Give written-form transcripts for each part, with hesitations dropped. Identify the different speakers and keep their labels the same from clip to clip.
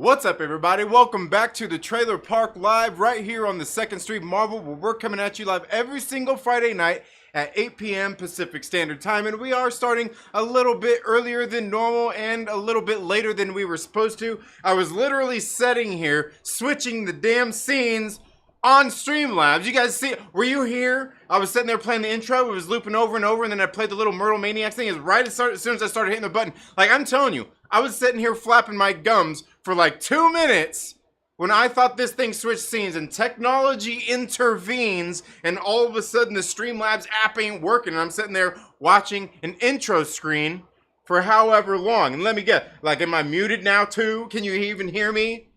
Speaker 1: What's up, everybody? Welcome back to the Trailer Park Live right here on the 2nd Street Marvel, where we're coming at you live every single Friday night at 8 p.m. Pacific Standard Time, and we are starting a little bit earlier than normal and a little bit later than we were supposed to. I was literally sitting here switching the damn scenes on Streamlabs. You guys see, were you here? I was sitting there playing the intro, it was looping over and over, and then I played the little Myrtle Maniacs thing. As soon as I started hitting the button, like, I'm telling you, I was sitting here flapping my gums for like 2 minutes when I thought this thing switched scenes, and technology intervenes, and all of a sudden the Streamlabs app ain't working, and I'm sitting there watching an intro screen for however long. And let me guess, like, am I muted now too? Can you even hear me?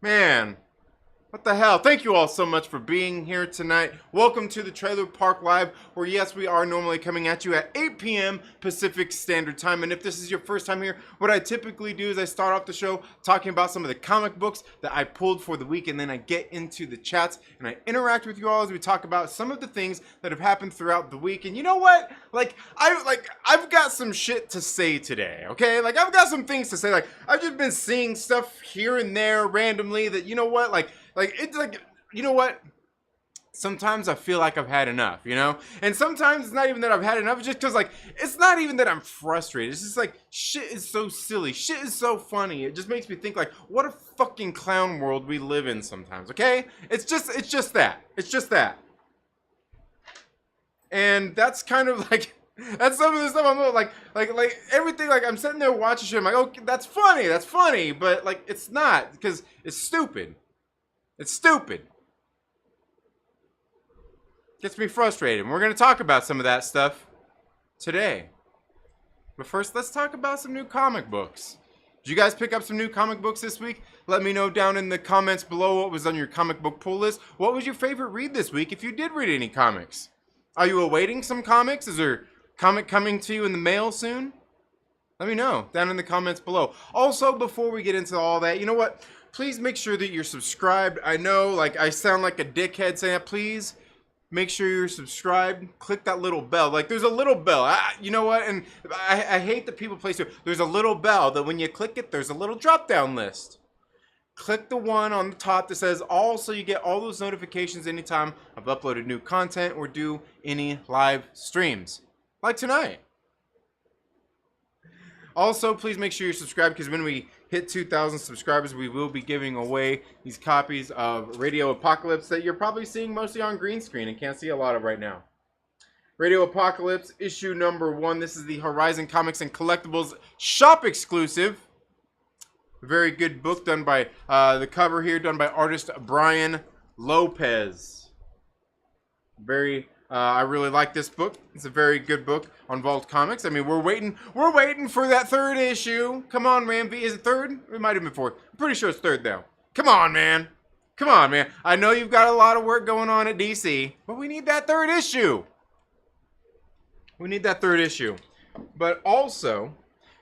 Speaker 1: Man. What the hell? Thank you all so much for being here tonight. Welcome to the Trailer Park Live, where yes, we are normally coming at you at 8 p.m. Pacific Standard Time. And if this is your first time here, what I typically do is I start off the show talking about some of the comic books that I pulled for the week, and then I get into the chats and I interact with you all as we talk about some of the things that have happened throughout the week. And you know what? I've got some shit to say today, okay? Like, I've got some things to say. Like, I've just been seeing stuff here and there randomly that, you know what? It's like, you know what? Sometimes I feel like I've had enough, you know? And sometimes it's not even that I've had enough. It's just because, like, it's not even that I'm frustrated. It's just like, shit is so silly. Shit is so funny. It just makes me think, like, what a fucking clown world we live in sometimes, okay? It's just that. It's just that. And that's kind of like... That's some of the stuff I'm like everything, like, I'm sitting there watching shit, I'm like, okay, that's funny, but, like, it's not, because it's stupid. It's stupid. Gets me frustrated. And we're going to talk about some of that stuff today. But first, let's talk about some new comic books. Did you guys pick up some new comic books this week? Let me know down in the comments below what was on your comic book pull list. What was your favorite read this week if you did read any comics? Are you awaiting some comics? Is there a comic coming to you in the mail soon? Let me know down in the comments below. Also, before we get into all that, you know what? Please make sure that you're subscribed. I know, like, I sound like a dickhead saying that. Please make sure you're subscribed. Click that little bell. Like, there's a little bell. You know what? And I hate that people place it. There's a little bell that when you click it, there's a little drop-down list. Click the one on the top that says all, so you get all those notifications anytime I've uploaded new content or do any live streams. Like tonight. Also, please make sure you're subscribed, because when we hit 2,000 subscribers, we will be giving away these copies of Radio Apocalypse that you're probably seeing mostly on green screen and can't see a lot of right now. Radio Apocalypse, issue number 1. This is the Horizon Comics and Collectibles shop exclusive. Very good book done by, the cover here, done by artist Brian Lopez. I really like this book. It's a very good book on Vault Comics. I mean, we're waiting for that 3rd issue. Come on, man. Is it 3rd? It might have been 4th. I'm pretty sure it's 3rd now. Come on, man. Come on, man. I know you've got a lot of work going on at DC, but we need that 3rd issue. We need that 3rd issue. But also,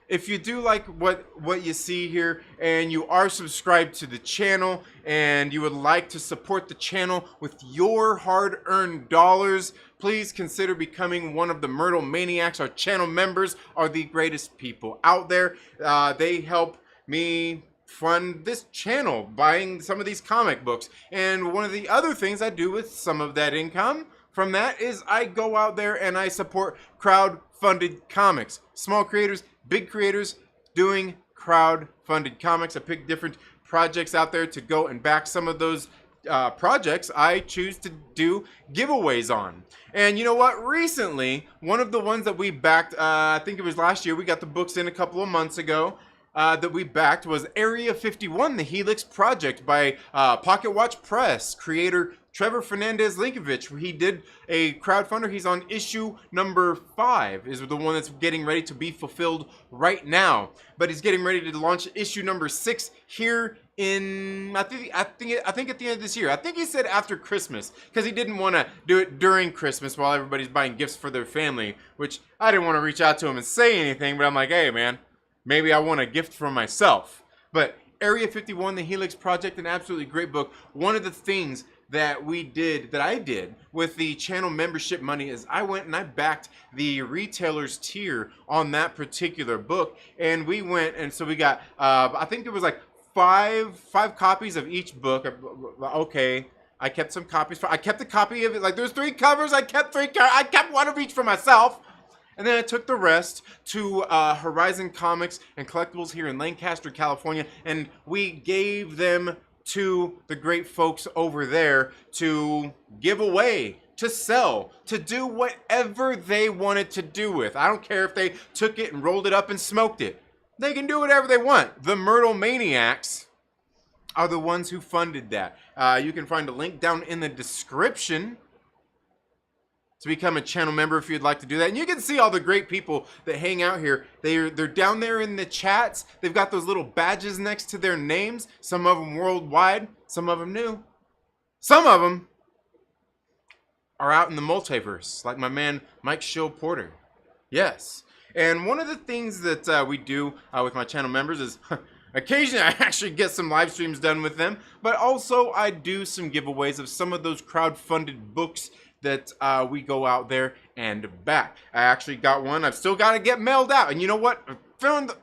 Speaker 1: if you do like what you see here, and you are subscribed to the channel, and you would like to support the channel with your hard-earned dollars, please consider becoming one of the Myrtle Maniacs. Our channel members are the greatest people out there. They help me fund this channel, buying some of these comic books. And one of the other things I do with some of that income from that is I go out there and I support crowd-funded comics. Small creators, big creators doing crowd-funded comics. I pick different projects out there to go and back some of those projects I choose to do giveaways on. And you know what? Recently, one of the ones that we backed, I think it was last year, we got the books in a couple of months ago, that we backed was Area 51, the Helix Project by Pocket Watch Press, creator Trevor Fernandez-Linkovich. He did a crowdfunder. He's on issue number 5, is the one that's getting ready to be fulfilled right now. But he's getting ready to launch issue number 6 here in, I think at the end of this year. I think he said after Christmas, because he didn't want to do it during Christmas while everybody's buying gifts for their family, which I didn't want to reach out to him and say anything, but I'm like, hey, man, maybe I want a gift for myself. But Area 51, the Helix Project, an absolutely great book. One of the things that I did with the channel membership money is I went and I backed the retailer's tier on that particular book, and we went, and so we got I think it was like five copies of each book. Okay, I kept some copies. I kept a copy of it. Like there's 3 covers. I kept I kept one of each for myself. And then I took the rest to Horizon Comics and Collectibles here in Lancaster, California, and we gave them to the great folks over there to give away, to sell, to do whatever they wanted to do with. I don't care if they took it and rolled it up and smoked it. They can do whatever they want. The Myrtle Maniacs are the ones who funded that. You can find a link down in the description to become a channel member if you'd like to do that. And you can see all the great people that hang out here. They're down there in the chats. They've got those little badges next to their names. Some of them worldwide, some of them new. Some of them are out in the multiverse, like my man Mike Shill Porter. Yes. And one of the things that we do with my channel members is occasionally I actually get some live streams done with them, but also I do some giveaways of some of those crowdfunded books that we go out there and back. I actually got one. I've still got to get mailed out. And you know what? I found the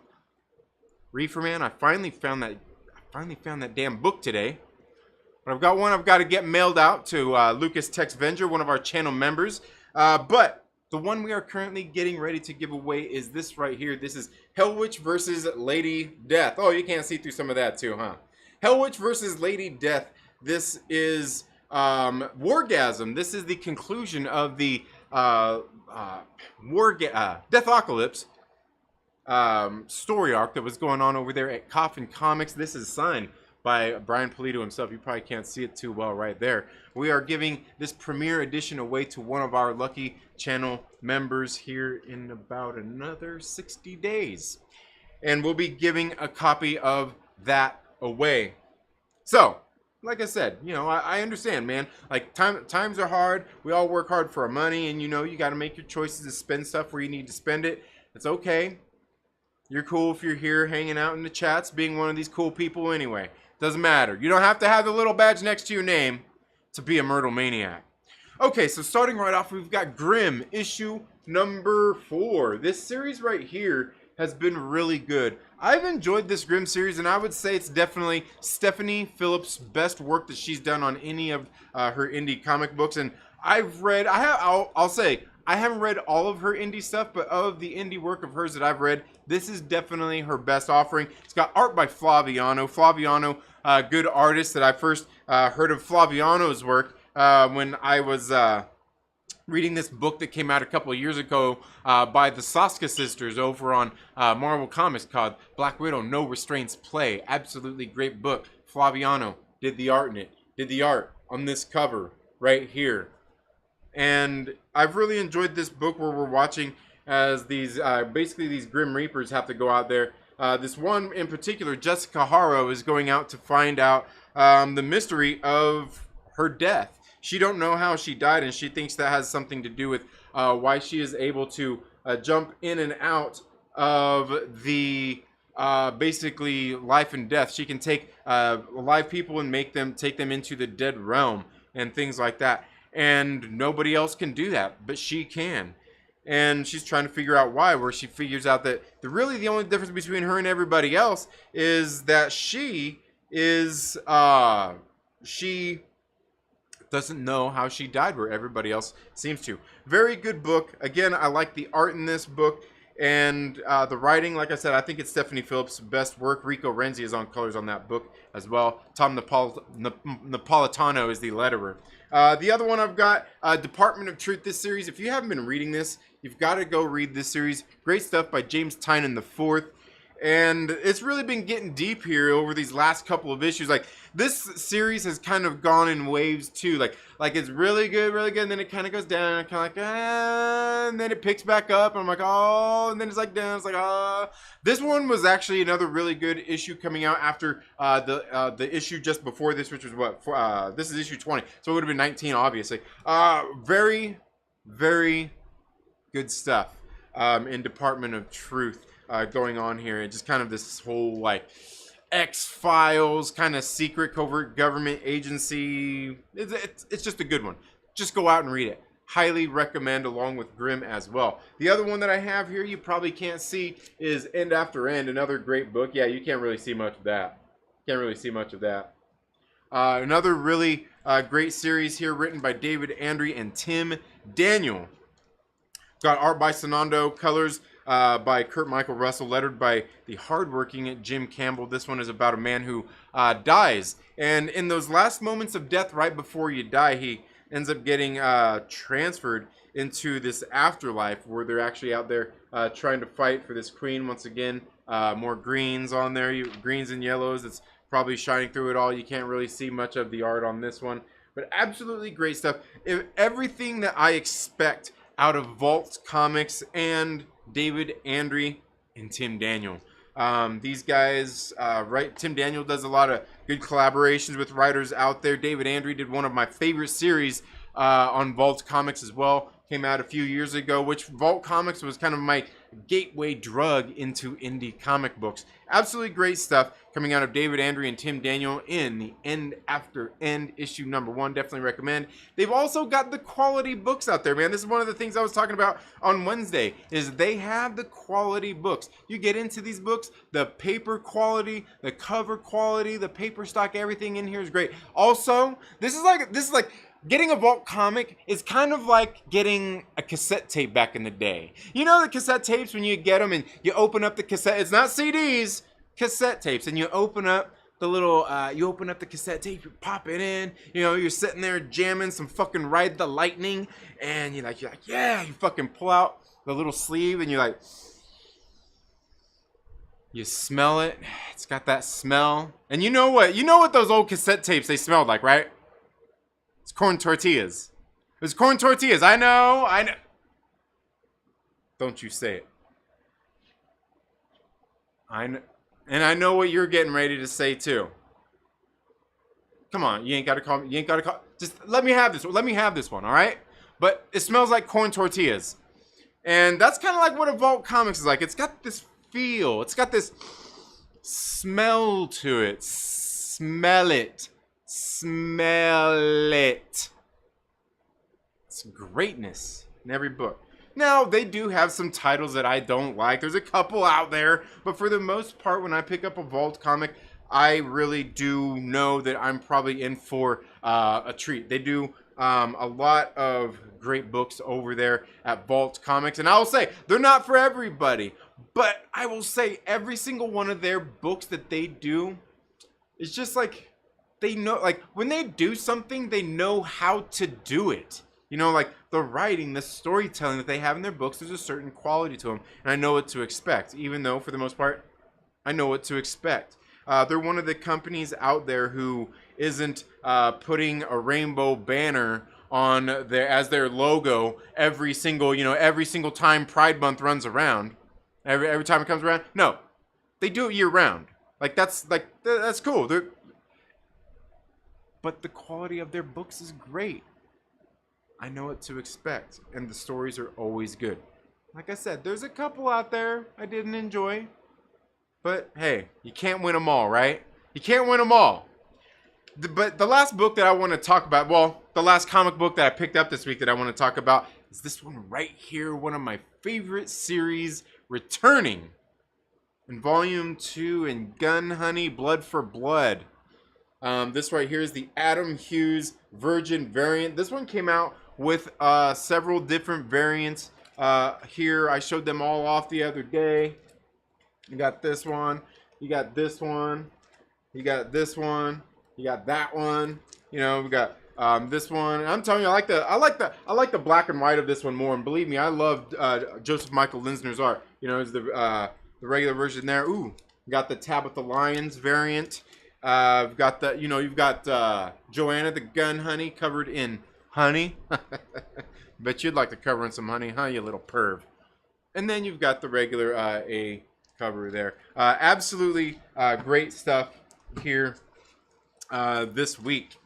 Speaker 1: Reefer Man. I finally found that damn book today. But I've got one I've got to get mailed out to Lucas Texvenger, one of our channel members. But the one we are currently getting ready to give away is this right here. This is Hellwitch versus Lady Death. Oh, you can't see through some of that too, huh? Hellwitch versus Lady Death. This is Wargasm. This is the conclusion of the Deathocalypse story arc that was going on over there at Coffin Comics. This is signed by Brian Pulido himself. You probably can't see it too well right there. We are giving this premiere edition away to one of our lucky channel members here in about another 60 days. And we'll be giving a copy of that away. So, like I said, you know, I understand, man. Like, times are hard. We all work hard for our money, and, you know, you got to make your choices to spend stuff where you need to spend it. It's okay. You're cool if you're here hanging out in the chats, being one of these cool people anyway. Doesn't matter. You don't have to have the little badge next to your name to be a Myrtle Maniac. Okay, so starting right off, we've got Grimm, issue number 4. This series right here has been really good. I've enjoyed this Grimm series, and I would say it's definitely Stephanie Phillips' best work that she's done on any of her indie comic books. And I've read, I'll say, I haven't read all of her indie stuff, but of the indie work of hers that I've read, this is definitely her best offering. It's got art by Flaviano. Flaviano, good artist that I first heard of Flaviano's work when I was reading this book that came out a couple of years ago by the Soska sisters over on Marvel Comics called Black Widow, No Restraints Play. Absolutely great book. Flaviano did the art in it. Did the art on this cover right here. And I've really enjoyed this book where we're watching as these, basically these Grim Reapers have to go out there. This one in particular, Jessica Haro, is going out to find out the mystery of her death. She don't know how she died, and she thinks that has something to do with why she is able to jump in and out of the basically life and death. She can take live people and take them into the dead realm and things like that. And nobody else can do that, but she can. And she's trying to figure out why, where she figures out that really the only difference between her and everybody else is that she doesn't know how she died, where everybody else seems to. Very good book. Again, I like the art in this book. And the writing, like I said, I think it's Stephanie Phillips' best work. Rico Renzi is on colors on that book as well. Tom Napolitano is the letterer. The other one I've got, Department of Truth, this series. If you haven't been reading this, you've got to go read this series. Great stuff by James Tynion IV. And it's really been getting deep here over these last couple of issues. Like, this series has kind of gone in waves too. Like it's really good, and then it kind of goes down, and kind of like, and then it picks back up, and I'm like, oh, and then it's like down, it's like, ah. This one was actually another really good issue coming out after the issue just before this, which was what? This is issue 20, so it would have been 19, obviously. Very, very good stuff in Department of Truth. Going on here, and just kind of this whole like X-Files kind of secret covert government agency. It's just a good one. Just go out and read it. Highly recommend, along with Grimm as well. The other one that I have here, you probably can't see, is End After End, another great book. Yeah, you can't really see much of that. Can't really see much of that. Another really great series here written by David Andry and Tim Daniel. Got art by Sonando, colors by Kurt Michael Russell, lettered by the hardworking Jim Campbell. This one is about a man who dies. And in those last moments of death, right before you die, he ends up getting transferred into this afterlife where they're actually out there trying to fight for this queen once again. More greens on there, greens and yellows. It's probably shining through it all. You can't really see much of the art on this one. But absolutely great stuff. Everything that I expect out of Vault Comics and David Andry and Tim Daniel. These guys, right? Tim Daniel does a lot of good collaborations with writers out there. David Andry did one of my favorite series on Vault Comics as well. Came out a few years ago, which Vault Comics was kind of my gateway drug into indie comic books. Absolutely great stuff coming out of David Andry and Tim Daniel in the End After End issue #1. Definitely recommend. They've also got the quality books out there, man. This is one of the things I was talking about on Wednesday, is they have the quality books. You get into these books, the paper quality, the cover quality, the paper stock, everything in here is great. Also, this is like getting a Vault comic is kind of like getting a cassette tape back in the day. You know the cassette tapes when you get them and you open up the cassette, it's not CDs, cassette tapes, and you open up the little, you open up the cassette tape, you pop it in, you know, you're sitting there jamming some fucking Ride the Lightning, and you're like, yeah, you fucking pull out the little sleeve and you're like, you smell it, it's got that smell, and you know what those old cassette tapes, they smelled like, right? It's corn tortillas. It's corn tortillas. I know. Don't you say it. I know, and I know what you're getting ready to say too. Come on, you ain't got to call me. You ain't got to call. Just let me have this. Let me have this one, all right? But it smells like corn tortillas, and that's kind of like what a Vault Comics is like. It's got this feel. It's got this smell to it. Smell it. Smell it. It's greatness in every book. Now, they do have some titles that I don't like. There's a couple out there, but for the most part, when I pick up a Vault comic, I really do know that I'm probably in for a treat. They do a lot of great books over there at Vault Comics, and I will say, they're not for everybody, but I will say every single one of their books that they do is just like, they know, like, when they do something, they know how to do it. You know, like, the writing, the storytelling that they have in their books, there's a certain quality to them. And I know what to expect, even though, for the most part, I know what to expect. They're one of the companies out there who isn't putting a rainbow banner on as their logo every single time Pride Month runs around. Every time it comes around. No, they do it year round. That's cool. But the quality of their books is great. I know what to expect, and the stories are always good. Like I said, there's a couple out there I didn't enjoy, but hey, you can't win them all, right? You can't win them all. But the last book that I want to talk about, well, the last comic book that I picked up this week that I want to talk about is this one right here, one of my favorite series, returning in Volume 2 in Gun Honey, Blood for Blood. This right here is the Adam Hughes Virgin variant. This one came out with several different variants here. I showed them all off the other day. You got this one. You got this one. You got this one. You got that one. You know, we got this one. And I'm telling you, I like the black and white of this one more. And believe me, I loved Joseph Michael Linsner's art. You know, it's the regular version there. Ooh, got the Tabitha Lyons variant. You've got Joanna the Gun Honey covered in honey. Bet you'd like to cover in some honey, huh, you little perv. And then you've got the regular A cover there. Absolutely great stuff here this week.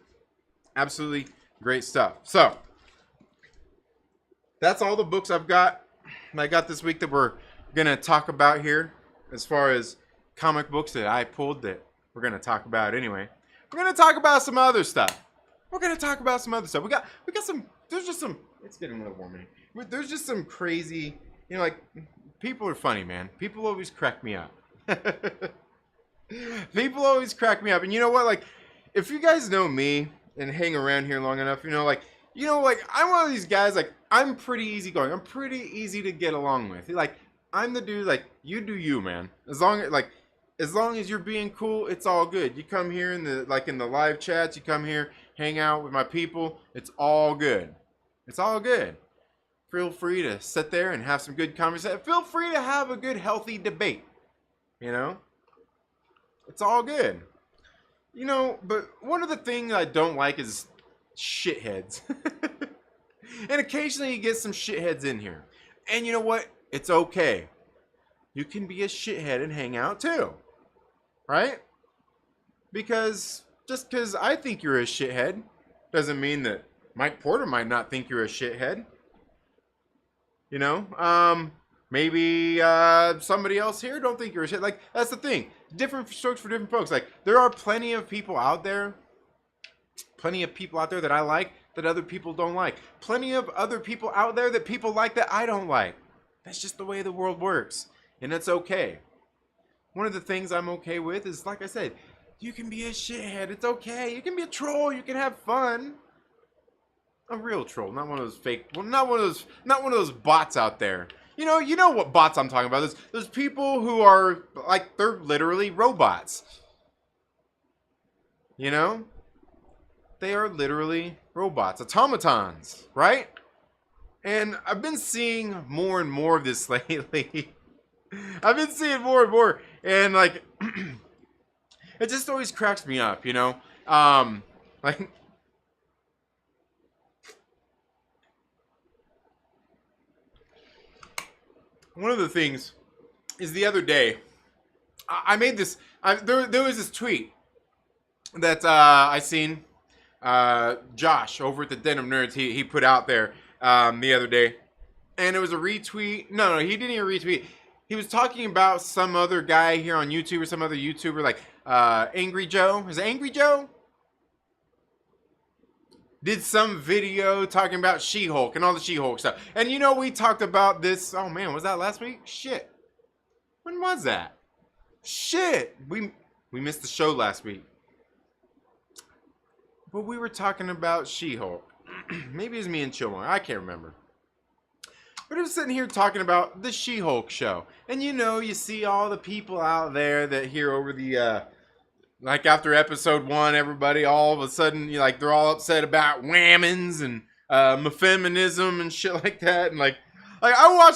Speaker 1: Absolutely great stuff. So, that's all the books I got this week that we're going to talk about here as far as comic books that I pulled that we're going to talk about anyway. We're going to talk about some other stuff. We got some, there's just some, it's getting a little warm in here. There's just some crazy, you know, like, people are funny, man. People always crack me up. People always crack me up. And you know what? Like, if you guys know me and hang around here long enough, like I'm one of these guys, like, I'm pretty easygoing. I'm pretty easy to get along with. Like, I'm the dude, like, you do you, man. As long as you're being cool, it's all good. You come here in the live chats, you come here, hang out with my people, it's all good. It's all good. Feel free to sit there and have some good conversation. Feel free to have a good, healthy debate. It's all good. But one of the things I don't like is shitheads. And occasionally you get some shitheads in here. And you know what? It's okay. You can be a shithead and hang out too. Right? Because just because I think you're a shithead doesn't mean that Mike Porter might not think you're a shithead. Maybe somebody else here don't think you're a shit. Like, that's the thing. Different strokes for different folks. Like, there are plenty of people out there that I like that other people don't like. Plenty of other people out there that people like that I don't like. That's just the way the world works. And it's okay. One of the things I'm okay with is, like I said, you can be a shithead. It's okay. You can be a troll. You can have fun. A real troll, not one of those fake. Well, not one of those bots out there. You know what bots I'm talking about. There's people who are like, they're literally robots. They are literally robots, automatons, right? And I've been seeing more and more of this lately. I've been seeing more and more, and like, it just always cracks me up, like. One of the things is the other day, I made this, there was this tweet that I seen Josh over at the Den of Nerds, he put out there the other day. And it was a retweet. No, he didn't even retweet. He was talking about some other guy here on YouTube or some other YouTuber, like Angry Joe. Is it Angry Joe? Did some video talking about She-Hulk and all the She-Hulk stuff. And we talked about this. Oh man, was that last week? Shit. When was that? Shit. We missed the show last week. But we were talking about She-Hulk. Maybe it was me and Chillmore. I can't remember. But I was sitting here talking about the She-Hulk show. And you see all the people out there that hear over the like, after episode 1, everybody all of a sudden, they're all upset about whammons and feminism and shit like that. And like I watch,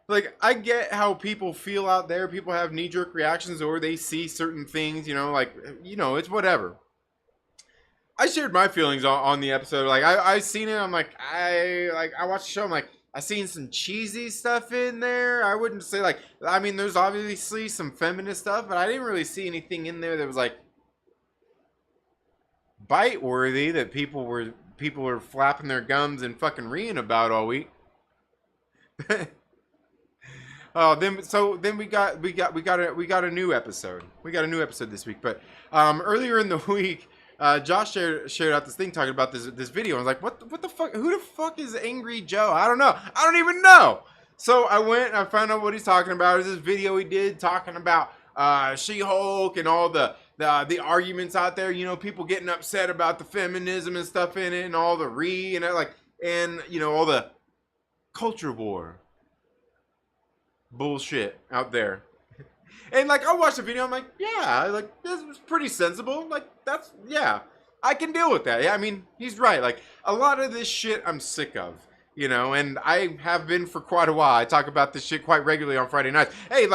Speaker 1: like I get how people feel out there. People have knee-jerk reactions, or they see certain things, it's whatever. I shared my feelings on the episode. Like, I seen it. I'm like, I watched the show. I'm like, I seen some cheesy stuff in there. I wouldn't say there's obviously some feminist stuff, but I didn't really see anything in there that was like bite worthy that people were flapping their gums and fucking reading about all week. Then we got a new episode. We got a new episode this week. But earlier in the week, Josh shared out this thing talking about this video. I was like, what the fuck? Who the fuck is Angry Joe? I don't know. I don't even know. So I went and I found out what he's talking about. It's this video he did talking about She-Hulk and all the arguments out there. People getting upset about the feminism and stuff in it, and all the all the culture war bullshit out there. And I watched the video, I'm like, yeah, this was pretty sensible. I can deal with that. Yeah, I mean, he's right. A lot of this shit I'm sick of, and I have been for quite a while. I talk about this shit quite regularly on Friday nights. Hey,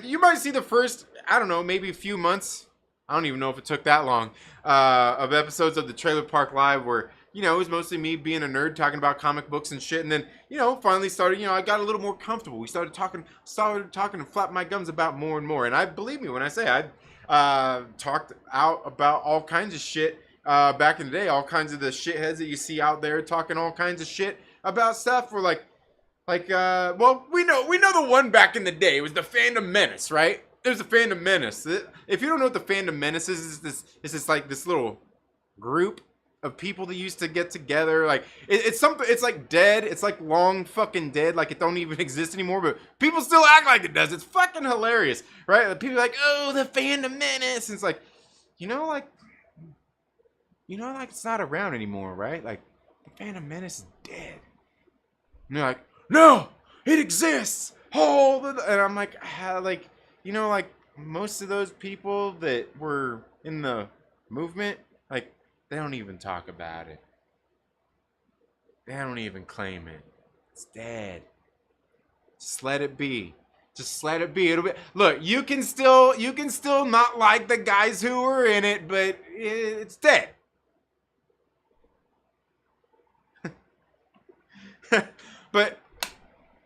Speaker 1: you might see the first, I don't know, maybe a few months. I don't even know if it took that long, of episodes of the Trailer Park Live where, it was mostly me being a nerd talking about comic books and shit. And then, finally started, I got a little more comfortable. We started talking and flapping my gums about more and more. And I believe me when I say I talked out about all kinds of shit back in the day. All kinds of the shitheads that you see out there talking all kinds of shit about stuff. We're well, we know the one back in the day. It was the Fandom Menace, right? It was the Fandom Menace. If you don't know what the Fandom Menace is, it's this little group of people that used to get together. Like it's something. It's like dead. It's like long fucking dead. Like it don't even exist anymore. But people still act like it does. It's fucking hilarious, right? People are like, oh, the Fandom Menace. And it's like, like it's not around anymore, right? Like the Phantom Menace is dead. And they're like, no, it exists. And I'm like, like most of those people that were in the movement, like they don't even talk about it. They don't even claim it. It's dead. Just let it be. Just let it be. It'll be. Look, you can still not like the guys who were in it, but it's dead. But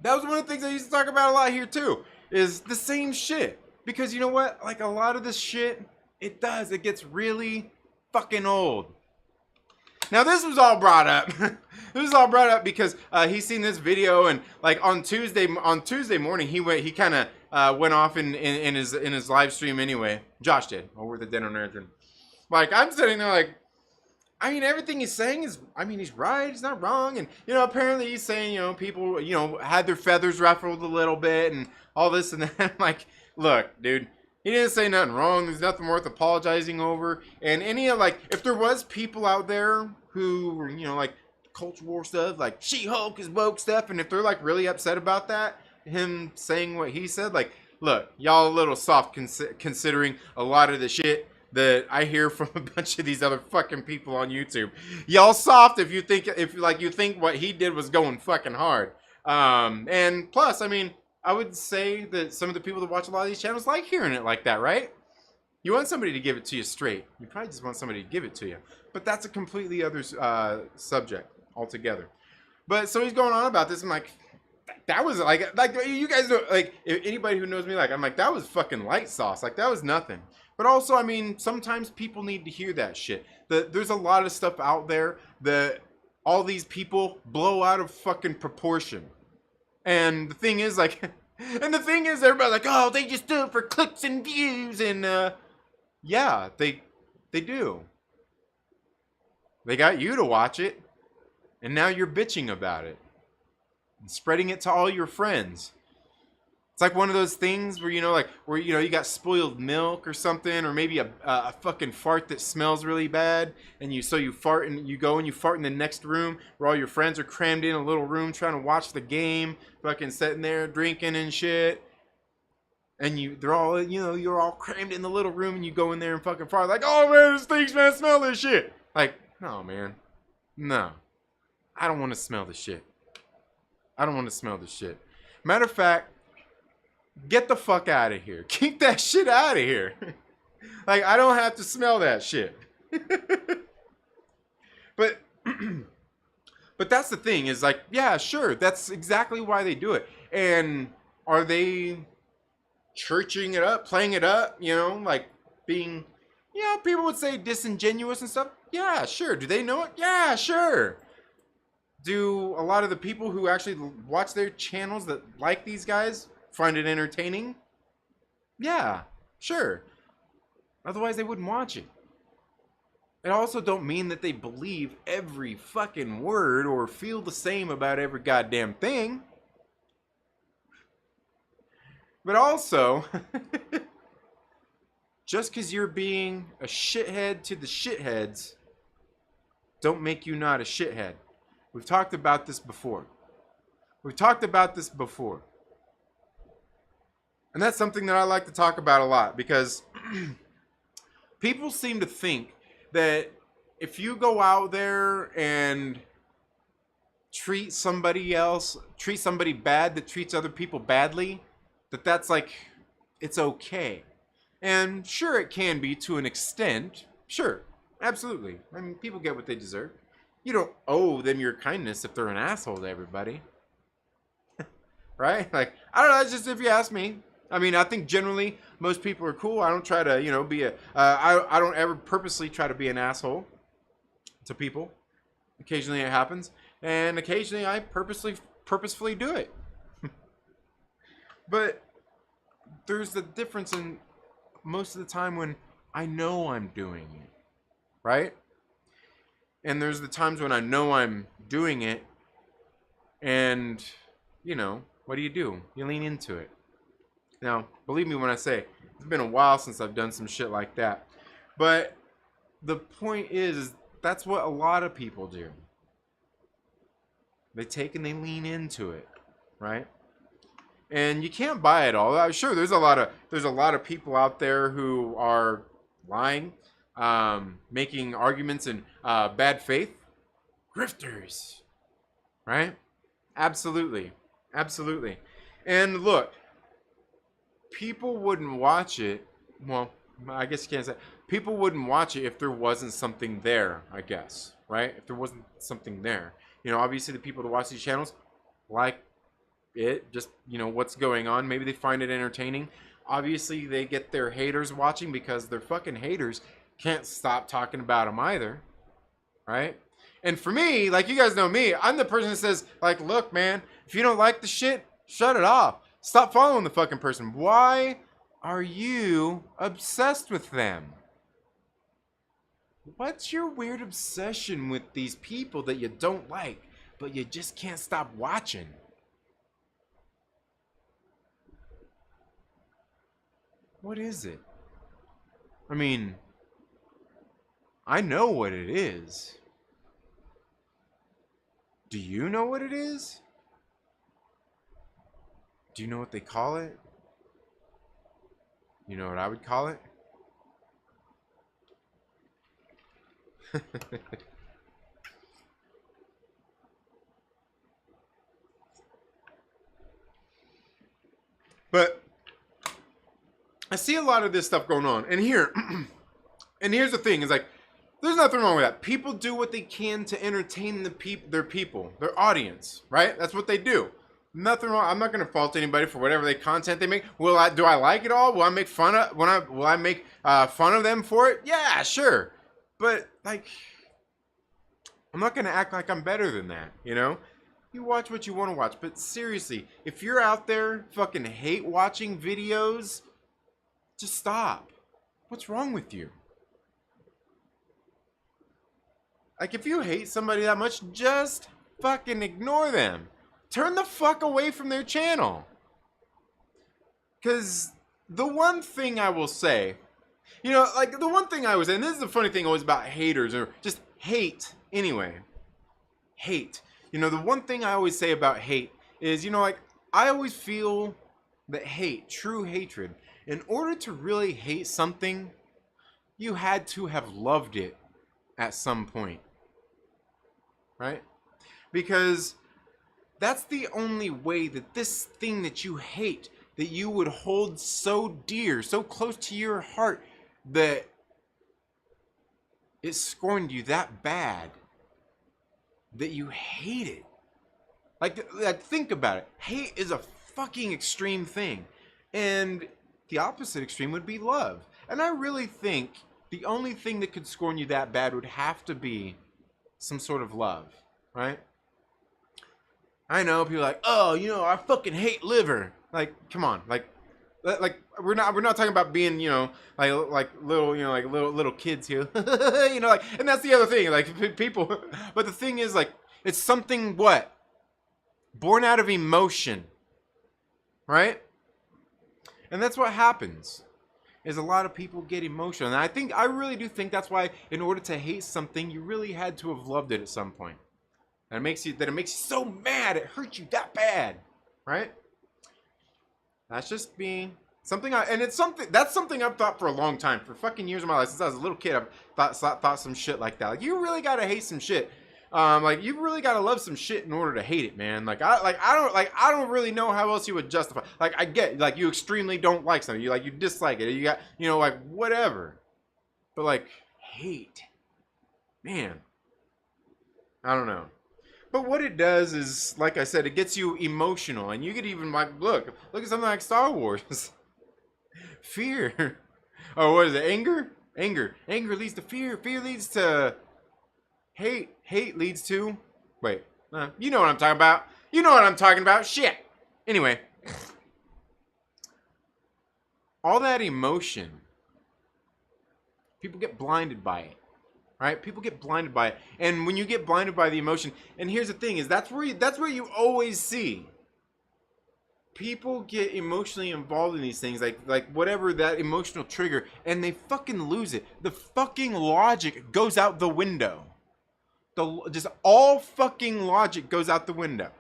Speaker 1: that was one of the things I used to talk about a lot here too, is the same shit. Because you know what? Like a lot of this shit, it gets really fucking old. Now this was all brought up. This was all brought up because he's seen this video, and like on Tuesday morning he kind of went off in his live stream anyway. Josh did over the Dinner Nerds. And like I'm sitting there like, I mean, everything he's saying is, I mean, he's right, he's not wrong. And, apparently he's saying, people, had their feathers ruffled a little bit and all this and that. I'm like, look, dude, he didn't say nothing wrong. There's nothing worth apologizing over. And if there was people out there who were, like, culture war stuff, like She-Hulk is woke stuff, and if they're, like, really upset about that, him saying what he said, like, look, y'all a little soft considering a lot of the shit that I hear from a bunch of these other fucking people on YouTube. Y'all soft if you think what he did was going fucking hard. And plus, I mean, I would say that some of the people that watch a lot of these channels like hearing it like that, right? You want somebody to give it to you straight. You probably just want somebody to give it to you. But that's a completely other subject altogether. But so he's going on about this. I'm like, that was like you guys know, like, if anybody who knows me, like, I'm like, that was fucking light sauce. Like, that was nothing. But also, I mean, sometimes people need to hear that shit. There's a lot of stuff out there that all these people blow out of fucking proportion. And the thing is, like, everybody's like, oh, they just do it for clicks and views. And, yeah, they do. They got you to watch it. And now you're bitching about it. And spreading it to all your friends. It's like one of those things where, you got spoiled milk or something, or maybe a fucking fart that smells really bad, and you fart and you go and you fart in the next room where all your friends are crammed in a little room trying to watch the game, fucking sitting there drinking and shit. And they're all, you're all crammed in the little room, and you go in there and fucking fart like, oh man, this stinks, man, smell this shit. Like, no, man. No. I don't want to smell the shit. I don't want to smell the shit. Matter of fact, get the fuck out of here. Keep that shit out of here. Like, I don't have to smell that shit. But that's the thing, is like, yeah, sure, that's exactly why they do it. And are they churching it up, playing it up, like being, people would say disingenuous and stuff? Yeah, sure. Do they know it? Yeah, sure. Do a lot of the people who actually watch their channels that like these guys find it entertaining? Yeah, sure. Otherwise, they wouldn't watch it. It also don't mean that they believe every fucking word or feel the same about every goddamn thing. But also, just because you're being a shithead to the shitheads, don't make you not a shithead. We've talked about this before. And that's something that I like to talk about a lot, because people seem to think that if you go out there and treat somebody bad that treats other people badly, that's like, it's okay. And sure, it can be to an extent. Sure, absolutely. I mean, people get what they deserve. You don't owe them your kindness if they're an asshole to everybody. Right? Like, I don't know, that's just if you ask me. I mean, I think generally most people are cool. I don't try to, be I don't ever purposely try to be an asshole to people. Occasionally it happens. And occasionally I purposefully do it. But there's the difference in most of the time when I know I'm doing it. Right? And there's the times when I know I'm doing it, and, you know, what do? You lean into it. Now, believe me when I say, it's been a while since I've done some shit like that. But the point is that's what a lot of people do. They take and they lean into it, right? And you can't buy it all. Sure, there's a lot of people out there who are lying, making arguments in bad faith. Grifters, right? Absolutely. Absolutely. And look, people wouldn't watch it. Well, I guess you can't say. People wouldn't watch it if there wasn't something there, I guess, right? If there wasn't something there. You know, obviously the people that watch these channels like it, just, you know, what's going on. Maybe they find it entertaining. Obviously they get their haters watching because their fucking haters can't stop talking about them either, right? And for me, like, you guys know me, I'm the person that says, like, look, man, if you don't like the shit, shut it off. Stop following the fucking person. Why are you obsessed with them? What's your weird obsession with these people that you don't like, but you just can't stop watching? What is it? I mean, I know what it is. Do you know what it is? Do you know what they call it? You know what I would call it? But I see a lot of this stuff going on. And here, and here's the thing, is like, there's nothing wrong with that. People do what they can to entertain their people, their audience, right? That's what they do. Nothing wrong. I'm not going to fault anybody for whatever content they make. Do I like it all? Will I make fun of fun of them for it? Yeah, sure. But like, I'm not going to act like I'm better than that, you know? You watch what you want to watch. But seriously, if you're out there fucking hate watching videos, just stop. What's wrong with you? Like, if you hate somebody that much, just fucking ignore them. Turn the fuck away from their channel. Because the one thing I will say, you know, like, the one thing I was, and this is the funny thing always about haters, or just hate anyway. Hate. You know, the one thing I always say about hate is, you know, like, I always feel that hate, true hatred, in order to really hate something, you had to have loved it at some point. Right? Because that's the only way that this thing that you hate, that you would hold so dear, so close to your heart, that it scorned you that bad that you hate it. Like, think about it. Hate is a fucking extreme thing. And the opposite extreme would be love. And I really think the only thing that could scorn you that bad would have to be some sort of love, right? I know people are like, oh, you know, I fucking hate liver. Like, come on, like we're not talking about being, you know, like little, you know, like little kids here, you know, like, and that's the other thing, like, people. But the thing is, like, it's something what born out of emotion, right? And that's what happens. Is a lot of people get emotional, and I really do think that's why, in order to hate something, you really had to have loved it at some point. And it makes you so mad, it hurts you that bad, right? That's just being something, that's something I've thought for a long time, for fucking years of my life. Since I was a little kid, I've thought some shit like that. Like, you really gotta hate some shit. Like, you really gotta love some shit in order to hate it, man. I don't really know how else you would justify. Like, I get, like, you extremely don't like something, you dislike it, you got, you know, like, whatever. But, like, hate, man, I don't know. But what it does is, like I said, it gets you emotional, and you could even, like, look at something like Star Wars. Fear. Oh, what is it? Anger leads to fear. Fear leads to hate. Hate leads to... Wait. You know what I'm talking about. You know what I'm talking about. Shit. Anyway. All that emotion. People get blinded by it. right? People get blinded by it. And when you get blinded by the emotion, and here's the thing is that's where you always see people get emotionally involved in these things, like whatever that emotional trigger, and they fucking lose it. The fucking logic goes out the window. Just all fucking logic goes out the window.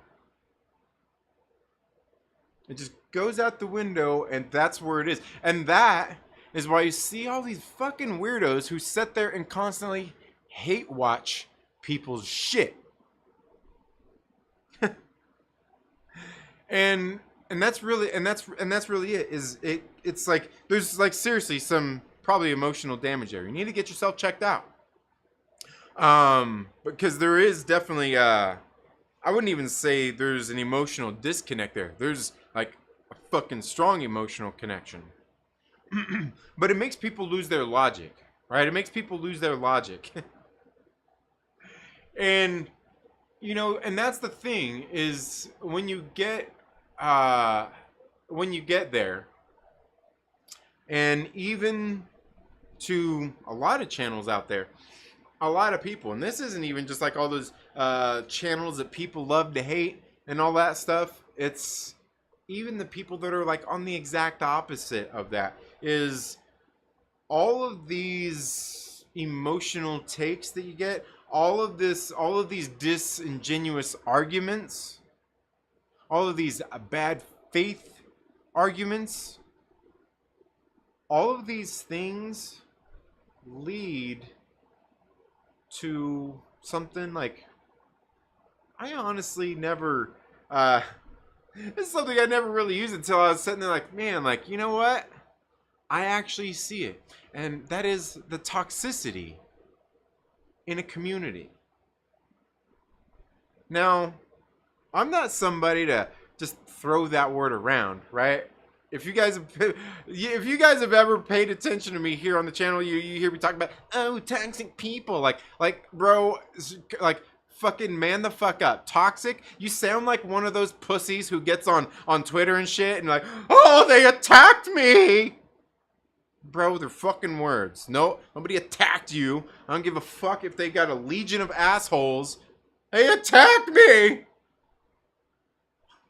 Speaker 1: It just goes out the window, and that's where it is. And that is why you see all these fucking weirdos who sit there and constantly hate watch people's shit. and that's really it. It's like there's like seriously some probably emotional damage there. You need to get yourself checked out. Because there is definitely I wouldn't even say there's an emotional disconnect there. There's like a fucking strong emotional connection. But it makes people lose their logic, right? It makes people lose their logic. And you know, and that's the thing is when you get there, and even to a lot of channels out there, a lot of people, and this isn't even just like all those channels that people love to hate and all that stuff. It's even the people that are like on the exact opposite of that, is all of these emotional takes that you get, all of these disingenuous arguments, all of these bad faith arguments, all of these things lead to something like, I honestly never, this is something I never really used until I was sitting there like, man, like, you know what? I actually see it. And that is the toxicity in a community. Now, I'm not somebody to just throw that word around, right? If you guys have ever paid attention to me here on the channel, you hear me talk about, oh, toxic people, like bro, like fucking man the fuck up. Toxic? You sound like one of those pussies who gets on Twitter and shit and like, oh, they attacked me. Bro, they're fucking words. No, nobody attacked you. I don't give a fuck if they got a legion of assholes. They attacked me.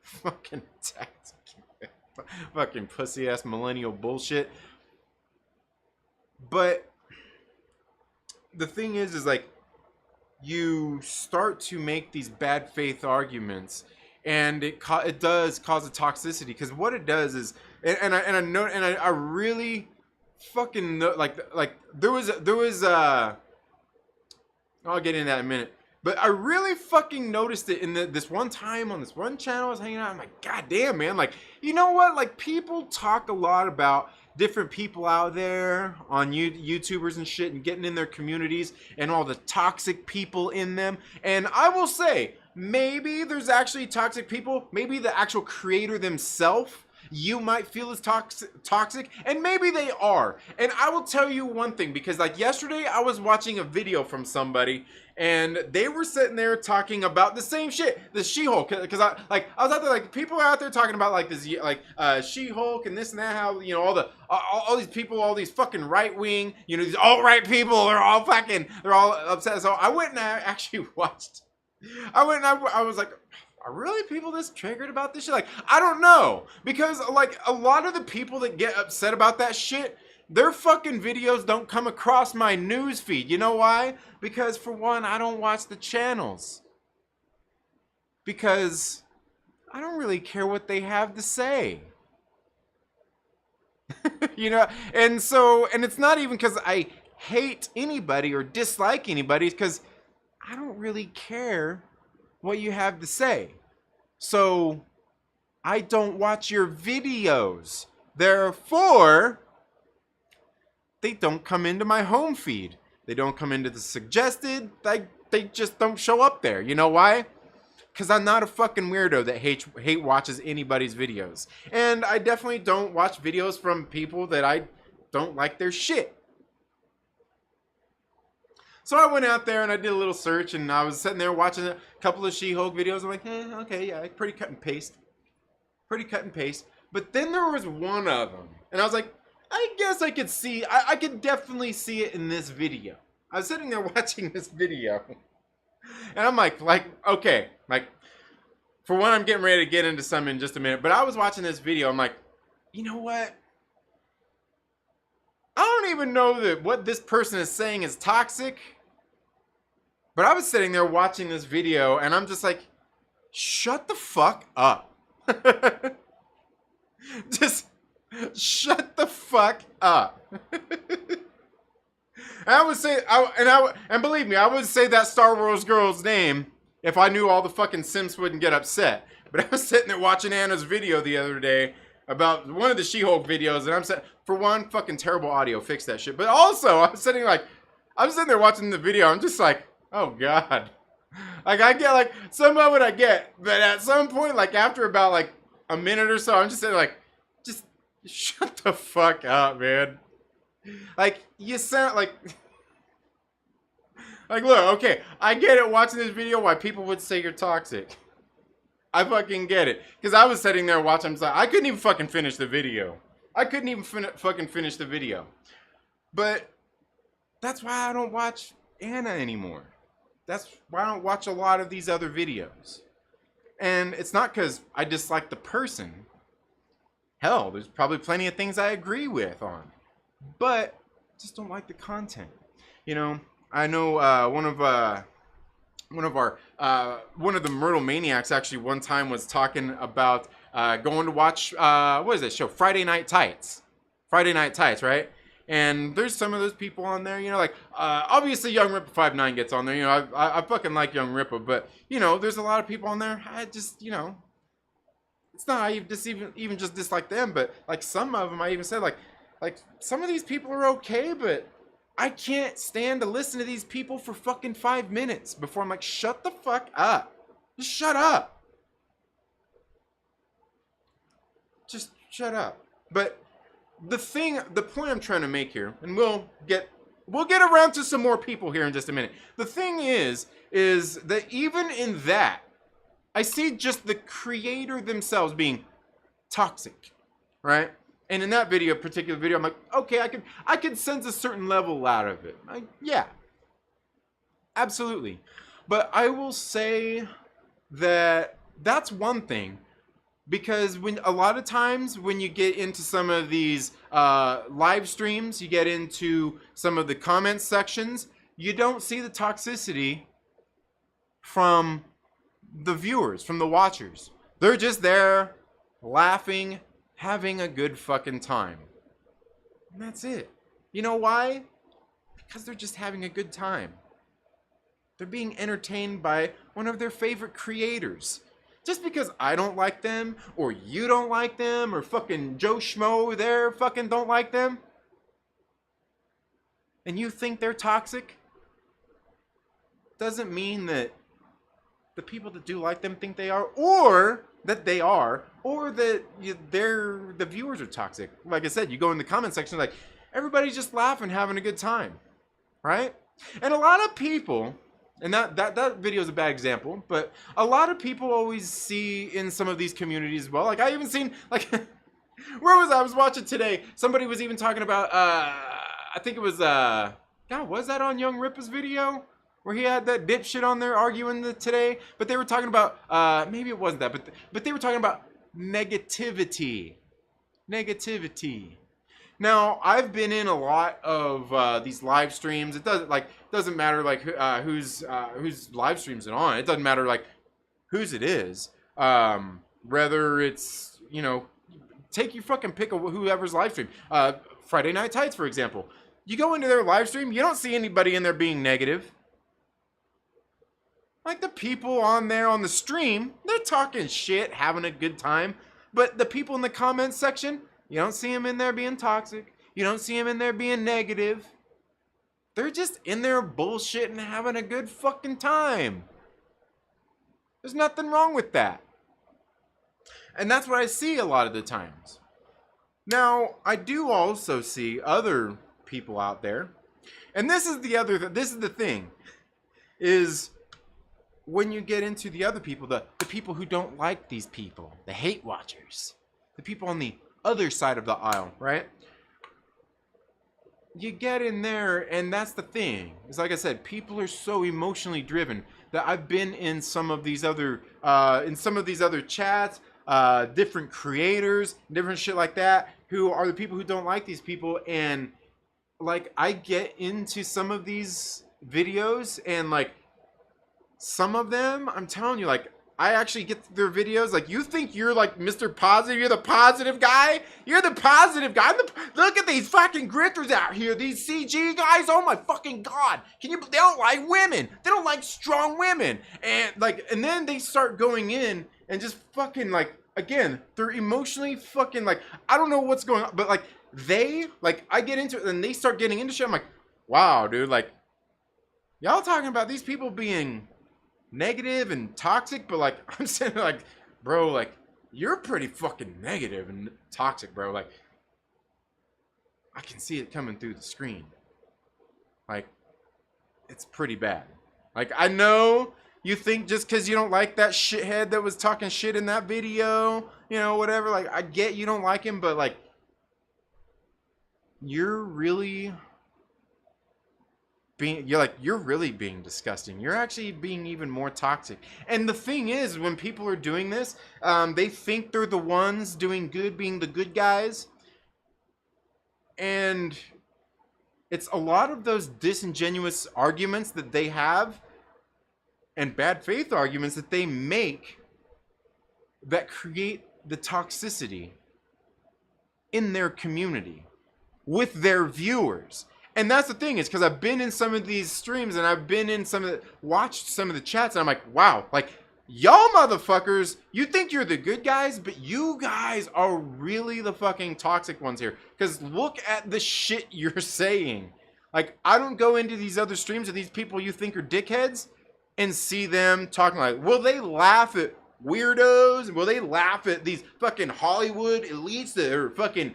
Speaker 1: Fucking attacked. Fucking pussy ass millennial bullshit. But the thing is like, you start to make these bad faith arguments, and it does cause a toxicity, because what it does is, I really fucking know, like there was I'll get into that in a minute. But I really fucking noticed it in this one time on this one channel I was hanging out. I'm like, God damn, man. Like, you know what? Like, people talk a lot about different people out there on YouTubers and shit, and getting in their communities and all the toxic people in them. And I will say, maybe there's actually toxic people. Maybe the actual creator themselves, you might feel as toxic, and maybe they are. And I will tell you one thing, because like yesterday I was watching a video from somebody, and they were sitting there talking about the same shit, the She-Hulk, because I was out there, like, people are out there talking about like this, like She-Hulk and this and that, how, you know, all these people, all these fucking right-wing, you know, these alt-right people, they're all upset. So I went and I actually watched. I was like, are really people this triggered about this shit? Like, I don't know. Because, like, a lot of the people that get upset about that shit, their fucking videos don't come across my news feed. You know why? Because, for one, I don't watch the channels. Because I don't really care what they have to say. You know? And it's not even because I hate anybody or dislike anybody. It's because I don't really care what you have to say. So I don't watch your videos. Therefore, they don't come into my home feed. They don't come into the suggested. They just don't show up there. You know why? Because I'm not a fucking weirdo that hate watches anybody's videos. And I definitely don't watch videos from people that I don't like their shit. So I went out there and I did a little search, and I was sitting there watching a couple of She-Hulk videos. I'm like, okay, yeah, pretty cut and paste. Pretty cut and paste. But then there was one of them, and I was like, I guess I could see, I could definitely see it in this video. I was sitting there watching this video, and I'm like, okay, like, for one, I'm getting ready to get into some in just a minute, but I was watching this video, I'm like, you know what? I don't even know that what this person is saying is toxic, but I was sitting there watching this video, and I'm just like, shut the fuck up. Just shut the fuck up. And I would say, and believe me, I would say that Star Wars girl's name if I knew all the fucking simps wouldn't get upset. But I was sitting there watching Anna's video the other day about one of the She-Hulk videos, and I'm saying, for one, fucking terrible audio, fix that shit. But also, I'm sitting there watching the video, I'm just like, oh god. Like, I get, like, some of it I get, but at some point, like, after about, like, a minute or so, I'm just sitting like, just shut the fuck up, man. Like, you sound like... Like, look, okay, I get it watching this video why people would say you're toxic. I fucking get it. Because I was sitting there watching, I'm just like, I couldn't even fucking finish the video. I couldn't even fucking finish the video. But that's why I don't watch Anna anymore. That's why I don't watch a lot of these other videos. And it's not because I dislike the person. Hell, there's probably plenty of things I agree with on. But just don't like the content. You know, I know one of the Myrtle Maniacs actually one time was talking about going to watch what is that show? Friday Night Tights. Friday Night Tights, right? And there's some of those people on there, you know, like obviously Young Ripper 59 gets on there. You know, I fucking like Young Ripper, but you know, there's a lot of people on there. I just, you know, it's not I just even just dislike them, but like some of them I even said like some of these people are okay, but I can't stand to listen to these people for fucking 5 minutes before I'm like, shut the fuck up. Just shut up. Just shut up. But the point I'm trying to make here, and we'll get around to some more people here in just a minute. The thing is that even in that, I see just the creator themselves being toxic, right? And in that particular video, I'm like, okay, I could sense a certain level out of it. Yeah, absolutely. But I will say that that's one thing, because when a lot of times when you get into some of these live streams, you get into some of the comment sections, you don't see the toxicity from the viewers, from the watchers. They're just there laughing, having a good fucking time. And that's it. You know why? Because they're just having a good time. They're being entertained by one of their favorite creators. Just because I don't like them, or you don't like them, or fucking Joe Schmo there fucking don't like them, and you think they're toxic, doesn't mean that the people that do like them think they are, or that they are, or that the viewers are toxic. Like I said, you go in the comment section, like, everybody's just laughing, having a good time, right? And a lot of people, and that video is a bad example, but a lot of people always see in some of these communities as well. Like, I even seen, like, where was I was watching today, somebody was even talking about, I think it was, God, was that on Young Ripper's video? Where he had that dipshit on there arguing today? But they were talking about, maybe it wasn't that, but they were talking about negativity. Negativity. Now, I've been in a lot of these live streams. It doesn't matter like whose live streams it on. It doesn't matter like whose it is. Whether it's, you know, take your fucking pick of whoever's live stream. Friday Night Tights, for example. You go into their live stream, you don't see anybody in there being negative. Like, the people on there on the stream, they're talking shit, having a good time. But the people in the comments section, you don't see them in there being toxic. You don't see them in there being negative. They're just in there bullshitting, having a good fucking time. There's nothing wrong with that. And that's what I see a lot of the times. Now, I do also see other people out there. And this is the thing. Is when you get into the other people, the people who don't like these people, the hate watchers, the people on the other side of the aisle, right? you get in there, and that's the thing. It's like I said, people are so emotionally driven that I've been in some of these other chats, different creators, different shit like that, who are the people who don't like these people, and like I get into some of these videos, and like some of them, I'm telling you, like I actually get their videos. Like, you think you're like Mr. Positive? You're the positive guy? You're the positive guy. Look at these fucking grifters out here. These CG guys. Oh my fucking God. They don't like women. They don't like strong women. And then they start going in and just fucking like, again, they're emotionally fucking like, I don't know what's going on, but like I get into it and they start getting into shit. I'm like, wow, dude, like y'all talking about these people being negative and toxic, but like I'm saying, like, bro, like you're pretty fucking negative and toxic, bro. Like I can see it coming through the screen. Like it's pretty bad. Like I know you think just because you don't like that shithead that was talking shit in that video, you know, whatever. Like I get you don't like him, but like you're really being disgusting. You're actually being even more toxic. And the thing is, when people are doing this, they think they're the ones doing good, being the good guys. And it's a lot of those disingenuous arguments that they have and bad faith arguments that they make that create the toxicity in their community with their viewers. And that's the thing, is because I've been in some of these streams and I've been in watched some of the chats, and I'm like, wow, like y'all motherfuckers, you think you're the good guys, but you guys are really the fucking toxic ones here. Because look at the shit you're saying. Like, I don't go into these other streams of these people you think are dickheads and see them talking like, will they laugh at weirdos? Will they laugh at these fucking Hollywood elites that are fucking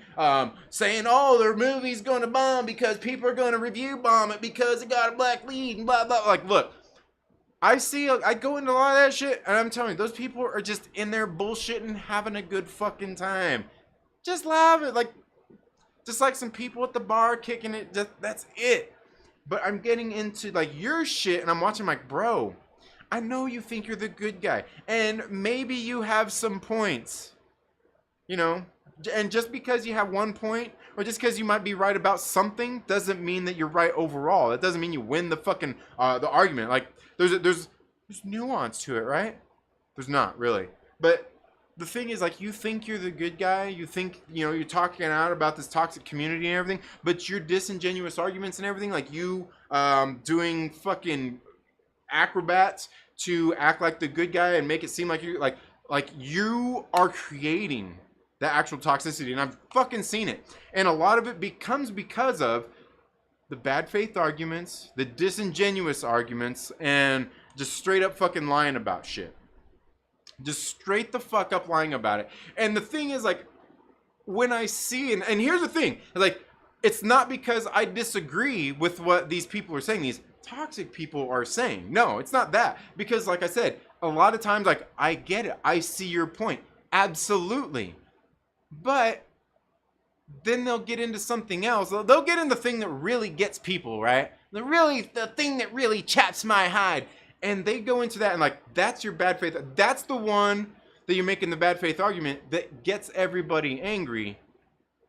Speaker 1: saying, oh, their movie's gonna bomb because people are gonna review bomb it because it got a black lead and blah blah. Like, look, I go into a lot of that shit, and I'm telling you, those people are just in there bullshitting, having a good fucking time, just laughing, like just like some people at the bar kicking it. Just that's it. But I'm getting into like your shit, and I'm watching like, bro, I know you think you're the good guy, and maybe you have some points, you know, and just because you have one point, or just because you might be right about something, doesn't mean that you're right overall. It doesn't mean you win the fucking the argument. Like there's nuance to it, right? There's not really, but the thing is, like, you think you're the good guy, you think, you know, you're talking out about this toxic community and everything, but your disingenuous arguments and everything, like you doing fucking acrobats to act like the good guy and make it seem like you like you are creating the actual toxicity, and I've fucking seen it. And a lot of it becomes because of the bad faith arguments, the disingenuous arguments, and just straight up fucking lying about shit. Just straight the fuck up lying about it. And the thing is, like, when I see, and here's the thing, like, it's not because I disagree with what these people are saying, these toxic people are saying. No, it's not that. Because, like I said, a lot of times, like, I get it. I see your point. Absolutely. But then they'll get into something else. They'll get into the thing that really gets people, right? The thing that really chaps my hide. And they go into that, and like, that's your bad faith. That's the one that you're making the bad faith argument that gets everybody angry,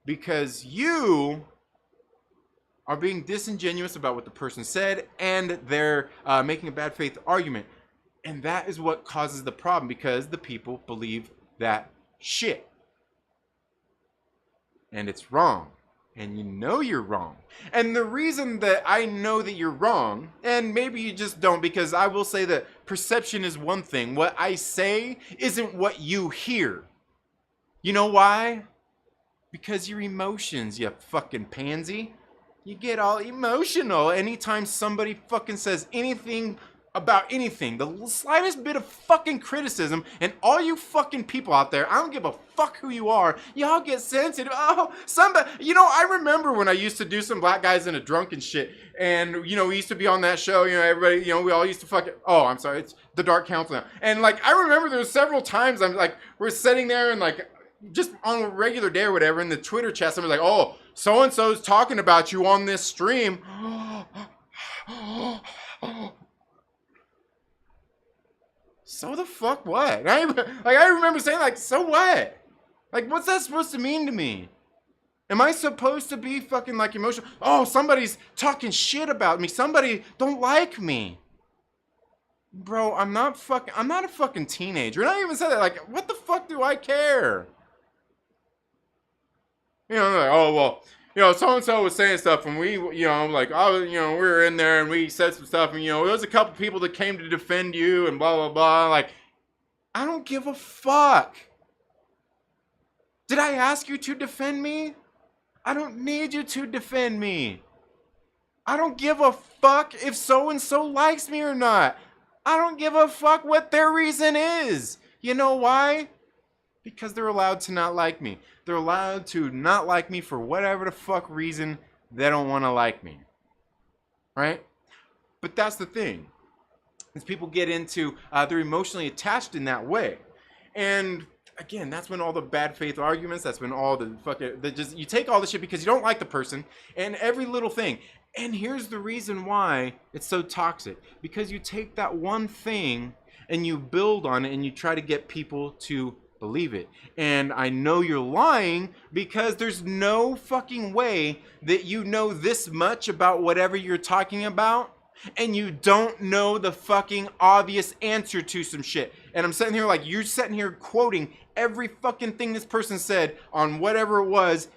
Speaker 1: because you are being disingenuous about what the person said, and they're making a bad faith argument. And that is what causes the problem, because the people believe that shit. And it's wrong. And you know you're wrong. And the reason that I know that you're wrong, and maybe you just don't, because I will say that perception is one thing. What I say isn't what you hear. You know why? Because your emotions, you fucking pansy. You get all emotional anytime somebody fucking says anything about anything, the slightest bit of fucking criticism, and all you fucking people out there, I don't give a fuck who you are, y'all get sensitive. Oh, somebody, you know, I remember when I used to do some black guys in a drunk and shit, and, you know, we used to be on that show, you know, everybody, you know, we all used to fucking, oh, I'm sorry, it's the Dark Council now, and, like, I remember there were several times, I'm like, we're sitting there, and, like, just on a regular day or whatever, in the Twitter chat, somebody's like, oh, so-and-so's talking about you on this stream. So the fuck what? I remember saying, like, so what? Like, what's that supposed to mean to me? Am I supposed to be fucking, like, emotional? Oh, somebody's talking shit about me. Somebody don't like me. Bro, I'm not a fucking teenager. And I even said that, like, what the fuck do I care? You know, like, oh, well, you know, so-and-so was saying stuff, and we, you know, like, oh, you know, we were in there, and we said some stuff, and, you know, there was a couple people that came to defend you, and blah, blah, blah. Like, I don't give a fuck. Did I ask you to defend me? I don't need you to defend me. I don't give a fuck if so-and-so likes me or not. I don't give a fuck what their reason is. You know why? Because they're allowed to not like me. They're allowed to not like me for whatever the fuck reason they don't want to like me. Right? But that's the thing. Is people get into, they're emotionally attached in that way. And again, that's when all the bad faith arguments, that's when all the fucking, you take all the shit because you don't like the person and every little thing. And here's the reason why it's so toxic. Because you take that one thing and you build on it and you try to get people to believe it. And I know you're lying because there's no fucking way that you know this much about whatever you're talking about and you don't know the fucking obvious answer to some shit. And I'm sitting here like, you're sitting here quoting every fucking thing this person said on whatever it was,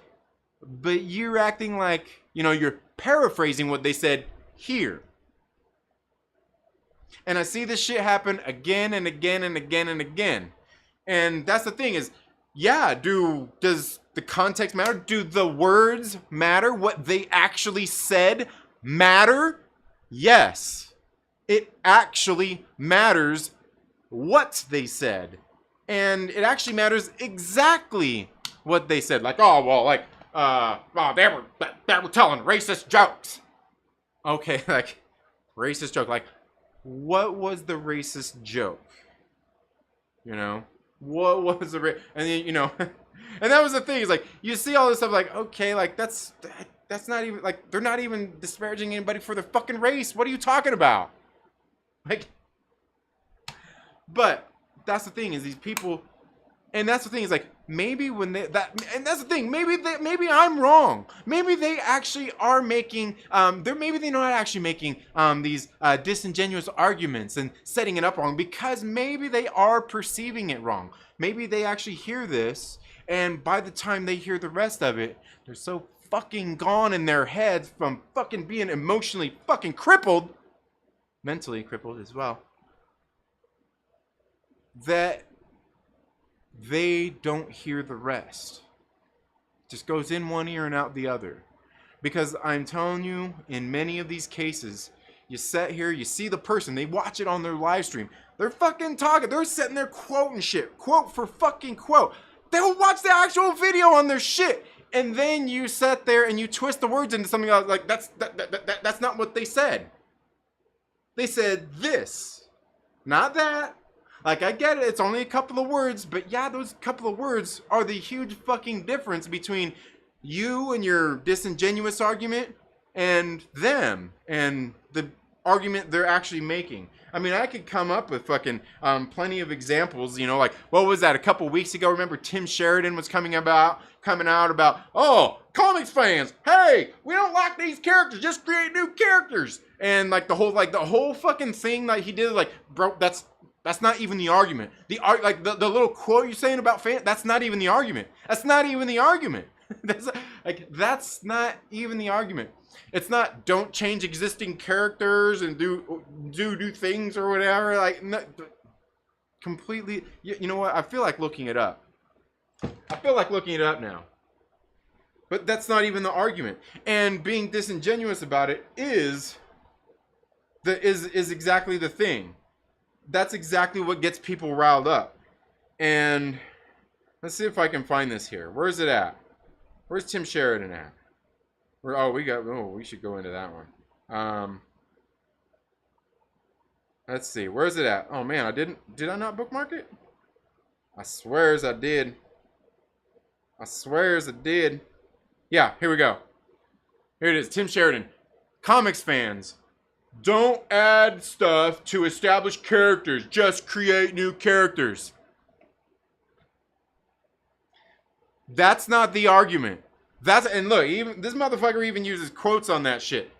Speaker 1: but you're acting like, you know, you're paraphrasing what they said here. And I see this shit happen again and again and again and again. And that's the thing is, yeah, does the context matter? Do the words matter? What they actually said matter? Yes. It actually matters what they said. And it actually matters exactly what they said. Like, oh, well, like, they were telling racist jokes. Okay, like, racist joke. Like, what was the racist joke? You know? What was the and then, you know, and that was the thing is like you see all this stuff like okay, like that's not even like they're not even disparaging anybody for their fucking race. What are you talking about? Like, but that's the thing is these people, and that's the thing is like maybe when they and that's the thing maybe I'm wrong. Maybe they actually are making maybe they're not actually making these disingenuous arguments and setting it up wrong because maybe they are perceiving it wrong. Maybe they actually hear this and by the time they hear the rest of it, they're so fucking gone in their heads from fucking being emotionally fucking crippled, mentally crippled as well, that they don't hear the rest. Just goes in one ear and out the other. Because I'm telling you, in many of these cases, you sit here, you see the person, they watch it on their live stream. They're fucking talking, they're sitting there quoting shit, quote for fucking quote. They'll watch the actual video on their shit. And then you sit there and you twist the words into something else, like that's not what they said. They said this, not that. Like, I get it, it's only a couple of words, but yeah, those couple of words are the huge fucking difference between you and your disingenuous argument and them and the argument they're actually making. I mean, I could come up with fucking plenty of examples, you know, like, what was that, a couple weeks ago? Remember Tim Sheridan was coming out about, oh, comics fans, hey, we don't like these characters, just create new characters. And like the whole fucking thing that he did, like, bro, that's not even the argument. The little quote you're saying about fans, that's not even the argument. That's not even the argument. That's not even the argument. It's not don't change existing characters and do things or whatever. Like, no, completely. You know what? I feel like looking it up. Now. But that's not even the argument. And being disingenuous about it is exactly the thing. That's exactly what gets people riled up. And let's see if I can find this here. Where is it at? Where's Tim Sheridan at? We should go into that one. Let's see. Where is it at? Oh man, did I not bookmark it? I swears I did. Yeah, here we go. Here it is. Tim Sheridan. Comics fans, don't add stuff to established characters. Just create new characters. That's not the argument. And look, even this motherfucker even uses quotes on that shit.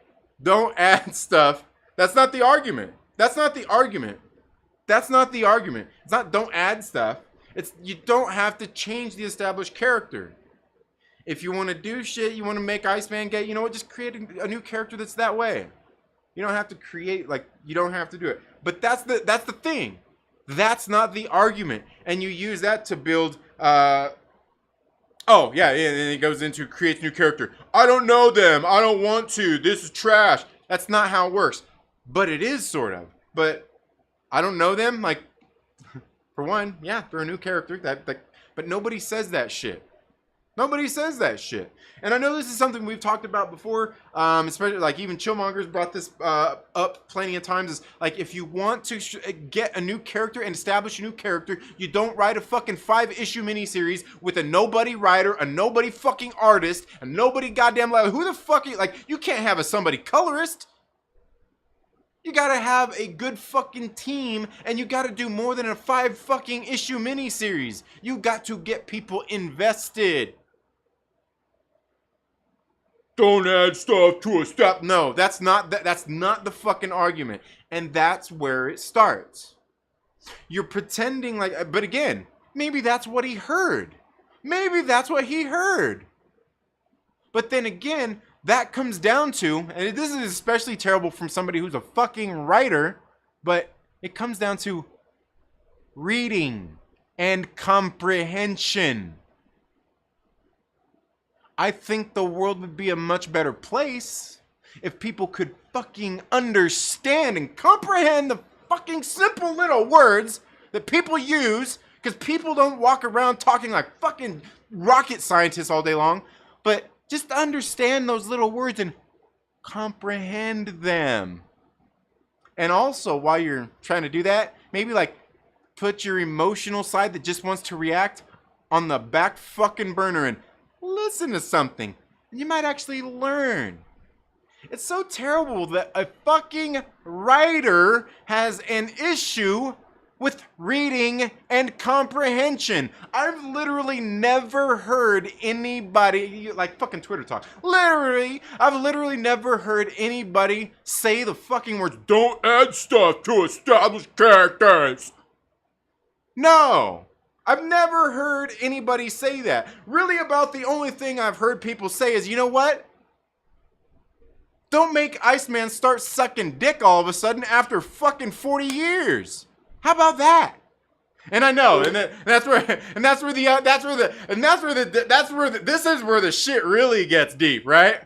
Speaker 1: Don't add stuff. That's not the argument. That's not the argument. That's not the argument. It's not don't add stuff. It's you don't have to change the established character. If you want to do shit, you want to make Iceman gay, you know what? Just create a new character that's that way. You don't have to create, like, you don't have to do it. But that's the thing. That's not the argument. And you use that to build, oh, yeah, and it goes into creates new character. I don't know them. I don't want to. This is trash. That's not how it works. But it is, sort of. But I don't know them. Like, for one, yeah, they're a new character. But nobody says that shit. Nobody says that shit. And I know this is something we've talked about before, especially like even Chillmonger's brought this up plenty of times. Is like if you want to get a new character and establish a new character, you don't write a fucking 5-issue miniseries with a nobody writer, a nobody fucking artist, a nobody goddamn who the fuck you like? You can't have a somebody colorist. You gotta have a good fucking team, and you gotta do more than a 5 fucking issue miniseries. You got to get people invested. Don't add stuff to a step. No, that's not the fucking argument. And that's where it starts. You're pretending like, but again, maybe that's what he heard. Maybe that's what he heard. But then again, that comes down to, and this is especially terrible from somebody who's a fucking writer, but it comes down to reading and comprehension. I think the world would be a much better place if people could fucking understand and comprehend the fucking simple little words that people use, because people don't walk around talking like fucking rocket scientists all day long, but just understand those little words and comprehend them. And also, while you're trying to do that, maybe like put your emotional side that just wants to react on the back fucking burner and listen to something. You might actually learn. It's so terrible that a fucking writer has an issue with reading and comprehension. I've literally never heard anybody, like fucking Twitter talk, I've literally never heard anybody say the fucking words, don't add stuff to established characters. No. I've never heard anybody say that. Really about the only thing I've heard people say is, you know what? Don't make Iceman start sucking dick all of a sudden after fucking 40 years. How about that? And I know, this is where the shit really gets deep, right?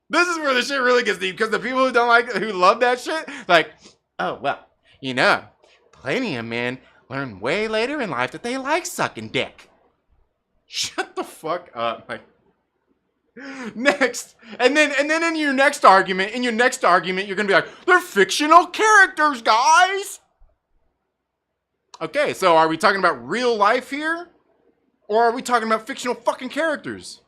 Speaker 1: This is where the shit really gets deep, because the people who love that shit, like, oh, well, you know, plenty of men learn way later in life that they like sucking dick. Shut the fuck up. Like, next. And then in your next argument, you're gonna be like, they're fictional characters, guys. Okay, so are we talking about real life here? Or are we talking about fictional fucking characters?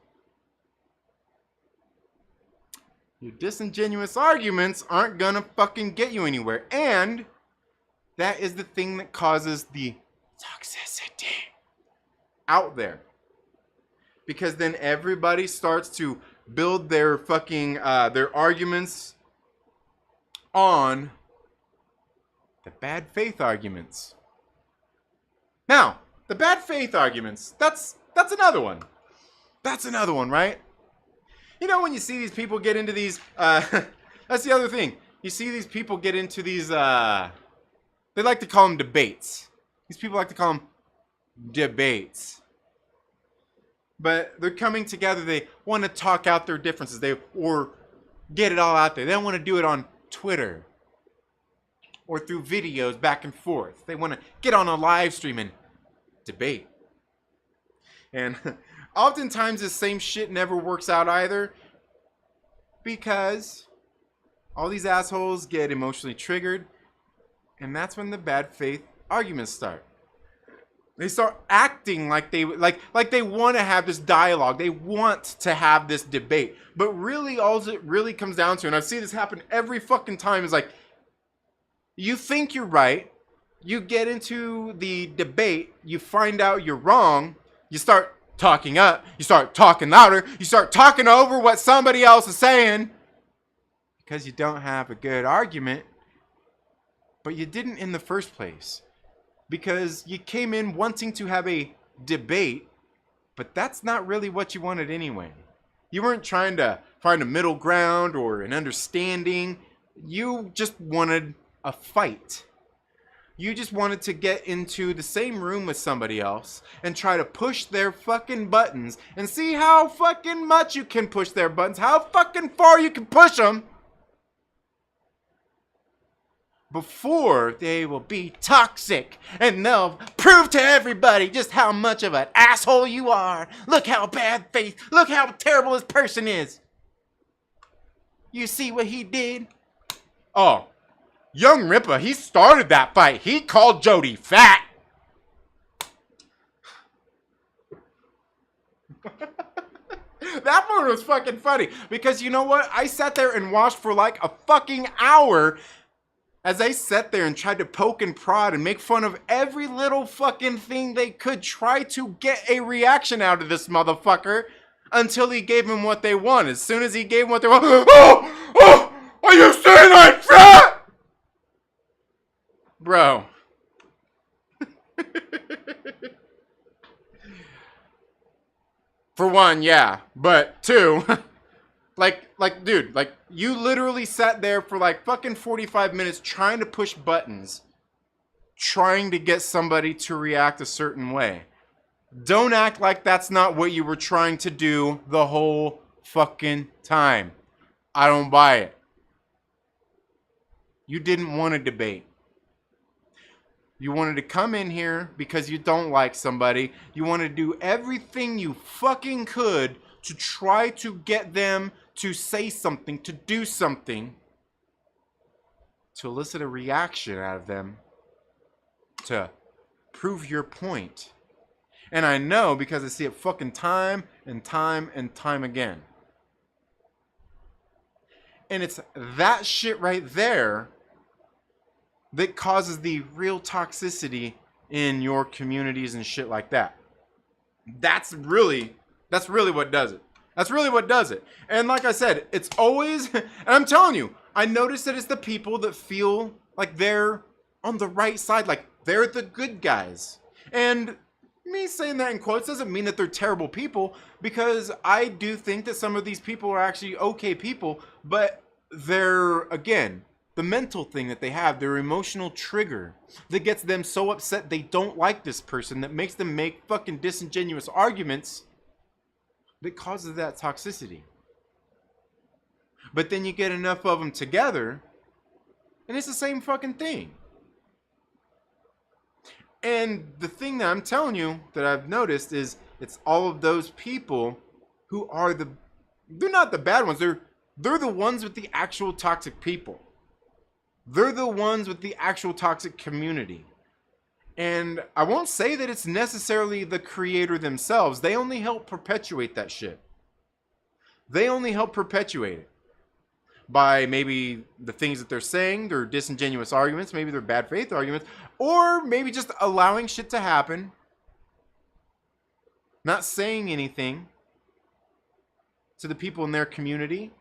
Speaker 1: Your disingenuous arguments aren't gonna fucking get you anywhere. And that is the thing that causes the toxicity out there. Because then everybody starts to build their fucking, their arguments on the bad faith arguments. Now, the bad faith arguments, that's another one. That's another one, right? You know, when you see these people get into these, that's the other thing. You see these people get into these, they like to call them debates. These people like to call them debates. But they're coming together. They want to talk out their differences. Or get it all out there. They don't want to do it on Twitter. Or through videos back and forth. They want to get on a live stream and debate. And oftentimes the same shit never works out either. Because all these assholes get emotionally triggered. And that's when the bad faith arguments start. They start acting like they want to have this dialogue. They want to have this debate. But really, all it really comes down to, and I've seen this happen every fucking time, is like, you think you're right, you get into the debate, you find out you're wrong, you start talking up, you start talking louder, you start talking over what somebody else is saying because you don't have a good argument, but you didn't in the first place. Because you came in wanting to have a debate, but that's not really what you wanted anyway. You weren't trying to find a middle ground or an understanding. You just wanted a fight. You just wanted to get into the same room with somebody else and try to push their fucking buttons and see how fucking much you can push their buttons, how fucking far you can push them, before they will be toxic and they'll prove to everybody just how much of an asshole you are. Look how bad faith, look how terrible this person is. You see what he did? Oh, young Ripper, he started that fight. He called Jody fat. That one was fucking funny because you know what? I sat there and watched for like a fucking hour as they sat there and tried to poke and prod and make fun of every little fucking thing they could try to get a reaction out of this motherfucker until he gave them what they want. As soon as he gave them what they want, are you saying I'm fat? Bro. For one, yeah. But two, dude, you literally sat there for like fucking 45 minutes trying to push buttons, trying to get somebody to react a certain way. Don't act like that's not what you were trying to do the whole fucking time. I don't buy it. You didn't want to debate. You wanted to come in here because you don't like somebody. You want to do everything you fucking could to try to get them to say something, to do something, to elicit a reaction out of them, to prove your point. And I know because I see it fucking time and time and time again. And it's that shit right there that causes the real toxicity in your communities and shit like that. That's really what does it. That's really what does it. And like I said, it's always, and I'm telling you, I notice that it's the people that feel like they're on the right side, like they're the good guys. And me saying that in quotes doesn't mean that they're terrible people, because I do think that some of these people are actually okay people, but they're, again, the mental thing that they have, their emotional trigger that gets them so upset they don't like this person, that makes them make fucking disingenuous arguments that causes that toxicity. But then you get enough of them together and it's the same fucking thing. And the thing that I'm telling you that I've noticed is it's all of those people who are they're not the bad ones. They're the ones with the actual toxic people. They're the ones with the actual toxic community. And I won't say that it's necessarily the creator themselves. They only help perpetuate that shit. They only help perpetuate it by maybe the things that they're saying, their disingenuous arguments, maybe their bad faith arguments, or maybe just allowing shit to happen, not saying anything to the people in their community.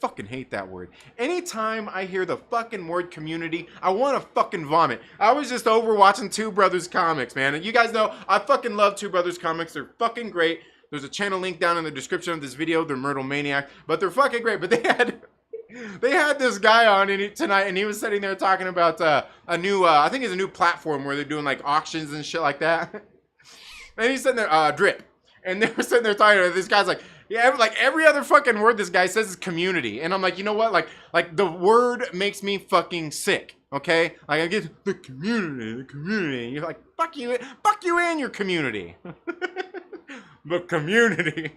Speaker 1: Fucking hate that word. Anytime I hear the fucking word community, I want to fucking vomit. I was just over watching Two Brothers Comics, man. And you guys know I fucking love Two Brothers Comics. They're fucking great. There's a channel link down in the description of this video. They're Myrtle Maniacs, but they're fucking great. But they had this guy on tonight, and he was sitting there talking about a new, I think it's a new platform where they're doing like auctions and shit like that. And he's sitting there, Drip. And they were sitting there talking to this guy's like, yeah, like every other fucking word this guy says is community. And I'm like, you know what? Like the word makes me fucking sick. Okay? Like I get the community. And you're like, fuck you and your community. But community.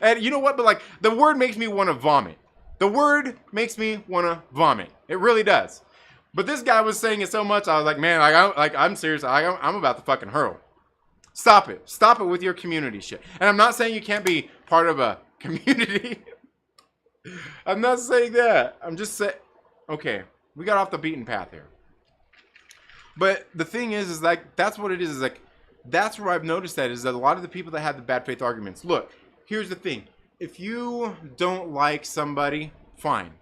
Speaker 1: And you know what? But like the word makes me want to vomit. The word makes me want to vomit. It really does. But this guy was saying it so much, I was like, man, I'm serious. I'm about to fucking hurl. Stop it. Stop it with your community shit. And I'm not saying you can't be part of a community. I'm not saying that. I'm just saying, okay, we got off the beaten path here. But the thing is like, that's what it is like, that's where I've noticed that is that a lot of the people that have the bad faith arguments. Look, here's the thing. If you don't like somebody, fine.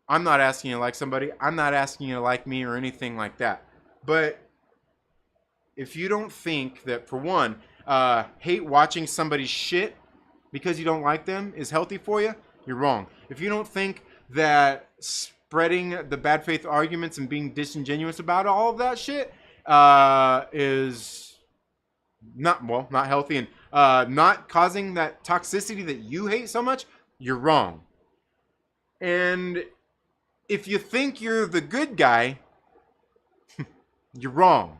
Speaker 1: I'm not asking you to like somebody. I'm not asking you to like me or anything like that. But if you don't think that, for one, hate watching somebody's shit because you don't like them is healthy for you, you're wrong. If you don't think that spreading the bad faith arguments and being disingenuous about all of that shit is not healthy and not causing that toxicity that you hate so much, you're wrong. And if you think you're the good guy, you're wrong.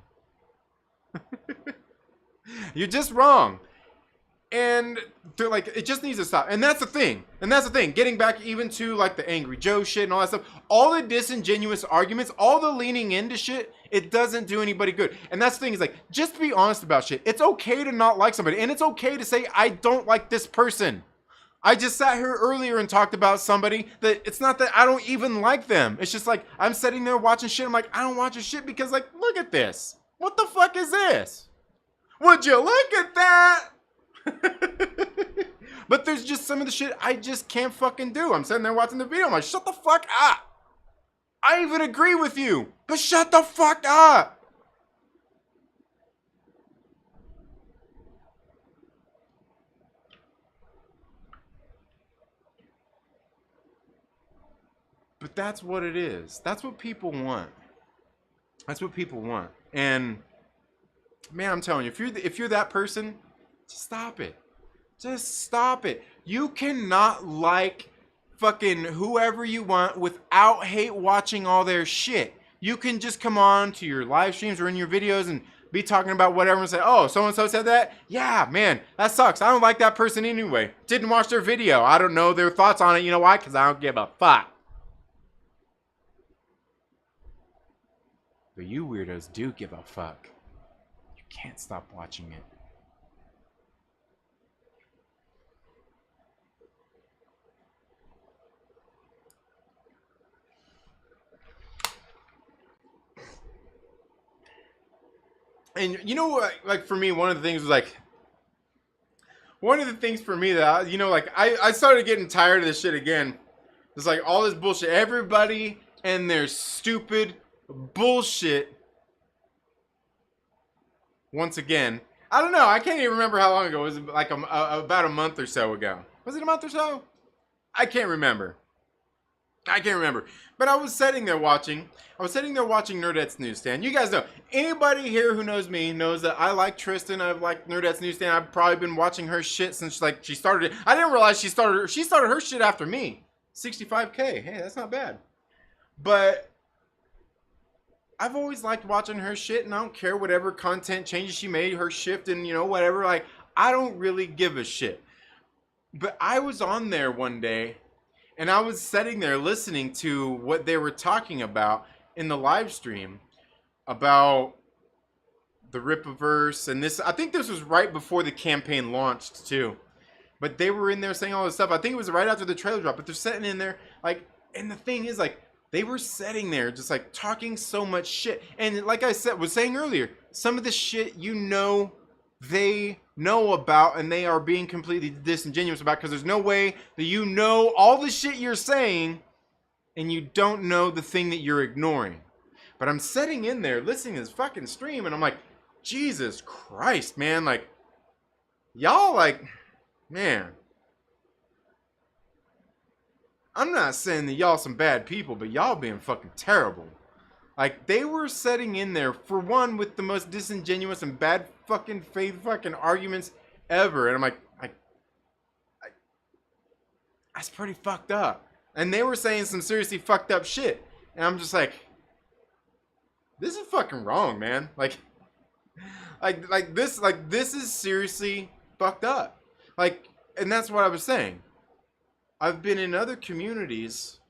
Speaker 1: You're just wrong. And they're like, it just needs to stop. And that's the thing. Getting back even to like the Angry Joe shit and all that stuff. All the disingenuous arguments, all the leaning into shit, it doesn't do anybody good. And that's the thing is like, just be honest about shit. It's okay to not like somebody. And it's okay to say, I don't like this person. I just sat here earlier and talked about somebody that it's not that I don't even like them. It's just like, I'm sitting there watching shit. I'm like, I don't watch your shit because like, look at this. What the fuck is this? Would you look at that? But there's just some of the shit I just can't fucking do. I'm sitting there watching the video. I'm like, shut the fuck up. I even agree with you, but shut the fuck up. But that's what it is. That's what people want. That's what people want. And man, I'm telling you, if you're that person, just stop it. Just stop it. You cannot like fucking whoever you want without hate watching all their shit. You can just come on to your live streams or in your videos and be talking about whatever and say, oh, so-and-so said that? Yeah, man, that sucks. I don't like that person anyway. Didn't watch their video. I don't know their thoughts on it. You know why? Because I don't give a fuck. But you weirdos do give a fuck. You can't stop watching it. And you know what, like for me, one of the things for me that, I started getting tired of this shit again. It's like all this bullshit. Everybody and their stupid bullshit. Once again. I don't know. I can't even remember how long ago. Was it like about a month or so ago? Was it a month or so? I can't remember. But I was sitting there watching Nerdette's Newsstand. You guys know, anybody here who knows me knows that I like Tristan. I've liked Nerdette's Newsstand. I've probably been watching her shit since like she started it. I didn't realize she started her shit after me. 65K. Hey, that's not bad. But I've always liked watching her shit, and I don't care whatever content changes she made, her shift and whatever. Like, I don't really give a shit. But I was on there one day, and I was sitting there listening to what they were talking about in the live stream about the Rippaverse and this. I think this was right before the campaign launched too. But they were in there saying all this stuff. I think it was right after the trailer drop. But they're sitting in there like, and the thing is like, they were sitting there just like talking so much shit. And like I was saying earlier, some of the shit they know about and they are being completely disingenuous about, because there's no way that you know all the shit you're saying and you don't know the thing that you're ignoring. But I'm sitting in there listening to this fucking stream and I'm like, Jesus Christ, man. Like, y'all like, man. I'm not saying that y'all some bad people, but y'all being fucking terrible. Like, they were sitting in there, for one, with the most disingenuous and bad fucking faith fucking arguments ever. And I'm like, that's pretty fucked up. And they were saying some seriously fucked up shit. And I'm just like, this is fucking wrong, man. Like this is seriously fucked up. Like, and that's what I was saying. I've been in other communities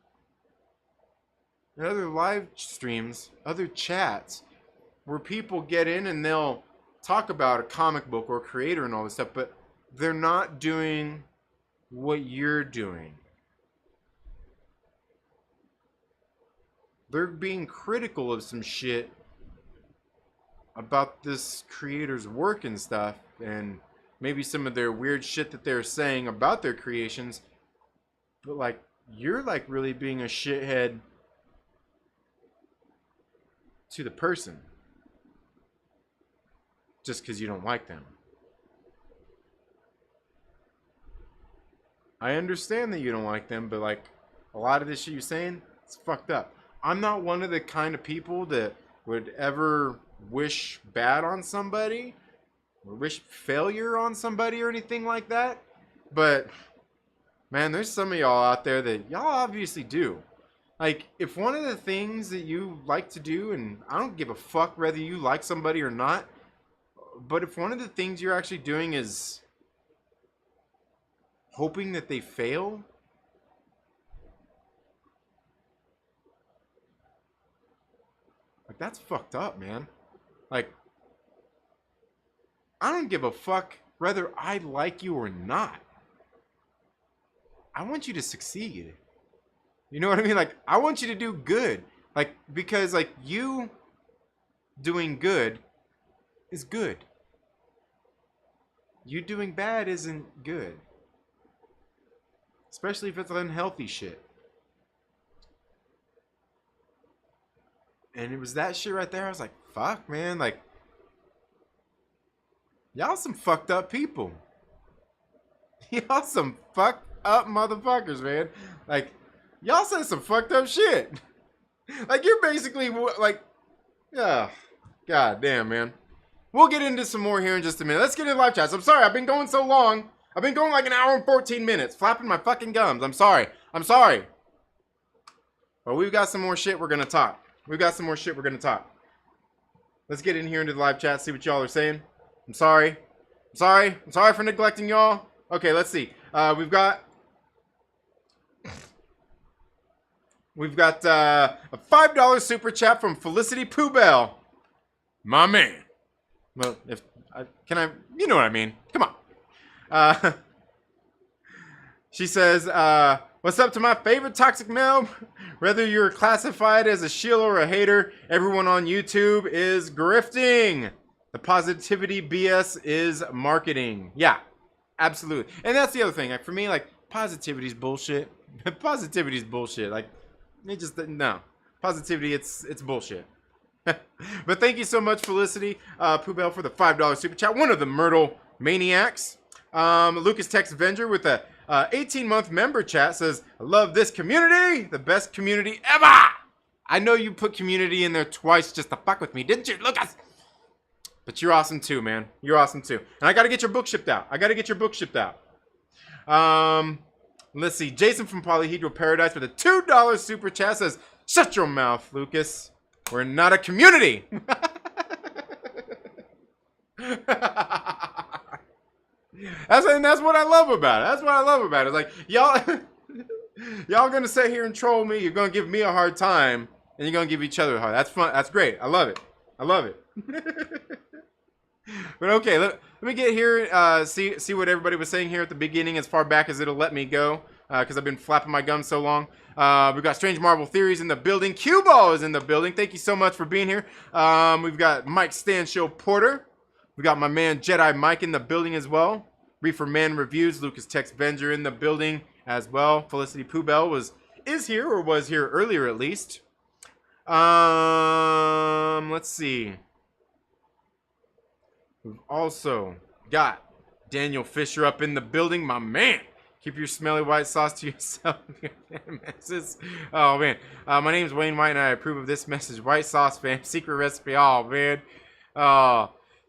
Speaker 1: and other live streams, other chats, where people get in and they'll talk about a comic book or creator and all this stuff, but they're not doing what you're doing. They're being critical of some shit about this creator's work and stuff, and maybe some of their weird shit that they're saying about their creations, but like, you're like really being a shithead to the person just because you don't like them. I understand that you don't like them, but like, a lot of this shit you're saying, it's fucked up. I'm not one of the kind of people that would ever wish bad on somebody or wish failure on somebody or anything like that. But man, there's some of y'all out there that y'all obviously do. Like, if one of the things that you like to do, and I don't give a fuck whether you like somebody or not, but if one of the things you're actually doing is hoping that they fail, like, that's fucked up, man. Like, I don't give a fuck whether I like you or not. I want you to succeed. You know what I mean? Like, I want you to do good. Like, because, like, you doing good is good. You doing bad isn't good. Especially if it's unhealthy shit. And it was that shit right there. I was like, fuck, man. Like, y'all some fucked up people. Y'all some fucked up motherfuckers, man. Like, y'all said some fucked up shit. Like, you're basically, like, yeah. God damn, man. We'll get into some more here in just a minute. Let's get into live chats. I'm sorry, I've been going so long. I've been going like an hour and 14 minutes, flapping my fucking gums. I'm sorry. I'm sorry. But we've got some more shit we're going to talk. We've got some more shit we're going to talk. Let's get in here into the live chat, see what y'all are saying. I'm sorry. I'm sorry. I'm sorry for neglecting y'all. Okay, let's see. We've got a $5 super chat from Felicity Poubelle. My man. Well, you know what I mean. Come on. She says, what's up to my favorite toxic male? Whether you're classified as a shill or a hater, everyone on YouTube is grifting. The positivity BS is marketing. Yeah, absolutely. And that's the other thing. Like, for me, like, positivity's bullshit. Positivity's bullshit. Like, it just, no. Positivity, it's bullshit. But thank you so much, Felicity Poubelle, for the $5 super chat. One of the Myrtle Maniacs. Lucas Texvenger with a 18-month member chat says, I love this community. The best community ever. I know you put community in there twice just to fuck with me, didn't you, Lucas? But you're awesome too, man. You're awesome too. And I got to get your book shipped out. Let's see. Jason from Polyhedral Paradise with a $2 super chat says, shut your mouth, Lucas. We're not a community. That's what I love about it. That's what I love about it. Like, y'all gonna sit here and troll me. You're gonna give me a hard time, and you're gonna give each other a hard. That's fun. That's great. I love it. I love it. But okay, let me get here. See what everybody was saying here at the beginning, as far back as it'll let me go, because I've been flapping my gums so long. We've got Strange Marvel Theories in the building. Cue Ball is in the building. Thank you so much for being here. We've got Mike Stanshow Porter. We got my man Jedi Mike in the building as well. Reefer Man Reviews, Lucas Texvenger in the building as well. Felicity Poubelle is here, or was here earlier at least. Let's see. We've also got Daniel Fisher up in the building, my man. Keep your smelly white sauce to yourself. Oh man, my name is Wayne White, and I approve of this message. White sauce, fam. Secret recipe. Oh man.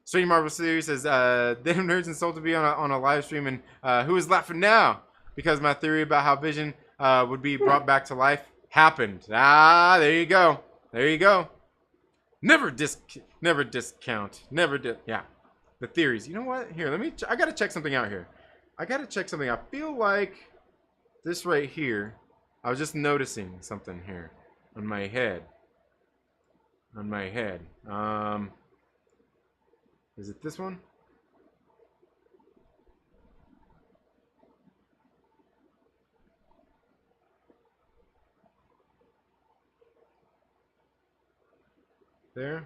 Speaker 1: Strange Marvel Series says, damn nerds insulted me on a live stream, and who is laughing now? Because my theory about how Vision would be brought back to life happened. Ah, there you go. There you go. Never discount. Yeah. The theories. You know what? Here, I gotta check something out here. I feel like this right here. I was just noticing something here. On my head. On my head. Is it this one? There?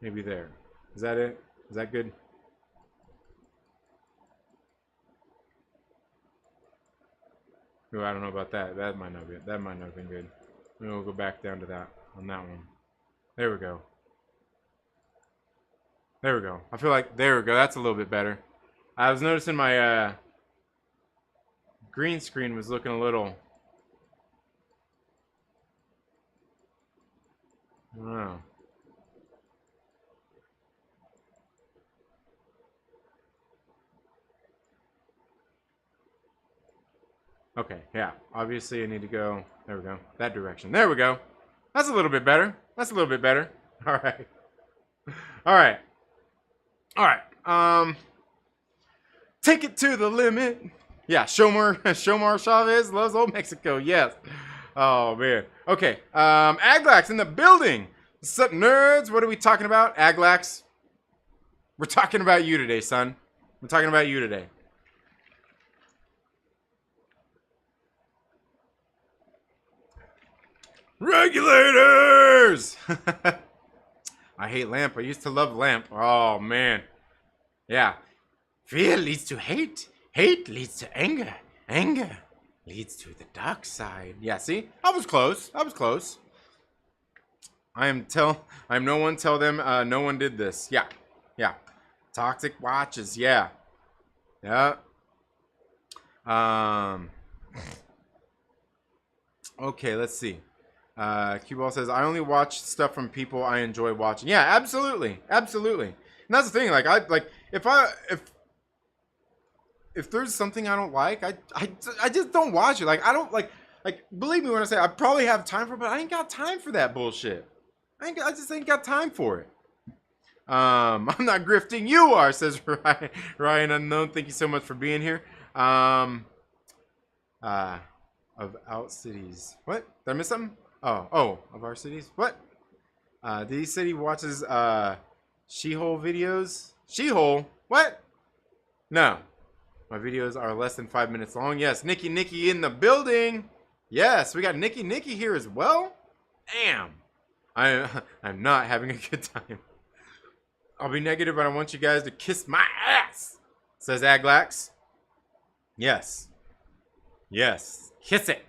Speaker 1: Maybe there. Is that it? Is that good? Oh, I don't know about that. That might not be. That might not have been good. Maybe we'll go back down to that on that one. There we go. There we go. I feel like there we go. That's a little bit better. I was noticing my green screen was looking a little. I don't know. Okay, yeah. Obviously, I need to go. There we go. That direction. There we go. That's a little bit better. That's a little bit better. All right. All right. All right. Take it to the limit. Yeah, Shomar Chavez loves old Mexico. Yes. Oh man. Okay. Aglax in the building. What's up, nerds? What are we talking about? Aglax. We're talking about you today, son. We're talking about you today. Regulators! I hate Lamp. I used to love Lamp. Oh, man. Yeah. Fear leads to hate. Hate leads to anger. Anger leads to the dark side. Yeah, see? I was close. I was close. I'm no one. Tell them no one did this. Yeah. Yeah. Toxic watches. Yeah. Yeah. Okay, let's see. Q-Ball says, I only watch stuff from people I enjoy watching. Yeah, absolutely. Absolutely. And that's the thing. Like, if there's something I don't like, I just don't watch it. Like, I don't like, believe me when I say I probably have time for it, but I ain't got time for that bullshit. I just ain't got time for it. I'm not grifting. You are, says Ryan Unknown. Thank you so much for being here. Of out cities. What? Did I miss something? Oh, of our cities? What? Did he say he watches She-Hole videos? She-Hole? What? No. My videos are less than 5 minutes long. Yes, Nikki in the building. Yes, we got Nikki here as well. Damn. I'm not having a good time. I'll be negative, but I want you guys to kiss my ass, says Aglax. Yes. Yes. Kiss it.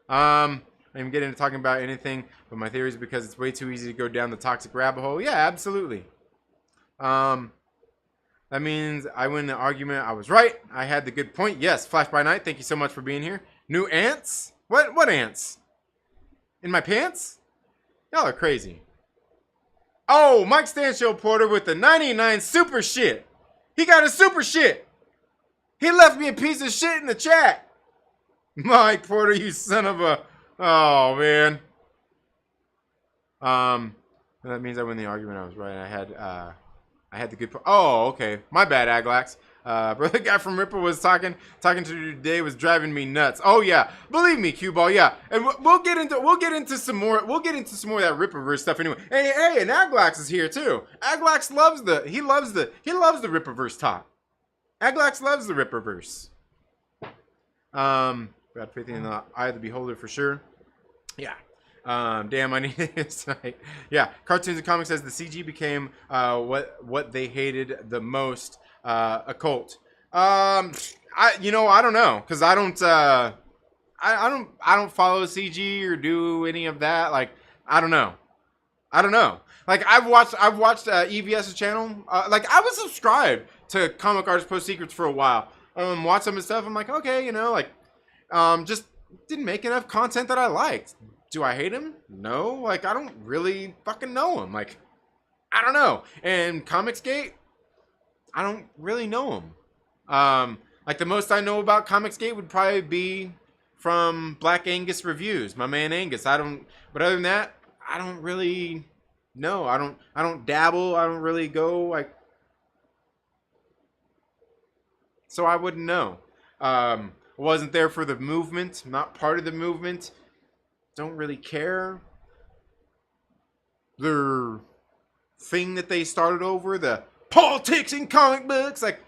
Speaker 1: I'm getting into talking about anything but my theories because it's way too easy to go down the toxic rabbit hole. Yeah, absolutely. That means I win the argument. I was right. I had the good point. Yes, Flash by Night. Thank you so much for being here. New ants? What ants? In my pants? Y'all are crazy. Oh, Mike Stanfield Porter with the 99 super shit. He got a super shit. He left me a piece of shit in the chat. Mike Porter, you son of a... Oh, man. That means I win the argument. I was right. I had the good... Oh, okay. My bad, Aglax. Brother guy from Ripper was talking to you today was driving me nuts. Oh yeah, believe me, Q Ball. Yeah, and we'll get into some more of that Ripperverse stuff anyway. Hey, and Aglax is here too. Aglax loves the Ripperverse talk. Aglax loves the Ripperverse. Got faith in the eye of the beholder for sure. Yeah. Damn, I need this tonight. Yeah, Cartoons and Comics says the CG became what they hated the most. A cult. I don't know, because I don't follow CG or do any of that. Like, I don't know. Like, I've watched EVS's channel. Like, I was subscribed to Comic Artist Post Secrets for a while. Watch some of his stuff. I'm like, okay, just didn't make enough content that I liked. Do I hate him? No. Like, I don't really fucking know him. Like, I don't know. And Comicsgate, I don't really know him. Like, the most I know about Comicsgate would probably be from Black Angus Reviews, my man Angus. But other than that, I don't really know. I don't dabble. I don't really go, like, so I wouldn't know. wasn't there for the movement, not part of the movement, don't really care. Their thing that they started over, the politics in comic books, like,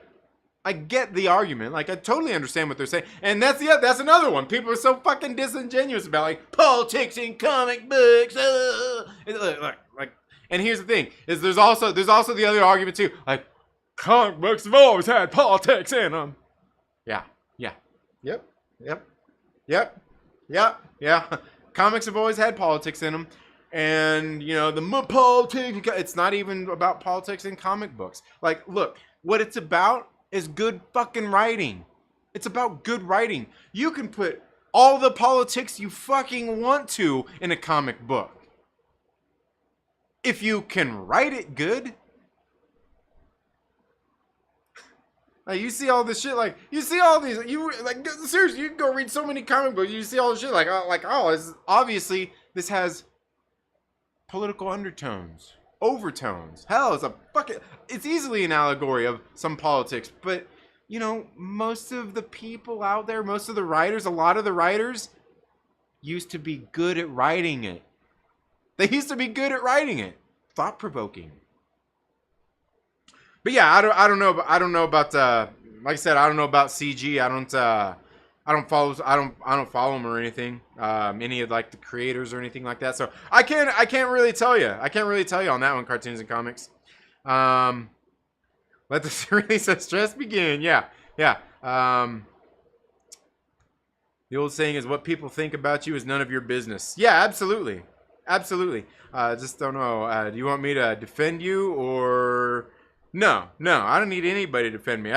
Speaker 1: I get the argument. Like, I totally understand what they're saying. And that's another one. People are so fucking disingenuous about, like, politics in comic books. And here's the thing, is there's also the other argument too. Like, comic books have always had politics in them. Yeah. Yep. Comics have always had politics in them. And, you know, politics, it's not even about politics in comic books. Like, look, what it's about is good fucking writing. It's about good writing. You can put all the politics you fucking want to in a comic book. If you can write it good. Like, you see all this shit, like, you see all these, like, seriously, you can go read so many comic books, you see all this shit, like, obviously, this has political undertones, overtones. Hell, it's easily an allegory of some politics, but, you know, most of the people out there, most of the writers, a lot of the writers used to be good at writing it. They used to be good at writing it. Thought-provoking. But yeah, I don't know about like I said, I don't know about CG. I don't follow them or anything. Any of like the creators or anything like that. So I can't really tell you. I can't really tell you on that one, cartoons and comics. Let the series of stress begin. Yeah. The old saying is, what people think about you is none of your business. Yeah, absolutely. Just don't know. Do you want me to defend you or... No, I don't need anybody to defend me.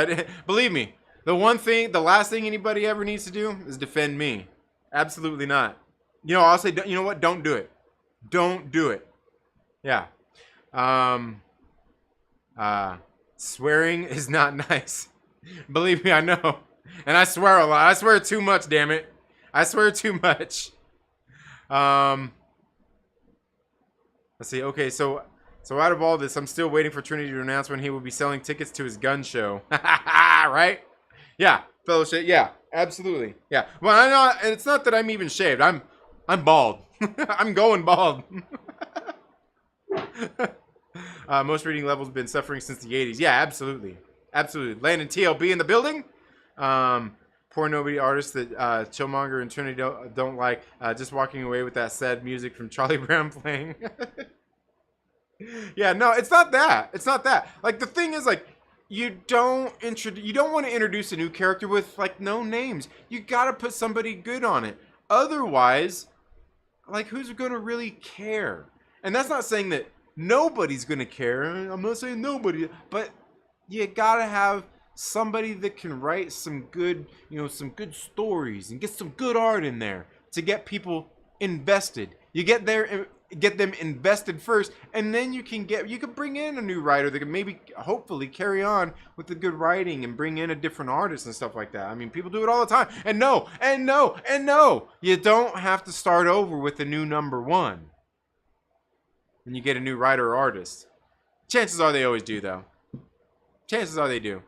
Speaker 1: Believe me, the last thing anybody ever needs to do is defend me. Absolutely not. You know, I'll say, you know what? Don't do it. Don't do it. Yeah. Swearing is not nice. Believe me, I know. And I swear a lot. I swear too much, damn it. I swear too much. Let's see. Okay, so out of all this, I'm still waiting for Trinity to announce when he will be selling tickets to his gun show. Right? Yeah, fellowship. Yeah, absolutely. Yeah. Well, I know, and it's not that I'm even shaved. I'm bald. I'm going bald. Most reading levels have been suffering since the 80s. Yeah, absolutely. Landon TLB in the building. Poor nobody artists that Chillmonger and Trinity don't like. Just walking away with that sad music from Charlie Brown playing. Yeah, no, it's not that. Like, the thing is, like, you don't want to introduce a new character with, like, no names. You gotta put somebody good on it. Otherwise, like, who's gonna really care? And that's not saying that nobody's gonna care. I'm not saying nobody, but you gotta have somebody that can write some good stories and get some good art in there to get people invested. You get them invested first, and then you can bring in a new writer that can maybe hopefully carry on with the good writing and bring in a different artist and stuff like that. I mean, people do it all the time. And no, you don't have to start over with a new number one when you get a new writer or artist. Chances are they always do, though. Chances are they do.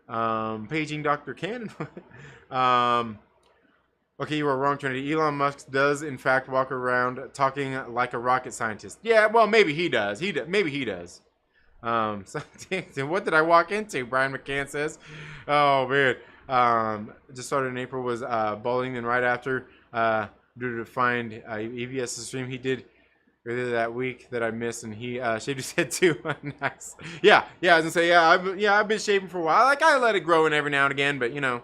Speaker 1: Paging Dr. Cannon. Okay, you were wrong, Trinity. Elon Musk does, in fact, walk around talking like a rocket scientist. Yeah, well, maybe he does. Maybe he does. So, what did I walk into? Brian Mccann says. Oh, man. Just started in April, was bowling, and right after, due to find EVS stream he did earlier that week that I missed, and he shaved his head too. Nice. Yeah, I was gonna say, I've been shaving for a while. Like, I let it grow in every now and again, but, you know.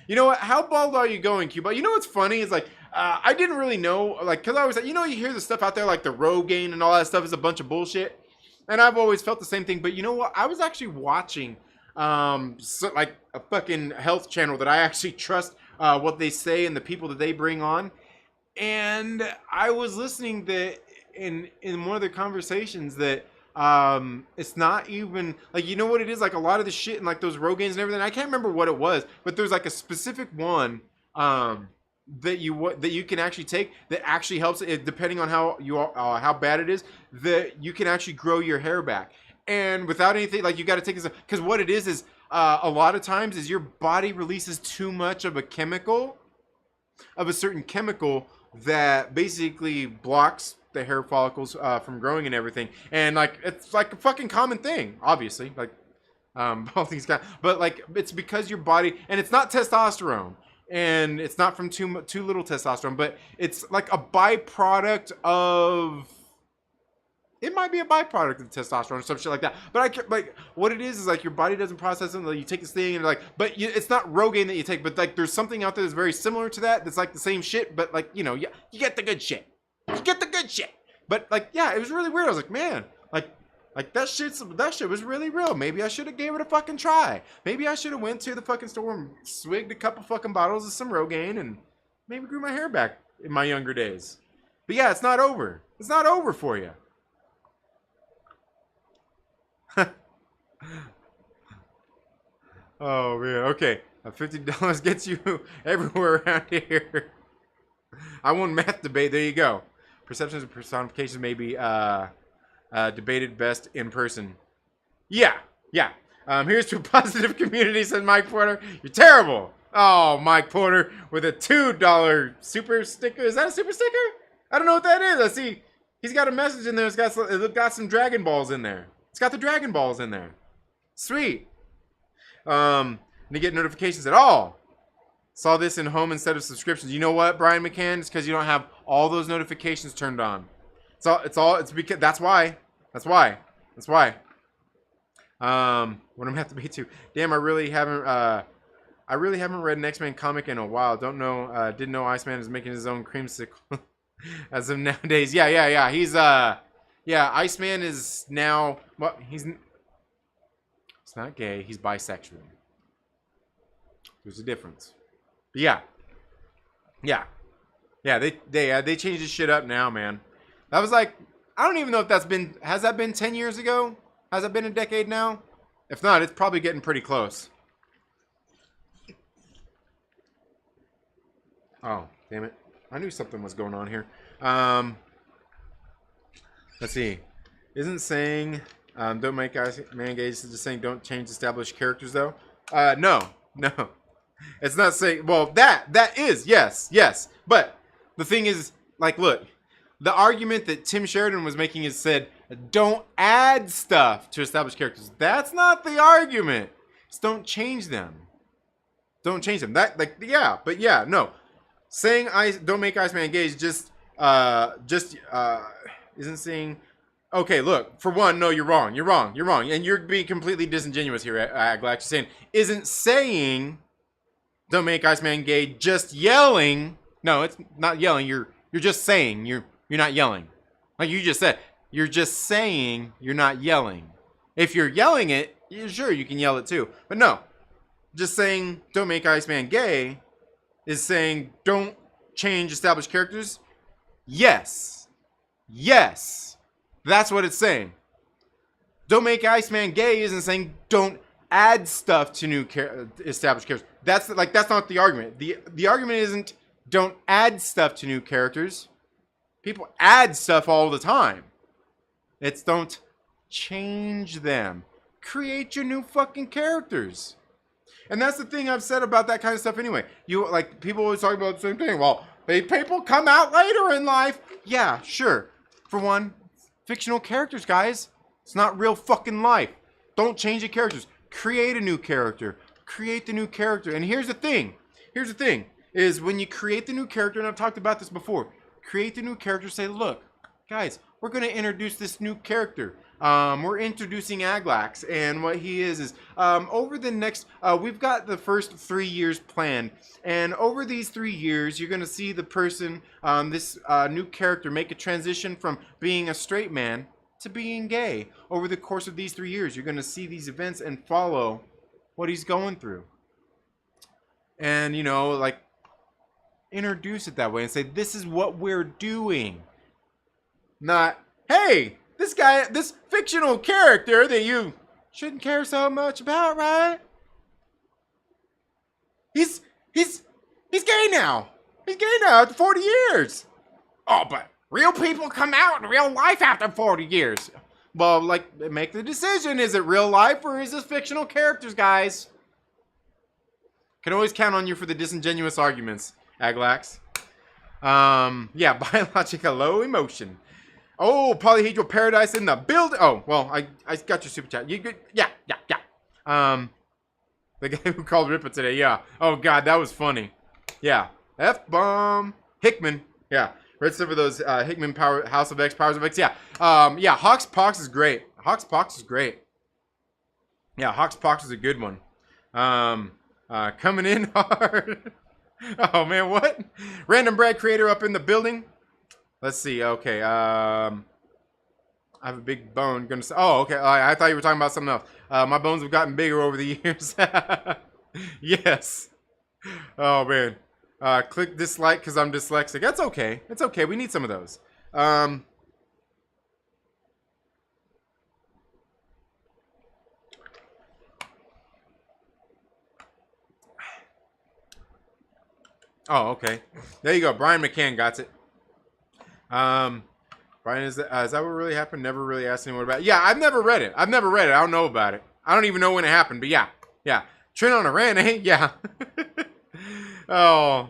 Speaker 1: You know what? How bald are you going, Cuba? You know what's funny is, like, I didn't really know, like, because I was like, you know, you hear the stuff out there, like the Rogaine and all that stuff is a bunch of bullshit. And I've always felt the same thing. But you know what? I was actually watching, like, a fucking health channel that I actually trust what they say and the people that they bring on. And I was listening that in one of their conversations that it's not even like, you know what it is, like a lot of the shit and like those Rogaines and everything, I can't remember what it was, but there's like a specific one that you can actually take that actually helps it, depending on how bad it is, that you can actually grow your hair back. And without anything, like, you got to take this, because what it is a lot of times is your body releases too much of a certain chemical that basically blocks the hair follicles from growing and everything. And like, it's like a fucking common thing, obviously. Like, all these guys, but like, it's because your body, and it's not testosterone, and it's not from too little testosterone, but it's like a byproduct of. It might be a byproduct of testosterone or some shit like that. But like, what it is like your body doesn't process it. Like, you take this thing and like, but it's not Rogaine that you take. But like, there's something out there that's very similar to that. That's like the same shit. But like, you know, you get the good shit. You get the good shit. But like, yeah, it was really weird. I was like, man, like that shit was really real. Maybe I should have gave it a fucking try. Maybe I should have went to the fucking store and swigged a couple fucking bottles of some Rogaine and maybe grew my hair back in my younger days. But yeah, it's not over. It's not over for you. Oh man, okay. $50 gets you everywhere around here. I won math debate. There you go. Perceptions and personifications may be debated best in person. Yeah. Here's to a positive community, said Mike Porter. You're terrible. Oh, Mike Porter with a $2 super sticker. Is that a super sticker? I don't know what that is. I see he's got a message in there. It's got some Dragon Balls in there. It's got the Dragon Balls in there. Sweet. To get notifications at all. Saw this in home instead of subscriptions. You know what, Brian McCann? It's because you don't have all those notifications turned on. It's because that's why. What I'm gonna have to be too. Damn, I really haven't read an X-Men comic in a while. Didn't know Iceman is making his own creamsicle as of nowadays. Yeah. He's Iceman is now, well, he's not gay, he's bisexual. There's a difference. But yeah, they changed this shit up now, man. That was like, I don't even know if has that been 10 years ago? Has that been a decade now? If not, it's probably getting pretty close. Oh, damn it. I knew something was going on here. Let's see. Isn't saying don't make guys man gays, just saying don't change established characters though? No. It's not saying, well, that is, yes. But the thing is, like, look, the argument that Tim Sheridan was making is said, don't add stuff to established characters. That's not the argument. Just don't change them. Don't change them. That, like, yeah, but yeah, no. Saying don't make Iceman gay is just isn't saying, okay, look, for one, no, you're wrong. And you're being completely disingenuous here, Aglax. You're saying, isn't saying don't make Iceman gay, just yelling. No, it's not yelling. You're just saying. You're not yelling. Like you just said. You're just saying you're not yelling. If you're yelling it, sure, you can yell it too. But no. Just saying don't make Iceman gay is saying don't change established characters. Yes. That's what it's saying. Don't make Iceman gay isn't saying don't add stuff to new established characters. That's not the argument. The argument isn't don't add stuff to new characters. People add stuff all the time. It's don't change them. Create your new fucking characters. And that's the thing I've said about that kind of stuff anyway. People always talk about the same thing. Well, people come out later in life. Yeah, sure. For one, fictional characters, guys. It's not real fucking life. Don't change the characters. Create a new character. Create the new character. And here's the thing. Is when you create the new character, and I've talked about this before, create the new character, say, look, guys, we're going to introduce this new character. We're introducing Aglax, and what he is over the next, we've got the first 3 years planned, and over these 3 years, you're going to see the person, this new character, make a transition from being a straight man to being gay. Over the course of these 3 years, you're going to see these events and follow what he's going through. And, introduce it that way and say, this is what we're doing. Not, hey, this fictional character that you shouldn't care so much about, right? He's gay now. He's gay now after 40 years. Oh, but real people come out in real life after 40 years. Well, like, make the decision. Is it real life or is this fictional characters, guys? Can always count on you for the disingenuous arguments, Aglax. Yeah, biological low emotion. Oh, polyhedral paradise in the build. Oh, well, I got your super chat. You good? Yeah. The guy who called Rippa today, yeah. Oh, God, that was funny. Yeah. F-bomb. Hickman. Yeah. Red Silver, those Hickman power, House of X, Powers of X. Yeah. Yeah, Hoxpox is great. Hoxpox is great. Yeah, Hoxpox is a good one. Coming in hard. Oh, man, what? Random Brad Creator up in the building. Let's see. Okay. I have a big bone. Gonna say, oh, okay. I thought you were talking about something else. My bones have gotten bigger over the years. Yes. Oh, man. Click dislike because I'm dyslexic. That's okay. It's okay. We need some of those. Oh, okay. There you go. Brian Mccann got it. Brian, is that what really happened? Never really asked anyone about it. Yeah, I've never read it. I don't know about it. I don't even know when it happened, but yeah. Trent on a rant, eh? Yeah. Oh.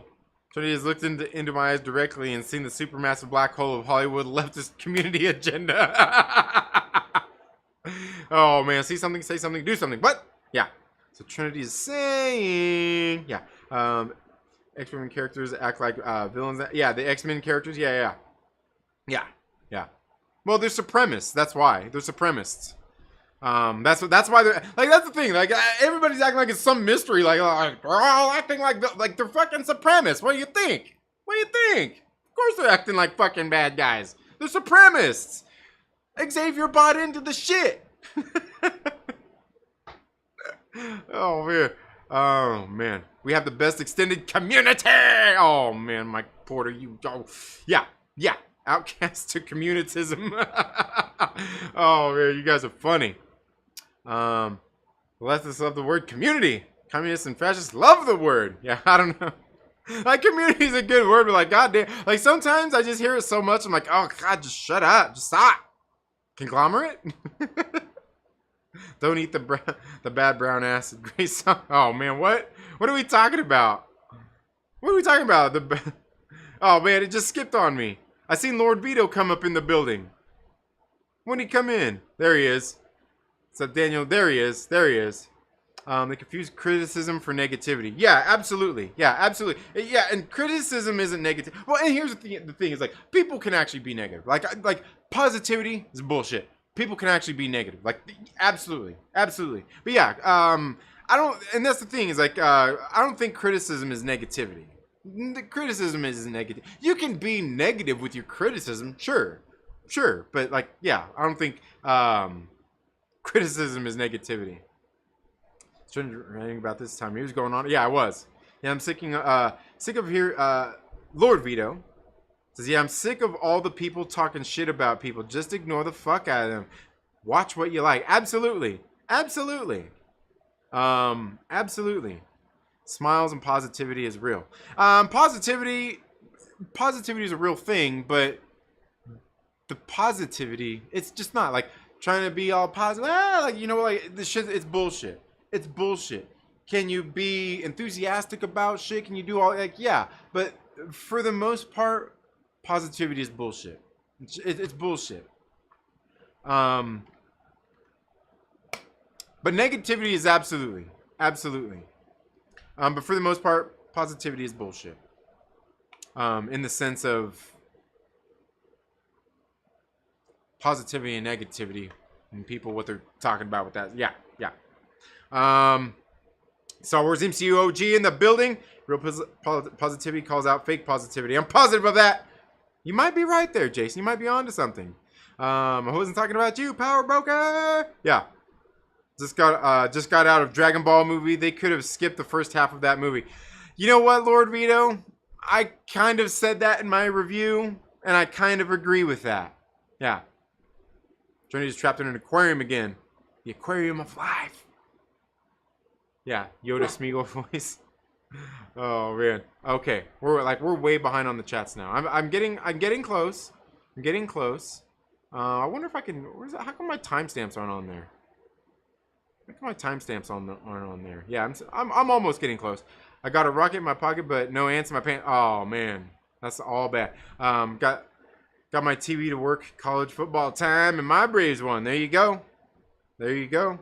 Speaker 1: Jonny has looked into my eyes directly and seen the supermassive black hole of Hollywood leftist community agenda. Oh, man. See something, say something, do something. But, yeah. So Trinity is saying, yeah. X-Men characters act like villains. Yeah, the X-Men characters. Yeah. Well, they're supremacists. That's why they're supremacists. That's why they're like. That's the thing. Like everybody's acting like it's some mystery. Like they're all acting like they're fucking supremacists. What do you think? Of course they're acting like fucking bad guys. They're supremacists. Xavier bought into the shit. Oh man. We have the best extended community. Oh man, Mike Porter, you. Oh, yeah. Outcast to communitism. Oh man, you guys are funny. Leftists love the word community. Communists and fascists love the word. Yeah, I don't know. Like community is a good word, but like goddamn, like sometimes I just hear it so much. I'm like, oh god, just shut up, just stop. Conglomerate. Don't eat the bad brown acid. Grace. Oh man, what are we talking about? Oh man, it just skipped on me. I seen Lord Veedo come up in the building. When did he come in? There he is. What's up, Daniel? There he is. They confuse criticism for negativity. Yeah, absolutely. Yeah, and criticism isn't negative. Well, and here's the thing is like people can actually be negative. Like positivity is bullshit. People can actually be negative. Like absolutely. But yeah, I don't, and that's the thing is like I don't think criticism is negativity. The criticism is negative. You can be negative with your criticism, sure, but like yeah, I don't think criticism is negativity. I was writing about this time. He was going on. Yeah, I was. Yeah, I'm sick of here. Lord Veedo says, yeah, I'm sick of all the people talking shit about people. Just ignore the fuck out of them. Watch what you like. Absolutely. Smiles and positivity is real. Positivity is a real thing, but the positivity, it's just not like trying to be all positive. Like you know, like this shit, it's bullshit. Can you be enthusiastic about shit? Can you do all like yeah? But for the most part, positivity is bullshit. It's bullshit. But negativity is absolutely. But for the most part, positivity is bullshit. In the sense of positivity and negativity, and people what they're talking about with that. Yeah. Star Wars MCU-OG in the building. Real positivity calls out fake positivity. I'm positive of that. You might be right there, Jason. You might be onto something. I wasn't talking about you, Power Broker. Yeah. Just got out of Dragon Ball movie. They could have skipped the first half of that movie. You know what, Lord Veedo? I kind of said that in my review, and I kind of agree with that. Yeah. Jonny is trapped in an aquarium again. The aquarium of life. Yeah, Yoda Smeagol voice. Oh man. Okay, we're way behind on the chats now. I'm getting close. I wonder if I can. Where's that? How come my timestamps aren't on there? How come my timestamps aren't on there? Yeah, I'm almost getting close. I got a rocket in my pocket, but no ants in my pants. Oh man, that's all bad. Got my TV to work. College football time, and my Braves won. There you go. There you go.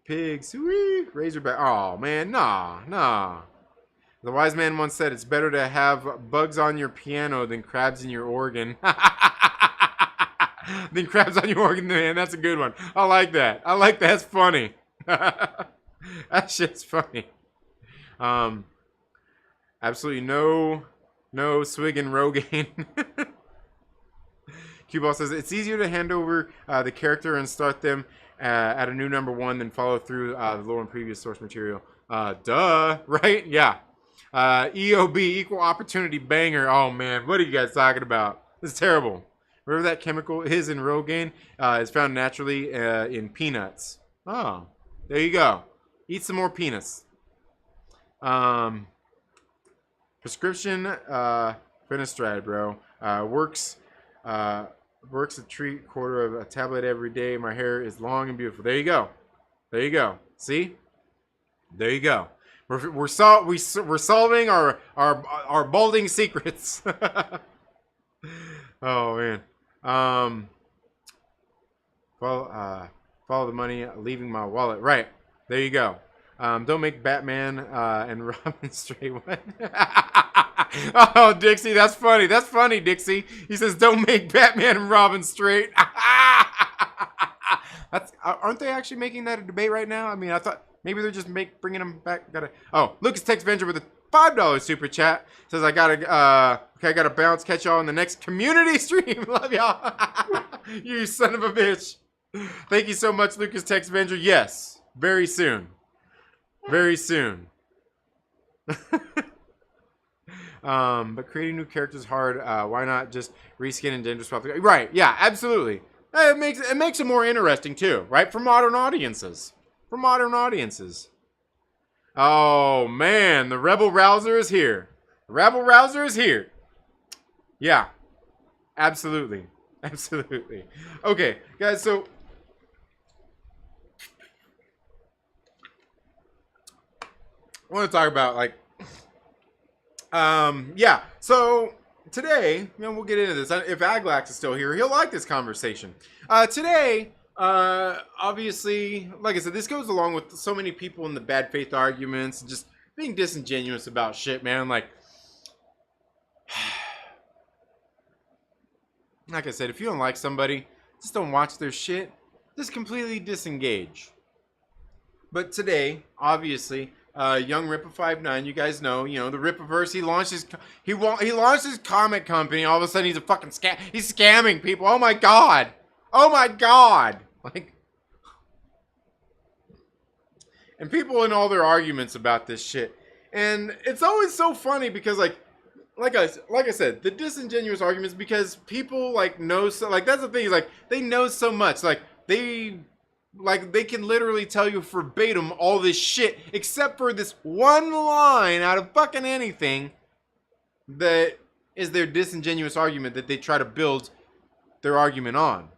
Speaker 1: Pigs. Wee, Razorback. Oh man, nah. The wise man once said, "It's better to have bugs on your piano than crabs in your organ." Than crabs on your organ, man. That's a good one. I like that. That's funny. That shit's funny. Absolutely no swigging Rogaine. Q-Ball says it's easier to hand over the character and start them at a new number 1 than follow through the lore and previous source material. Duh, right? Yeah. EOB, equal opportunity banger. Oh man, what are you guys talking about? This is terrible. Whatever that chemical is in Rogaine is found naturally in peanuts. Oh, there you go. Eat some more peanuts. Prescription finasteride, bro. Works a treat, quarter of a tablet every day. My hair is long and beautiful. There you go. There you go. See? There you go. We're solving our balding secrets. Oh man. Follow the money, leaving my wallet. Right. There you go. Don't make Batman and Robin straight. What? Oh, Dixie, that's funny. That's funny, Dixie. He says, "Don't make Batman and Robin straight." Aren't they actually making that a debate right now? I mean, I thought maybe they're just bringing them back. Lucas Texvenger with a $5 super chat says, I gotta bounce. Catch y'all in the next community stream. Love y'all. You son of a bitch. Thank you so much, Lucas Texvenger. Yes, very soon. Very soon. But creating new characters is hard. Why not just reskin and gender swap? Right? Yeah, absolutely. It makes it more interesting too, right? For modern audiences. Oh man, the Rebel Rouser is here. Yeah, absolutely. Okay, guys. So I want to talk about yeah. So today, we'll get into this. If Aglax is still here, he'll like this conversation. Today, obviously, like I said, this goes along with so many people in the bad faith arguments and just being disingenuous about shit, man. Like I said, if you don't like somebody, just don't watch their shit. Just completely disengage. But today, obviously, young Rippa59, you guys know, the Rippaverse. He launched his comic company. All of a sudden, he's a fucking scam. He's scamming people. Oh my god. And people in all their arguments about this shit. And it's always so funny because like I said, the disingenuous arguments, because people know so, that's the thing, is they know so much. They can literally tell you verbatim all this shit, except for this one line out of fucking anything that is their disingenuous argument that they try to build their argument on.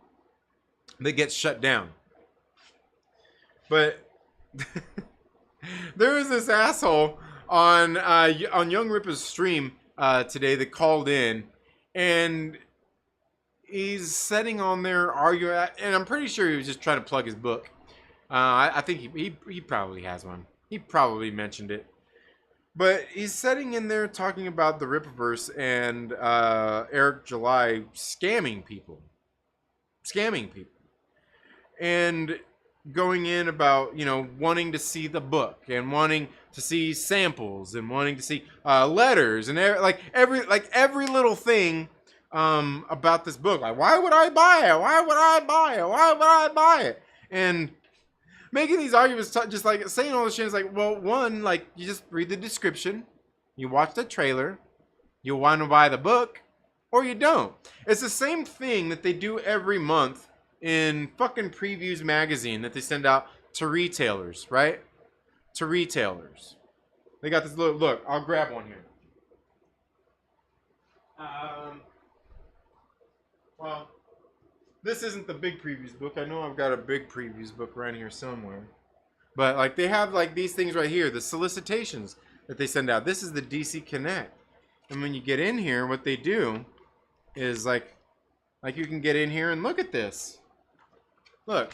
Speaker 1: That gets shut down. But there was this asshole on Young Rippa's stream today that called in, and he's sitting on there arguing, and I'm pretty sure he was just trying to plug his book. I think he probably has one. He probably mentioned it. But he's sitting in there talking about the Rippaverse and Eric July scamming people. And going in about, wanting to see the book and wanting to see samples and wanting to see letters and every little thing about this book. Like, why would I buy it? And making these arguments, just saying all this shit is well, one, you just read the description, you watch the trailer, you want to buy the book, or you don't. It's the same thing that they do every month in fucking Previews magazine that they send out to retailers, right? To retailers. They got this look, I'll grab one here. Well, this isn't the big previews book. I know I've got a big previews book around here somewhere. But like they have like these things right here, the solicitations that they send out. This is the DC Connect. And when you get in here, what they do is like you can get in here and look at this. Look.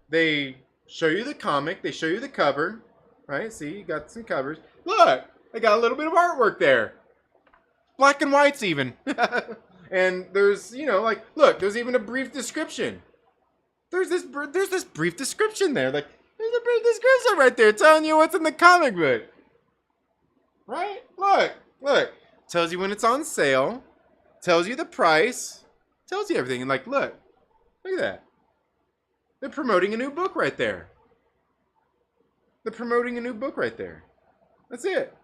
Speaker 1: They show you the comic, they show you the cover, right? See, you got some covers. Look, they got a little bit of artwork there. Black and whites even. And there's, you know, like, look, there's even a brief description. There's this brief description there. Like, there's a brief description right there telling you what's in the comic book. Right? Look. Tells you when it's on sale. Tells you the price. Tells you everything. And like, look at that. They're promoting a new book right there. That's it.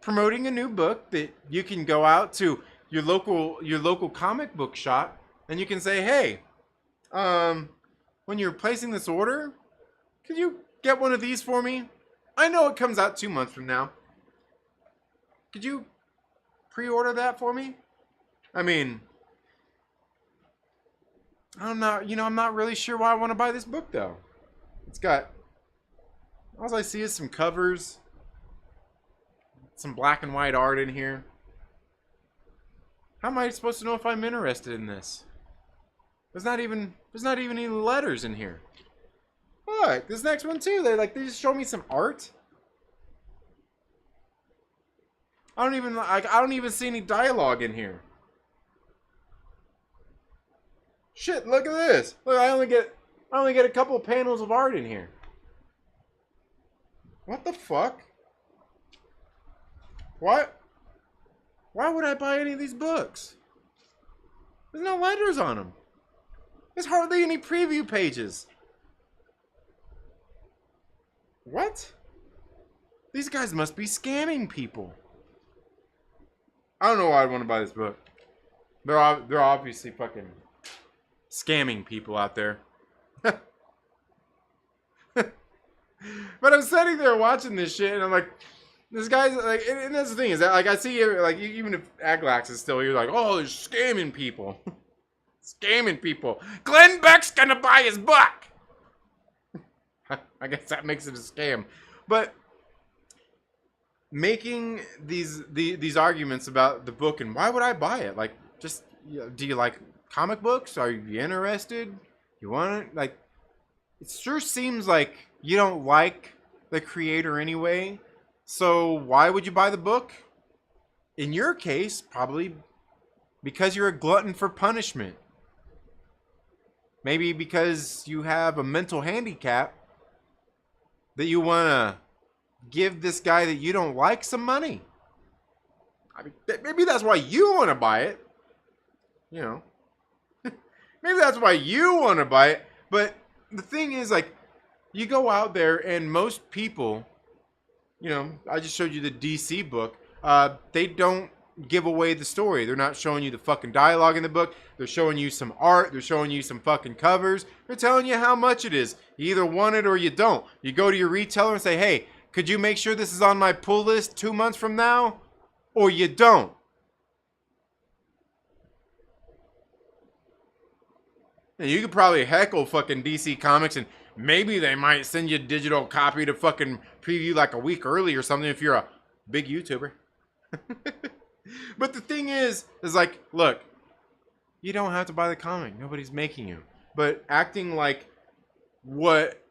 Speaker 1: Promoting a new book that you can go out to your local comic book shop and you can say, hey, when you're placing this order, could you get one of these for me? I know it comes out 2 months from now. Could you pre-order that for me? I mean, I'm not really sure why I want to buy this book though. It's got, all I see is some covers, some black and white art in here. How am I supposed to know if I'm interested in this? There's not even any letters in here. Look, this next one too. They just show me some art. I don't even see any dialogue in here. Shit, look at this. Look, I only get a couple of panels of art in here. What the fuck? What? Why would I buy any of these books? There's no letters on them. There's hardly any preview pages. What? These guys must be scamming people. I don't know why I'd want to buy this book. They're obviously fucking scamming people out there. But I'm sitting there watching this shit, and I'm like, this guy's like, and that's the thing is that like I see like even if Aglax is still here, like, oh, they're scamming people, scamming people. Glenn Beck's gonna buy his book. I guess that makes it a scam, but making these arguments about the book and why would I buy it? Like, just do you like comic books? Are you interested? You want it? Like, it sure seems like you don't like the creator anyway. So why would you buy the book? In your case, probably because you're a glutton for punishment. Maybe because you have a mental handicap that you want to give this guy that you don't like some money. I mean, maybe that's why you want to buy it. You know. Maybe that's why you want to buy it. But the thing is, like, you go out there and most people, you know, I just showed you the DC book. They don't give away the story. They're not showing you the fucking dialogue in the book. They're showing you some art. They're showing you some fucking covers. They're telling you how much it is. You either want it or you don't. You go to your retailer and say, hey, could you make sure this is on my pull list 2 months from now? Or you don't. And you could probably heckle fucking DC Comics and maybe they might send you a digital copy to fucking preview like a week early or something if you're a big YouTuber. But the thing is like, look, you don't have to buy the comic. Nobody's making you. But acting like what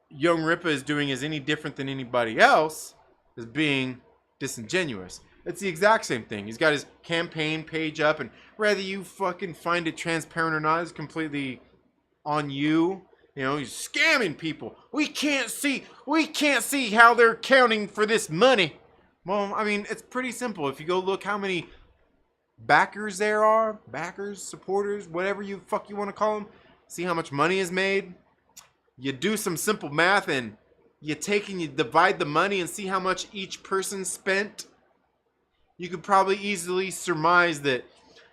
Speaker 1: Young Rippa is doing is any different than anybody else is being disingenuous. It's the exact same thing. He's got his campaign page up, and whether you fucking find it transparent or not is completely on you. You know, he's scamming people. We can't see how they're counting for this money. Well, I mean, it's pretty simple. If you go look how many backers there are, backers, supporters, whatever you want to call them, see how much money is made. You do some simple math and you take and you divide the money and see how much each person spent. You could probably easily surmise that,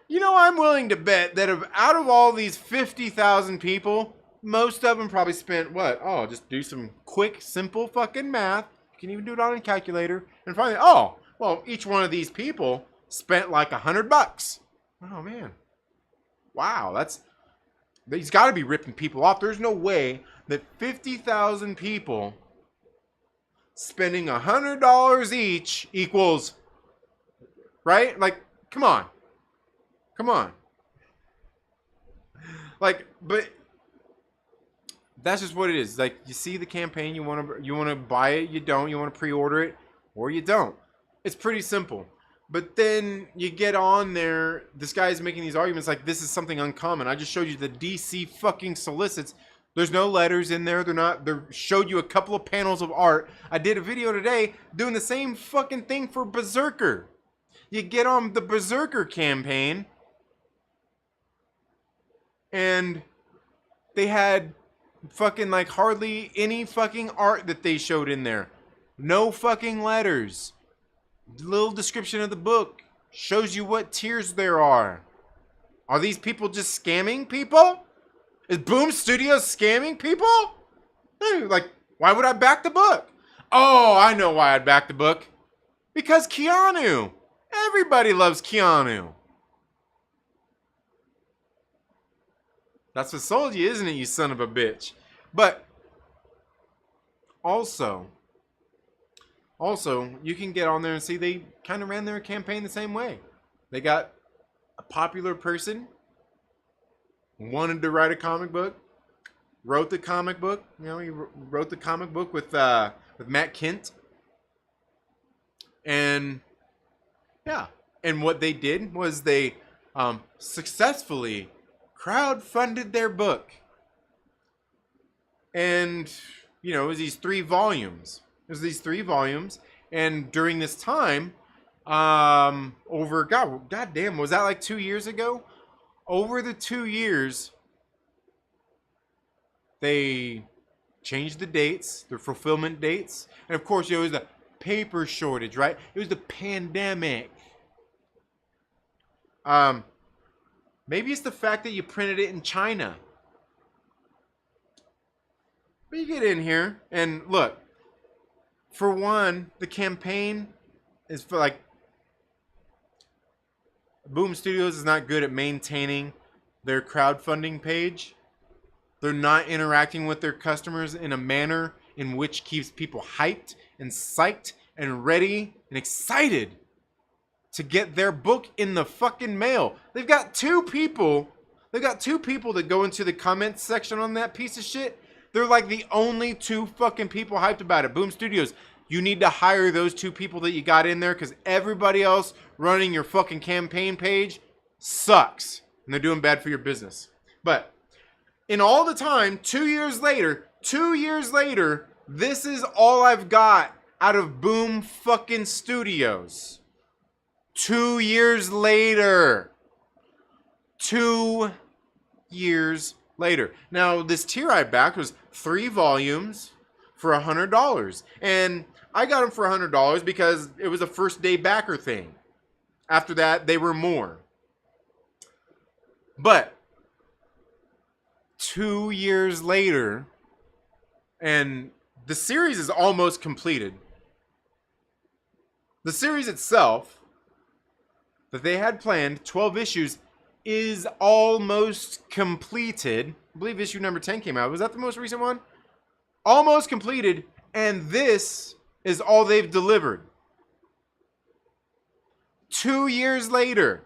Speaker 1: you know, I'm willing to bet that out of all these 50,000 people, most of them probably spent what? Oh, just do some quick, simple fucking math. You can even do it on a calculator. And finally, oh, well, each one of these people spent like $100. Oh, man. wow, he's got to be ripping people off. There's no way that 50,000 people spending $100 each equals, right? Like, come on. Come on. Like, but that's just what it is. Like, you see the campaign, you want to buy it, you don't, you want to pre-order it, or you don't. It's pretty simple. But then you get on there, this guy's making these arguments like this is something uncommon. I just showed you the DC fucking solicits. There's no letters in there. They showed you a couple of panels of art. I did a video today doing the same fucking thing for Berserker. You get on the Berserker campaign, and they had fucking like hardly any fucking art that they showed in there. No fucking letters. Little description of the book. Shows you what tiers there are. Are these people just scamming people? Is Boom Studios scamming people? Like, why would I back the book? Oh, I know why I'd back the book. Because Keanu. Everybody loves Keanu. That's what sold you, isn't it, you son of a bitch? But also, you can get on there and see they kind of ran their campaign the same way. They got a popular person, wanted to write a comic book, wrote the comic book. You know, he wrote the comic book with Mccann. And yeah, and what they did was they successfully crowdfunded their book. And, you know, it was these 3 volumes. And during this time, over, God damn, was that like 2 years ago? Over the 2 years, they changed the dates, their fulfillment dates. And of course, it was the paper shortage, right? It was the pandemic. Maybe it's the fact that you printed it in China. But you get in here and look, for one, the campaign is for like, Boom Studios is not good at maintaining their crowdfunding page. They're not interacting with their customers in a manner in which keeps people hyped and psyched and ready and excited to get their book in the fucking mail. They've got 2 people. They've got 2 people that go into the comments section on that piece of shit. They're like the only 2 fucking people hyped about it. Boom Studios, you need to hire those 2 people that you got in there because everybody else running your fucking campaign page sucks. And they're doing bad for your business. But in all the time, 2 years later, this is all I've got out of Boom fucking Studios. 2 years later. 2 years later. Now, this tier I backed was 3 volumes for $100. And I got them for $100 because it was a first day backer thing. After that, they were more. But 2 years later, and the series is almost completed. The series itself that they had planned, 12 issues, is almost completed. I believe issue number 10 came out. Was that the most recent one? Almost completed, and this is all they've delivered. 2 years later.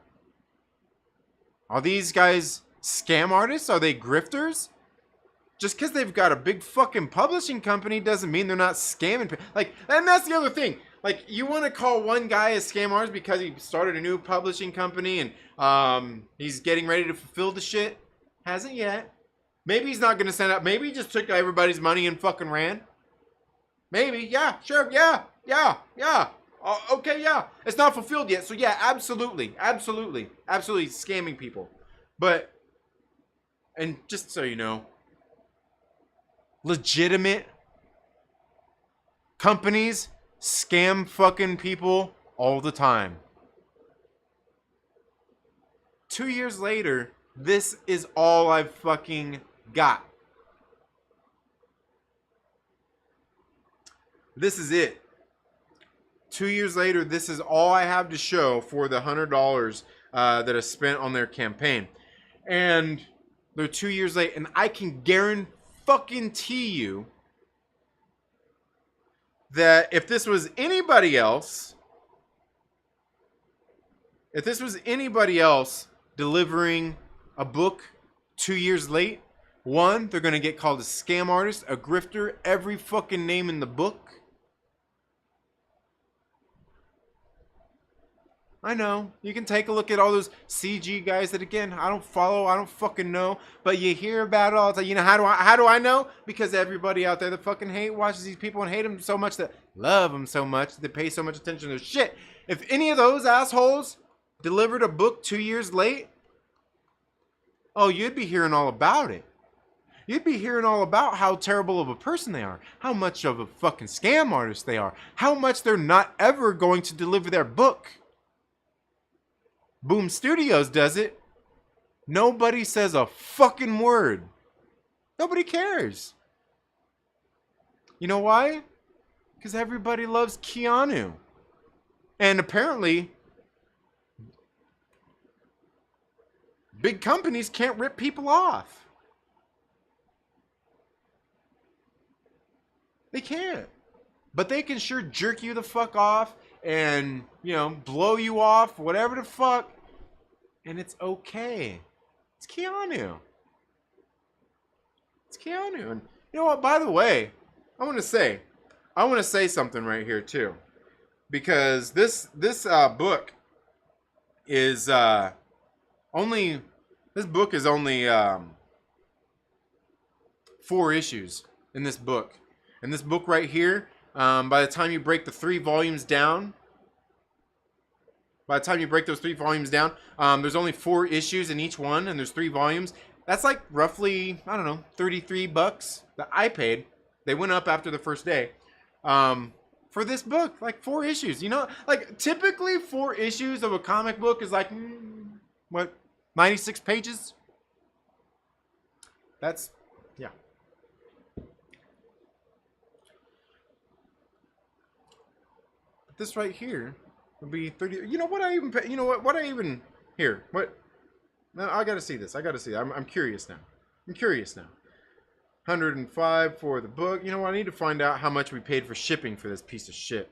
Speaker 1: Are these guys scam artists? Are they grifters? Just because they've got a big fucking publishing company doesn't mean they're not scamming. Like, and that's the other thing. Like, you want to call one guy a scam artist because he started a new publishing company and he's getting ready to fulfill the shit? Hasn't yet. Maybe he's not going to send out. Maybe he just took everybody's money and fucking ran. Maybe. Yeah, sure. Yeah. Okay, yeah. It's not fulfilled yet. So, yeah, absolutely scamming people. But, and just so you know, legitimate companies scam fucking people all the time. 2 years later, this is all I've fucking got. This is it. 2 years later, this is all I have to show for the $100 that I spent on their campaign. And they're 2 years late, and I can guarantee you that if this was anybody else, delivering a book 2 years late, one, they're gonna get called a scam artist, a grifter, every fucking name in the book. I know. You can take a look at all those CG guys that, again, I don't follow, I don't fucking know, but you hear about it all the time. You know, how do I know? Because everybody out there that fucking watches these people and hate them so much, that love them so much, that they pay so much attention to their shit. If any of those assholes delivered a book 2 years late, oh, you'd be hearing all about it. You'd be hearing all about how terrible of a person they are, how much of a fucking scam artist they are, how much they're not ever going to deliver their book. Boom Studios does it. Nobody says a fucking word. Nobody cares. You know why? Because everybody loves Keanu. And apparently, big companies can't rip people off. They can't. But they can sure jerk you the fuck off and, you know, blow you off, whatever the fuck. And it's okay. It's Keanu. It's Keanu. And you know what, by the way, I want to say something right here too. Because this book is only 4 issues in this book. And this book right here, by the time you break the 3 volumes down, there's only 4 issues in each one, and there's 3 volumes. That's like roughly, I don't know, $33 that I paid. They went up after the first day. For this book, like 4 issues. You know, like typically 4 issues of a comic book is like, 96 pages? That's, yeah. But this right here would be 30. You know what I even pay? You know what I even here? What? No, I gotta see this. I'm curious now. 105 for the book. You know what? I need to find out how much we paid for shipping for this piece of shit.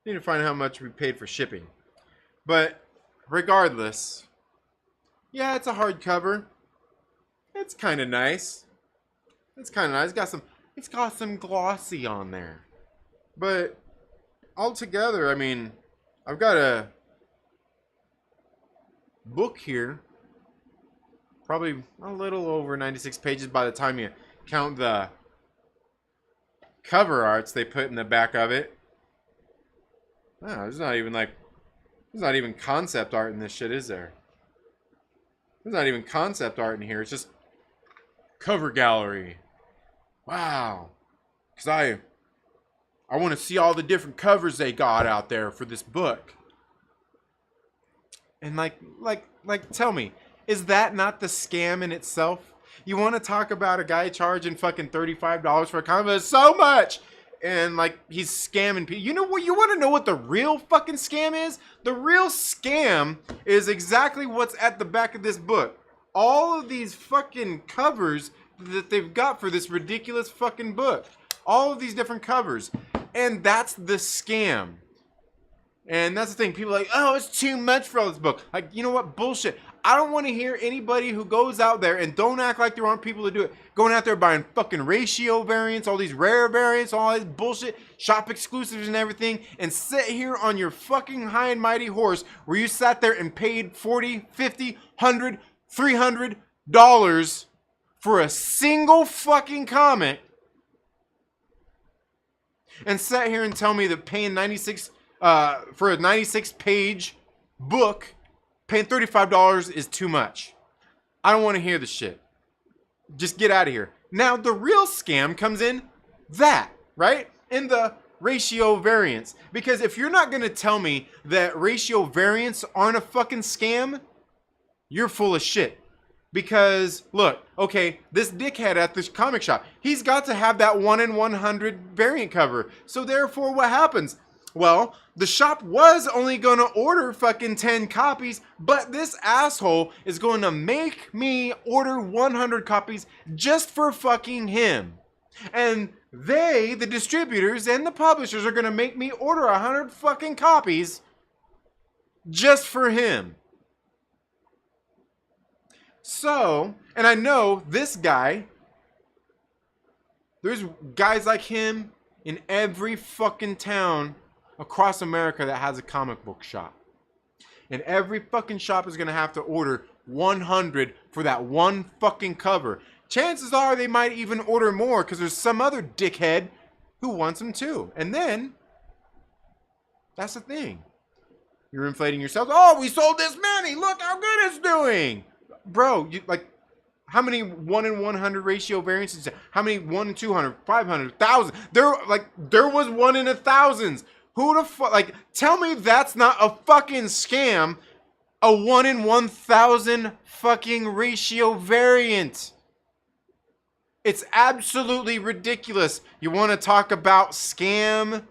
Speaker 1: I need to find out how much we paid for shipping. But regardless, yeah, it's a hardcover. It's kind of nice. It's got some glossy on there. But altogether, I mean, I've got a book here, probably a little over 96 pages by the time you count the cover arts they put in the back of it. Oh, there's not even concept art in this shit, is there? There's not even concept art in here. It's just cover gallery. Wow. Because I want to see all the different covers they got out there for this book. And like, tell me, is that not the scam in itself? You want to talk about a guy charging fucking $35 for a comic? So much! And like, he's scamming people. You know what? You want to know what the real fucking scam is? The real scam is exactly what's at the back of this book. All of these fucking covers that they've got for this ridiculous fucking book. All of these different covers. And that's the scam. And that's the thing. People are like, oh, it's too much for all this book. Like, you know what? Bullshit. I don't want to hear anybody who goes out there, and don't act like there aren't people to do it, going out there buying fucking ratio variants, all these rare variants, all this bullshit, shop exclusives and everything, and sit here on your fucking high and mighty horse where you sat there and paid $40, $50, $100, $300 for a single fucking comic, and sat here and tell me that paying 96 for a 96-page book, paying $35 is too much. I don't want to hear the shit. Just get out of here. Now, the real scam comes in that, right? In the ratio variants. Because if you're not going to tell me that ratio variants aren't a fucking scam, you're full of shit. Because, look, okay, this dickhead at this comic shop, he's got to have that 1 in 100 variant cover. So therefore, what happens? Well, the shop was only going to order fucking 10 copies, but this asshole is going to make me order 100 copies just for fucking him. And they, the distributors and the publishers, are going to make me order 100 fucking copies just for him. So, and I know this guy, there's guys like him in every fucking town across America that has a comic book shop. And every fucking shop is going to have to order 100 for that one fucking cover. Chances are they might even order more because there's some other dickhead who wants them too. And then, that's the thing. You're inflating yourself. Oh, we sold this many. Look how good it's doing. Bro, you like, how many 1 in 100 ratio variants? How many 1 in 200, 500, 1,000? There was 1 in 1,000s. Who the fuck? Like, tell me that's not a fucking scam. A 1 in 1,000 fucking ratio variant. It's absolutely ridiculous. You want to talk about scam?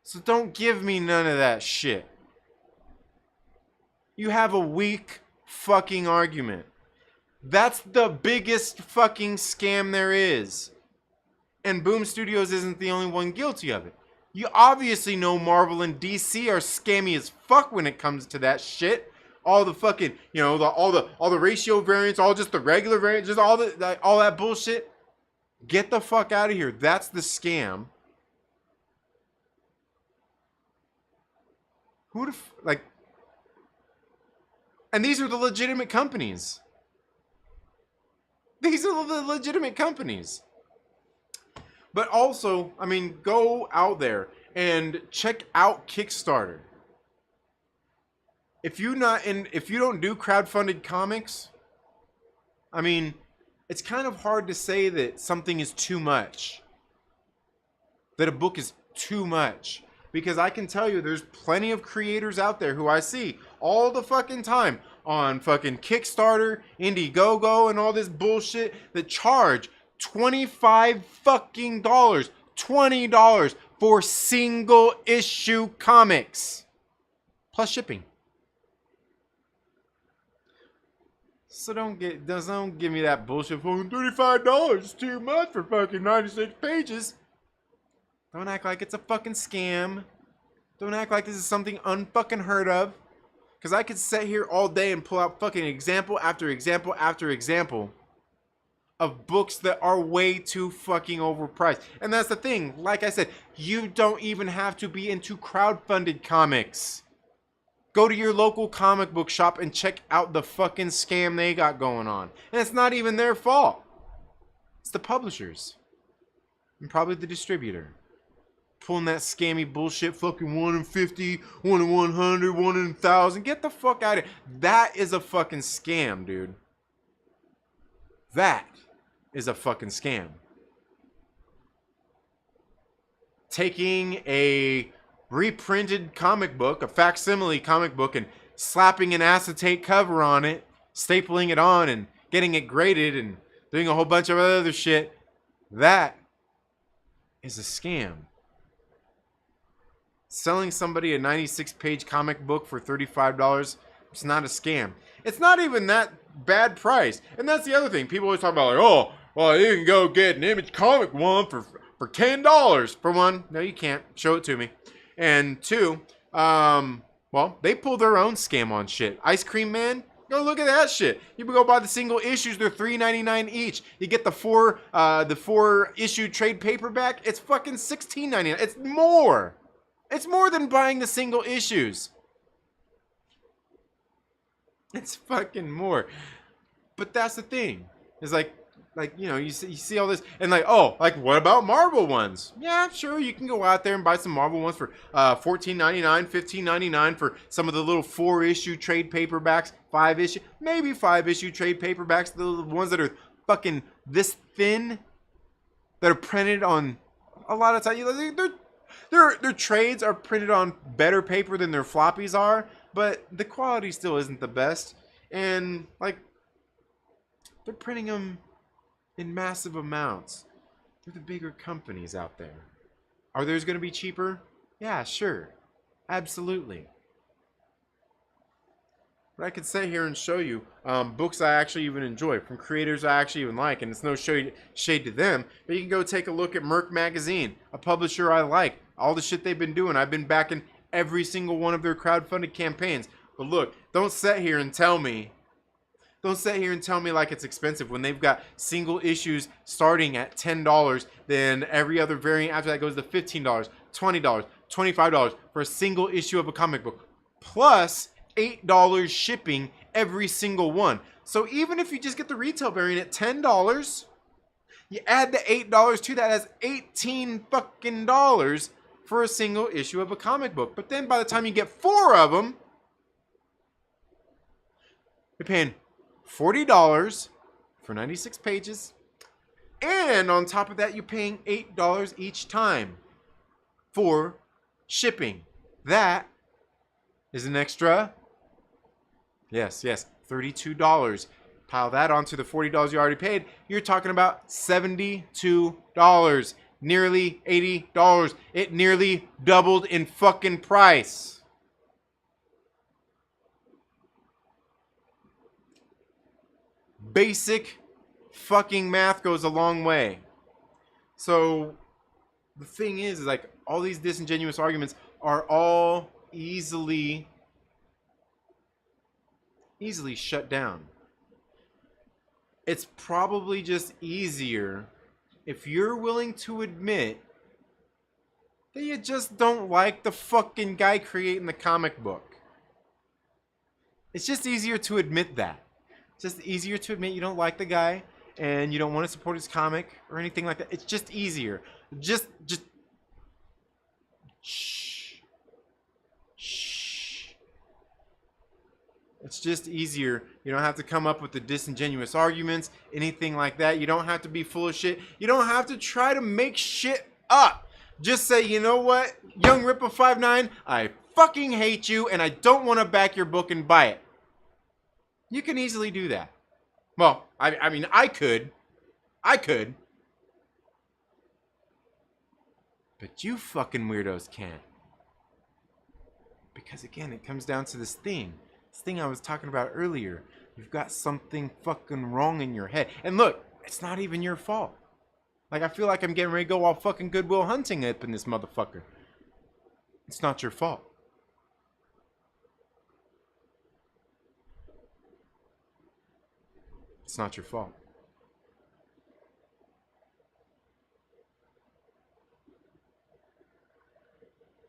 Speaker 1: So don't give me none of that shit. You have a weak fucking argument. That's the biggest fucking scam there is. And Boom Studios isn't the only one guilty of it. You obviously know Marvel and DC are scammy as fuck when it comes to that shit. All the fucking, you know, all the ratio variants, all just the regular variants, just all that bullshit. Get the fuck out of here. That's the scam. And these are the legitimate companies. These are the legitimate companies. But also, I mean, go out there and check out Kickstarter. If you don't do crowdfunded comics, I mean, it's kind of hard to say that something is too much. That a book is too much. Because I can tell you there's plenty of creators out there who I see all the fucking time on fucking Kickstarter, Indiegogo, and all this bullshit that charge $25 fucking dollars, $20 for single issue comics. Plus shipping. So don't give me that bullshit for $35 is too much for fucking 96 pages. Don't act like it's a fucking scam. Don't act like this is something unfucking heard of. Because I could sit here all day and pull out fucking example after example after example of books that are way too fucking overpriced. And that's the thing. Like I said, you don't even have to be into crowdfunded comics. Go to your local comic book shop and check out the fucking scam they got going on. And it's not even their fault. It's the publishers. And probably the distributor. Pulling that scammy bullshit, fucking 1 in 50, 1 in 100, 1 in 1,000. Get the fuck out of here. That is a fucking scam, dude. That is a fucking scam. Taking a reprinted comic book, a facsimile comic book, and slapping an acetate cover on it, stapling it on, and getting it graded, and doing a whole bunch of other shit. That is a scam. Selling somebody a 96-page comic book for $35, it's not a scam. It's not even that bad price. And that's the other thing. People always talk about, like, oh, well, you can go get an Image comic one for $10. For one, no, you can't. Show it to me. And two, well, they pull their own scam on shit. Ice Cream Man, go look at that shit. You can go buy the single issues. They're $3.99 each. You get the four issue trade paperback. It's fucking $16.99. It's more. It's more than buying the single issues. It's fucking more. But that's the thing. It's like you know, you see all this and like, oh, like what about Marvel ones? Yeah, sure, you can go out there and buy some Marvel ones for $14.99, $15.99 for some of the little 4-issue trade paperbacks, 5-issue, maybe 5-issue trade paperbacks, the ones that are fucking this thin, that are printed on a lot of times. Their trades are printed on better paper than their floppies are, but the quality still isn't the best. And like, they're printing them in massive amounts. They're the bigger companies out there. Are theirs going to be cheaper? Yeah, sure. Absolutely. But I could sit here and show you books I actually even enjoy from creators I actually even like, and it's no shade to them. But you can go take a look at Merc Magazine, a publisher I like. All the shit they've been doing, I've been backing every single one of their crowdfunded campaigns. But look, don't sit here and tell me like it's expensive when they've got single issues starting at $10. Then every other variant after that goes to $15, $20, $25 for a single issue of a comic book, plus $8 shipping every single one. So even if you just get the retail variant at $10, you add the $8 to that, that's $18 fucking dollars for a single issue of a comic book. But then by the time you get 4 of them, you're paying $40 for 96 pages. And on top of that, you're paying $8 each time for shipping. That is an extra, yes, $32. Pile that onto the $40 you already paid, you're talking about $72. Nearly $80. It nearly doubled in fucking price. Basic fucking math goes a long way. So the thing is like all these disingenuous arguments are all easily shut down. It's probably just easier if you're willing to admit that you just don't like the fucking guy creating the comic book. It's just easier to admit that. It's just easier to admit you don't like the guy and you don't want to support his comic or anything like that. It's just easier. Just shh. It's just easier. You don't have to come up with the disingenuous arguments, anything like that. You don't have to be full of shit. You don't have to try to make shit up. Just say, you know what, Young Ripper 59, I fucking hate you and I don't want to back your book and buy it. You can easily do that. Well, I mean, I could. But you fucking weirdos can't. Because again, it comes down to this thing. This thing I was talking about earlier. You've got something fucking wrong in your head. And look, it's not even your fault. Like, I feel like I'm getting ready to go all fucking Goodwill Hunting up in this motherfucker. It's not your fault. It's not your fault.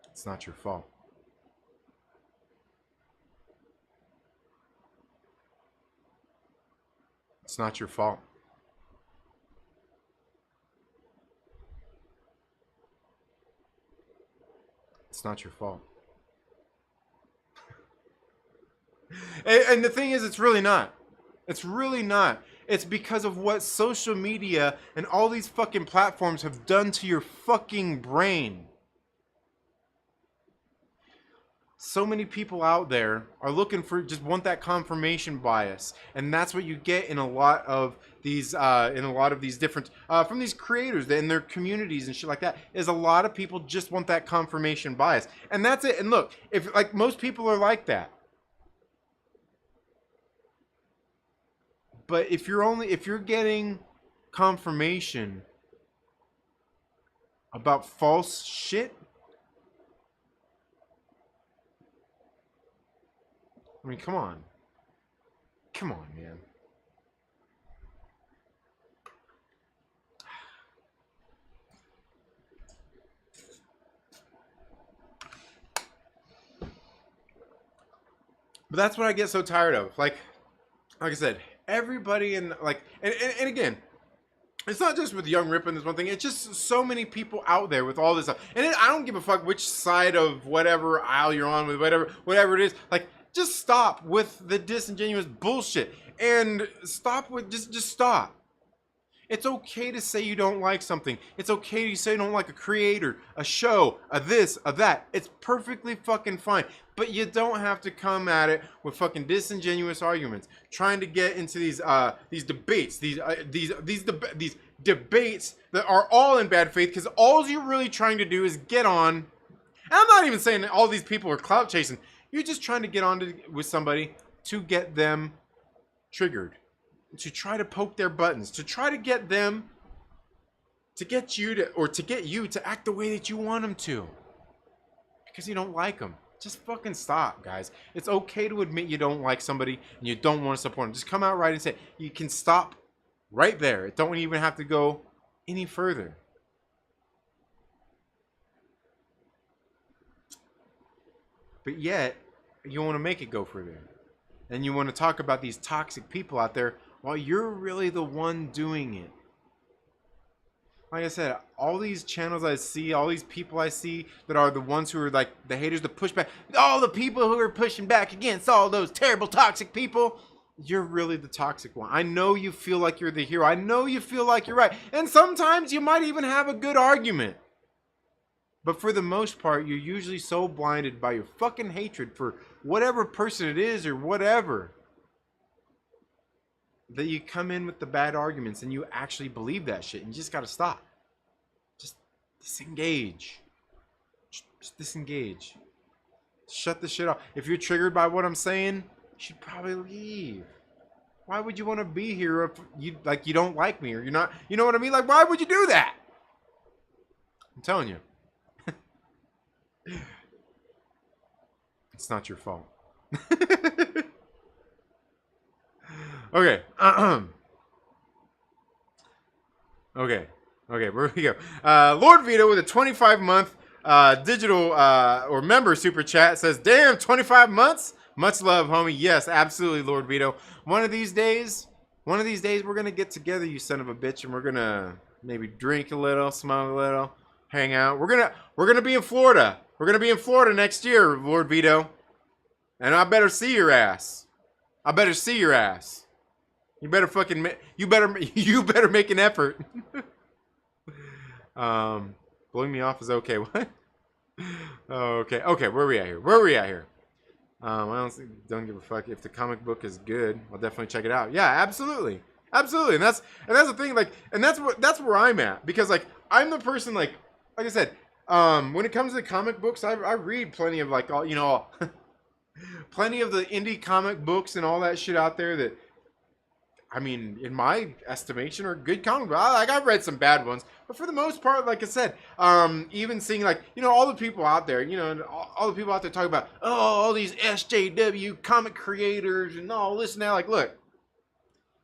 Speaker 1: It's not your fault. It's not your fault. It's not your fault. And the thing is, it's really not. It's really not. It's because of what social media and all these fucking platforms have done to your fucking brain. So many people out there are looking for, just want that confirmation bias, and that's what you get in a lot of these different from these creators in their communities and shit like that. Is a lot of people just want that confirmation bias, and that's it. And look, if like most people are like that, but if you're getting confirmation about false shit, I mean, come on. Come on, man. But that's what I get so tired of. Like I said, everybody in like, and again, it's not just with Young Rip and this one thing. It's just so many people out there with all this stuff. And I don't give a fuck which side of whatever aisle you're on with, whatever it is. Like, just stop with the disingenuous bullshit and stop with just stop. It's okay to say you don't like something. It's okay to say you don't like a creator, a show, a this, a that. It's perfectly fucking fine. But you don't have to come at it with fucking disingenuous arguments, trying to get into these debates, these debates that are all in bad faith, because all you're really trying to do is get on. And I'm not even saying that all these people are clout chasing. You're just trying to get on with somebody to get them triggered, to try to poke their buttons, to try to get them, to get you to, or to get you to act the way that you want them to, because you don't like them. Just fucking stop, guys. It's okay to admit you don't like somebody and you don't want to support them. Just come out right and say it. You can stop right there. It don't even have to go any further. But yet, you want to make it go further. And you want to talk about these toxic people out there while you're really the one doing it. Like I said, all these channels I see, all these people I see that are the ones who are like the haters, the pushback, all the people who are pushing back against all those terrible toxic people, you're really the toxic one. I know you feel like you're the hero. I know you feel like you're right. And sometimes you might even have a good argument. But for the most part, you're usually so blinded by your fucking hatred for whatever person it is or whatever, that you come in with the bad arguments and you actually believe that shit, and you just gotta stop. Just disengage. Just disengage. Shut the shit off. If you're triggered by what I'm saying, you should probably leave. Why would you want to be here if you don't like me, or you're not, you know what I mean? Like, why would you do that? I'm telling you. It's not your fault. Okay. Okay, where we go? Lord Veedo with a 25-month digital or member super chat says, "Damn, 25 months? Much love, homie." Yes, absolutely, Lord Veedo. One of these days, we're gonna get together, you son of a bitch, and we're gonna maybe drink a little, smoke a little, hang out. We're gonna be in Florida. We're gonna be in Florida next year, Lord Veedo, and I better see your ass. I better see your ass. You better fucking, you better make an effort. Blowing me off is okay. What? Oh, okay. Okay, where are we at here? I don't give a fuck if the comic book is good. I'll definitely check it out. Yeah, absolutely. And that's the thing, like, and that's where I'm at, because like I'm the person, like I said, when it comes to comic books, I read plenty of like all, plenty of the indie comic books and all that shit out there that, I mean, in my estimation, are good comic books. Like, I've read some bad ones, but for the most part, like I said, even seeing, like, all the people out there, all the people out there talking about, oh, all these SJW comic creators and all this and that. Like, look,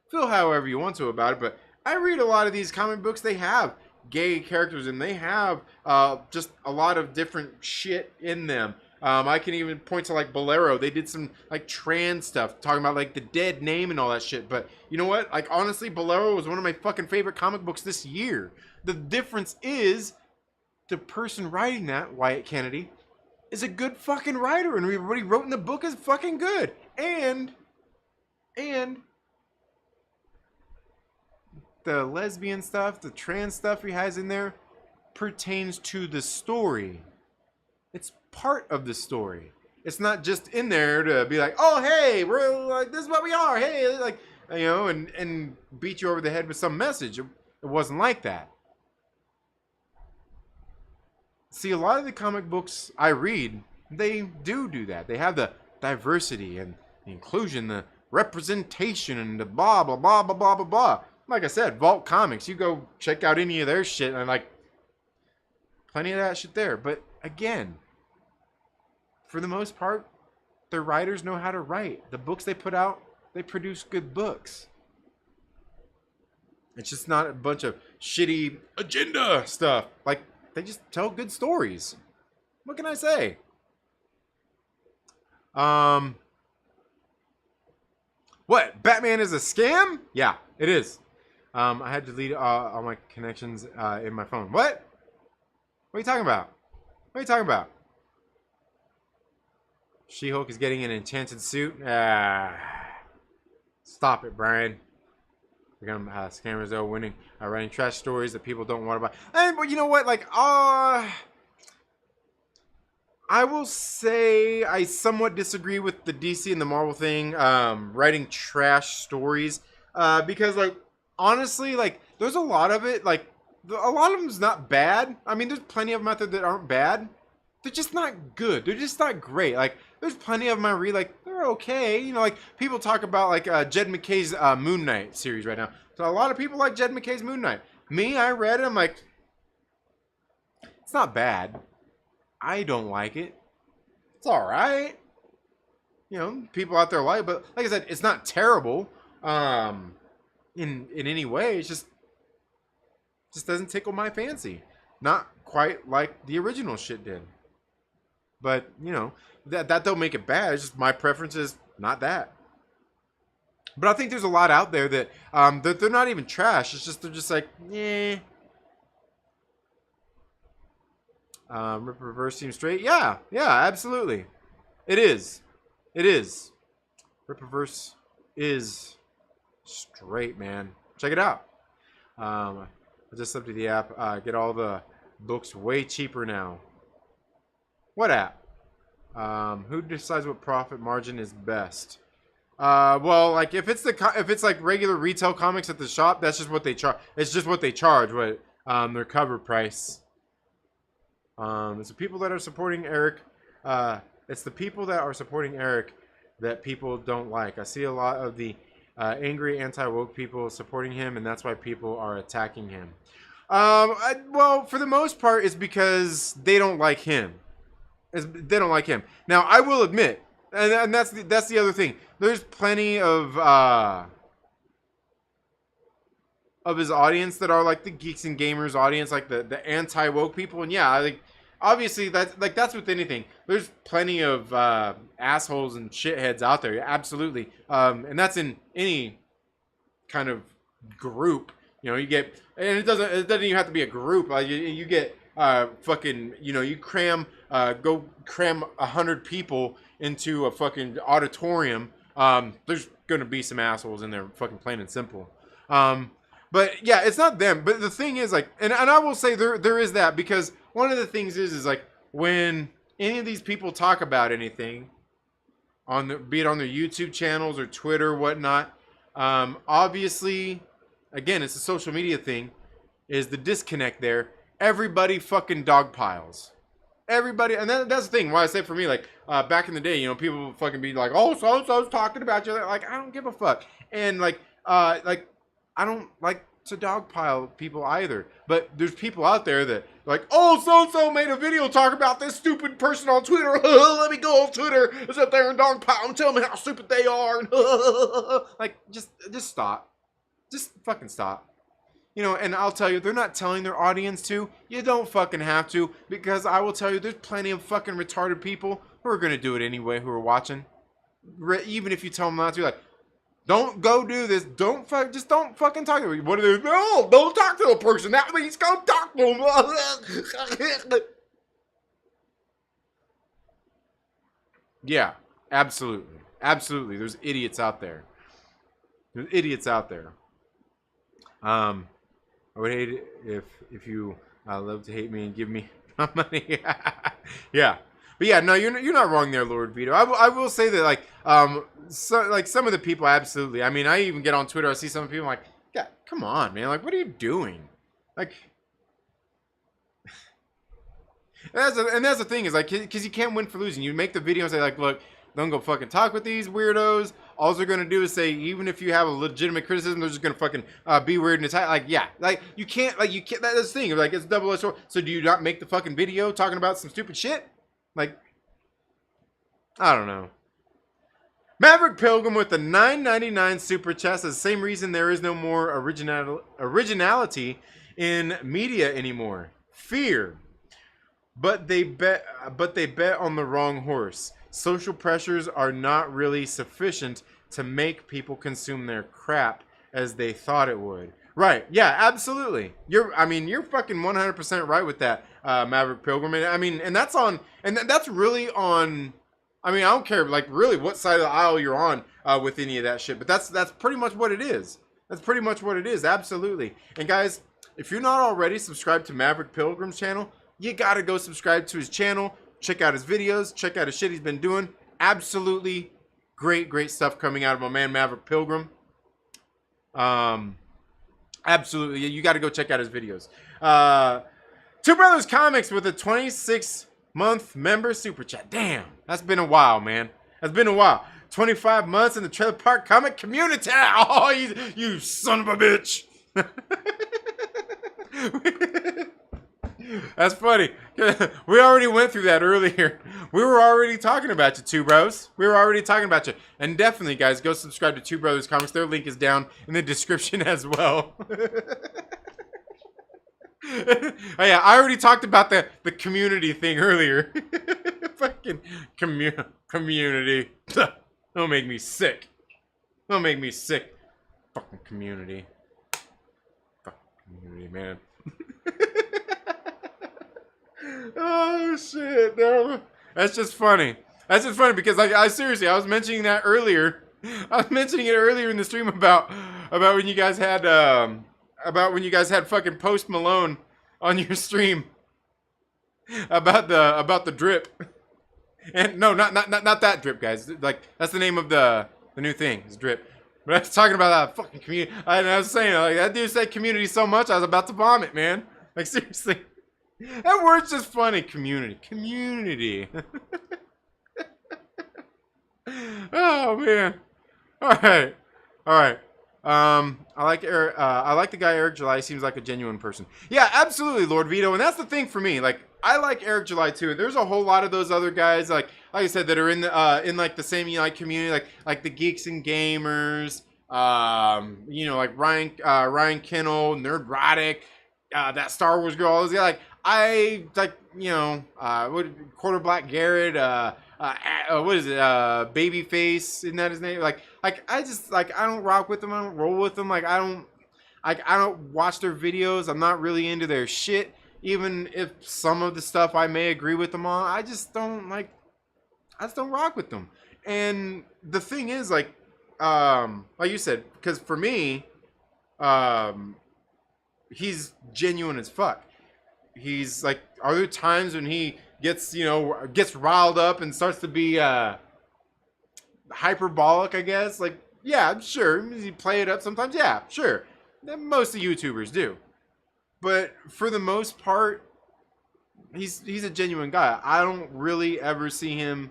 Speaker 1: feel however you want to about it, but I read a lot of these comic books. They have gay characters, and they have just a lot of different shit in them. I can even point to like Bolero. They did some like trans stuff, talking about like the dead name and all that shit. But you know what? Like, honestly, Bolero was one of my fucking favorite comic books this year. The difference is the person writing that, Wyatt Kennedy, is a good fucking writer, and what he wrote in the book is fucking good. And the lesbian stuff, the trans stuff he has in there pertains to the story. It's part of the story. It's not just in there to be like, oh, hey, we're like, this is what we are. Hey, like, and beat you over the head with some message. It wasn't like that. See, a lot of the comic books I read, they do that. They have the diversity and the inclusion, the representation, and the blah, blah, blah, blah, blah, blah, blah. Like I said, Vault Comics, you go check out any of their shit, and like, plenty of that shit there. But again, for the most part, their writers know how to write. The books they put out, they produce good books. It's just not a bunch of shitty agenda stuff. Like, they just tell good stories. What can I say? What? Batman is a scam? Yeah, it is. I had to delete all my connections in my phone. What? What are you talking about? What are you talking about? She-Hulk is getting an enchanted suit. Stop it, Brian. We're gonna scammers though winning, writing trash stories that people don't want to buy. And but you know what? Like, I will say I somewhat disagree with the DC and the Marvel thing, writing trash stories, because like, honestly, like, there's a lot of it. Like, a lot of them's not bad. I mean, there's plenty of them out there that aren't bad. They're just not good. They're just not great. Like, there's plenty of them I read, like, they're okay. You know, like, people talk about, like, Jed McKay's Moon Knight series right now. So a lot of people like Jed McKay's Moon Knight. Me, I read it. I'm like, it's not bad. I don't like it. It's all right. You know, people out there like it, but like I said, it's not terrible in any way. It's just doesn't tickle my fancy. Not quite like the original shit did. But, you know, that don't make it bad. It's just my preference is not that. But I think there's a lot out there that they're not even trash. It's just they're just like, eh. Rip Reverse seems straight. Yeah, absolutely. It is. It is. Rip Reverse is straight, man. Check it out. I just updated the app. Get all the books way cheaper now. What app? Who decides what profit margin is best? Well, like if it's like regular retail comics at the shop, that's just what they charge. It's just what they charge. What their cover price. It's the people that are supporting Eric. It's the people that are supporting Eric that people don't like. I see a lot of the angry anti-woke people supporting him, and that's why people are attacking him. Well, for the most part, it's because they don't like him. They don't like him. Now, I will admit, and that's the other thing. There's plenty of his audience that are like the geeks and gamers audience, like the anti-woke people. And yeah, like obviously that's with anything. There's plenty of assholes and shitheads out there, absolutely. And that's in any kind of group. You know, you get, and it doesn't even have to be a group. You get fucking, you know, you go cram 100 people into a fucking auditorium. There's gonna be some assholes in there, fucking plain and simple. But yeah, it's not them. But the thing is, like, and I will say there is that, because one of the things is like when any of these people talk about anything be it on their YouTube channels or Twitter or whatnot, obviously, again, it's a social media thing, is the disconnect there. Everybody fucking dogpiles. Everybody, and that's the thing. Why I say for me, like back in the day, you know, people would fucking be like, "Oh, so and so's talking about you." Like, I don't give a fuck. And like I don't like to dogpile people either. But there's people out there that like, "Oh, so and so made a video talking about this stupid person on Twitter. Let me go on Twitter, sit there and dogpile and tell me how stupid they are." Like, just stop. Just fucking stop. You know, and I'll tell you, they're not telling their audience to. You don't fucking have to, because I will tell you, there's plenty of fucking retarded people who are going to do it anyway, who are watching. Even if you tell them not to, like, don't go do this. Just don't fucking talk to them. What are they? No, don't talk to a person. That means go talk to them. Yeah, absolutely. Absolutely. There's idiots out there. I would hate it if you love to hate me and give me my money. Yeah, but yeah, no, you're not wrong there, Lord Veedo. I will say that like some of the people, absolutely. I mean, I even get on Twitter. I see some people, I'm like, yeah, come on, man. Like, what are you doing? Like, and that's the thing is like, because you can't win for losing. You make the video and say like, look, don't go fucking talk with these weirdos. All they're gonna do is say, even if you have a legitimate criticism, they're just gonna fucking be weird and attack. Like, yeah, like you can't. That's the thing. Like, it's double-edged sword. So do you not make the fucking video talking about some stupid shit? Like, I don't know. Maverick Pilgrim with the $9.99 super chat says, the same reason there is no more originality in media anymore. Fear. But they bet on the wrong horse. Social pressures are not really sufficient to make people consume their crap as they thought it would. Right. Yeah, absolutely. You're fucking 100% right with that, Maverick Pilgrim. And that's really on, I don't care, like, really what side of the aisle you're on with any of that shit. But that's pretty much what it is. That's pretty much what it is. Absolutely. And guys, if you're not already subscribed to Maverick Pilgrim's channel, you gotta go subscribe to his channel. Check out his videos. Check out his shit he's been doing. Absolutely great stuff coming out of my man Maverick Pilgrim. Absolutely. You got to go check out his videos. Two Brothers Comics with a 26-month member super chat. Damn, that's been a while, man. That's been a while. 25 months in the Trailer Park comic community. Oh, you son of a bitch. That's funny. We already went through that earlier. We were already talking about you, Two Bros. We were already talking about you. And definitely, guys, go subscribe to Two Brothers Comics. Their link is down in the description as well. Oh, yeah, I already talked about the community thing earlier. Fucking community. Don't make me sick. Don't make me sick. Fucking community. Fucking community, man. Oh shit, no. That's just funny. That's just funny because I seriously, I was mentioning that earlier. I was mentioning it earlier in the stream about when you guys had fucking Post Malone on your stream about the drip. And no, not that drip, guys. Like that's the name of the new thing. It's drip. But I was talking about that fucking community. I was saying like that dude said community so much I was about to vomit, man. Like seriously. That word's just funny. Community. Oh man. All right. I like the guy Eric July. Seems like a genuine person. Yeah, absolutely, Lord Veedo. And that's the thing for me. Like I like Eric July too. There's a whole lot of those other guys, like I said, that are in like the same community, like the Geeks and Gamers. Like Ryan Kennel, Nerdrotic, that Star Wars girl. Like I like Quarter Black Garrett. What is it? Babyface, isn't that his name? Like I just I don't rock with them. I don't roll with them. I don't watch their videos. I'm not really into their shit. Even if some of the stuff I may agree with them on, I just don't rock with them. And the thing is, like you said, because for me, he's genuine as fuck. He's like, are there times when he gets riled up and starts to be hyperbolic, I guess? Like, yeah, sure. Does he play it up sometimes? Yeah, sure. Most of YouTubers do. But for the most part, he's a genuine guy. I don't really ever see him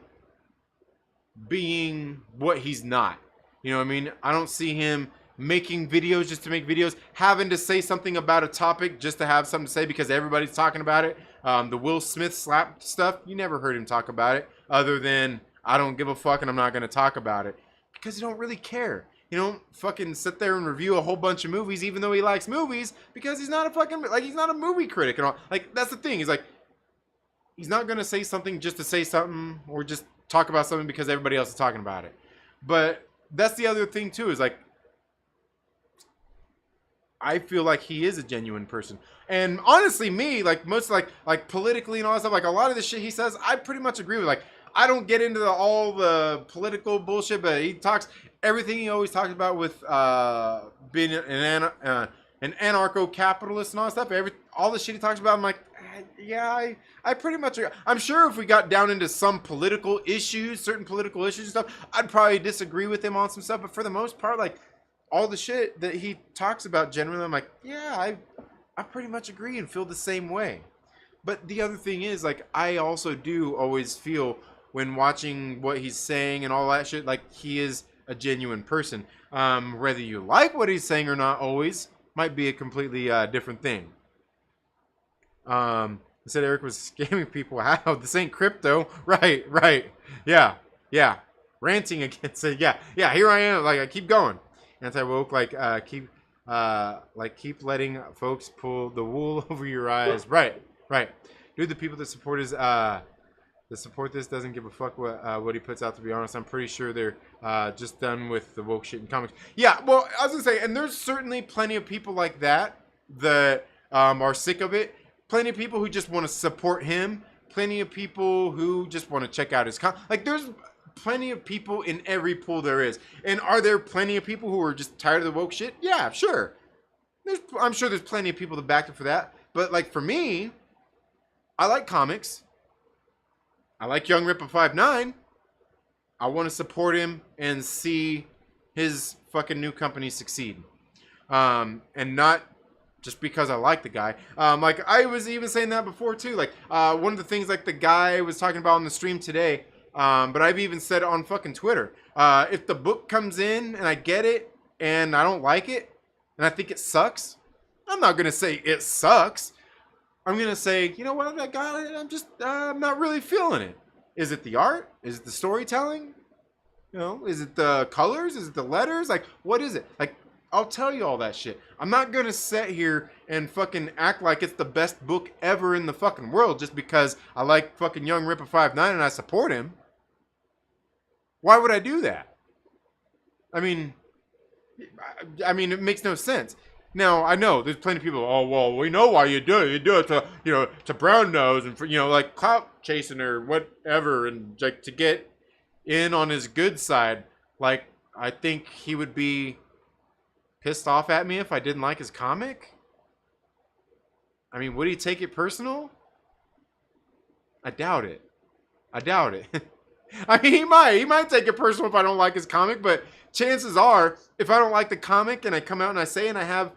Speaker 1: being what he's not. You know what I mean? I don't see him making videos just to make videos, having to say something about a topic just to have something to say because everybody's talking about it. The Will Smith slap stuff, you never heard him talk about it other than I don't give a fuck and I'm not going to talk about it because you don't really care. You don't fucking sit there and review a whole bunch of movies even though he likes movies because he's not a fucking, he's not a movie critic and all. Like, that's the thing. He's like, he's not going to say something just to say something or just talk about something because everybody else is talking about it. But that's the other thing too, is like, I feel like he is a genuine person. And honestly, me, like most like politically and all that stuff, like a lot of the shit he says, I pretty much agree with. Like, I don't get into all the political bullshit, but he talks everything he always talks about with being an anarcho-capitalist and all that stuff. All the shit he talks about, I'm like, yeah, I pretty much agree. I'm sure if we got down into some political issues, certain political issues and stuff, I'd probably disagree with him on some stuff. But for the most part, like, all the shit that he talks about generally, I'm like, yeah, I pretty much agree and feel the same way. But the other thing is, like, I also do always feel when watching what he's saying and all that shit, like, he is a genuine person. Whether you like what he's saying or not always might be a completely different thing. I said Eric was scamming people. How? This ain't crypto. Right. Yeah. Ranting against it. Yeah, here I am. Like, I keep going. Anti-woke, keep letting folks pull the wool over your eyes. Right. Dude, the people that support this doesn't give a fuck what he puts out. To be honest, I'm pretty sure they're just done with the woke shit in comics. Yeah, well, I was gonna say, and there's certainly plenty of people like that are sick of it. Plenty of people who just want to support him. Plenty of people who just want to check out his there's plenty of people in every pool there is. And are there plenty of people who are just tired of the woke shit? Yeah, sure. I'm sure there's plenty of people that back it for that. But like for me, I like comics. I like Young Ripper 59. I want to support him and see his fucking new company succeed. And not just because I like the guy. Like I was even saying that before too. Like one of the things like the guy was talking about on the stream today, but I've even said it on fucking Twitter. If the book comes in and I get it and I don't like it and I think it sucks, I'm not gonna say it sucks. I'm gonna say, you know what, that guy, I'm not really feeling it. Is it the art? Is it the storytelling? You know, is it the colors? Is it the letters? Like, what is it? Like, I'll tell you all that shit. I'm not gonna sit here and fucking act like it's the best book ever in the fucking world just because I like fucking Young Ripper 59 and I support him. Why would I do that? I mean, it makes no sense. Now, I know there's plenty of people, oh, well, we know why you do it. You do it to, you know, to brown nose and, for, you know, like clout chasing or whatever, and like to get in on his good side. Like, I think he would be pissed off at me if I didn't like his comic. I mean, would he take it personal? I doubt it. I doubt it. I mean, he might take it personal if I don't like his comic, but chances are, if I don't like the comic and I come out and I say and I have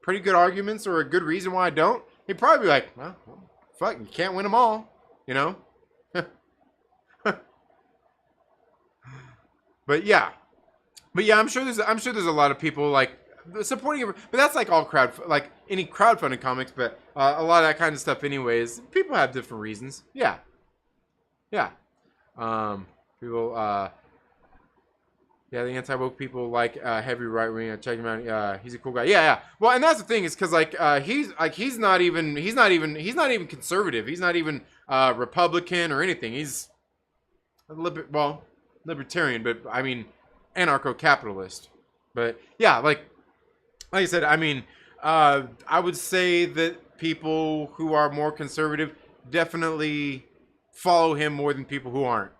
Speaker 1: pretty good arguments or a good reason why I don't, he'd probably be like, well, fuck, you can't win them all, you know? But yeah, I'm sure there's a lot of people like supporting it, but that's like all like any crowdfunding comics, but a lot of that kind of stuff anyways. People have different reasons. Yeah. People, yeah, the anti-woke people like heavy right wing. Check him out. He's a cool guy. Yeah. Well, and that's the thing is because he's not even conservative. He's not even Republican or anything. He's libertarian, but I mean anarcho-capitalist. But yeah, like I said, I mean, I would say that people who are more conservative definitely follow him more than people who aren't.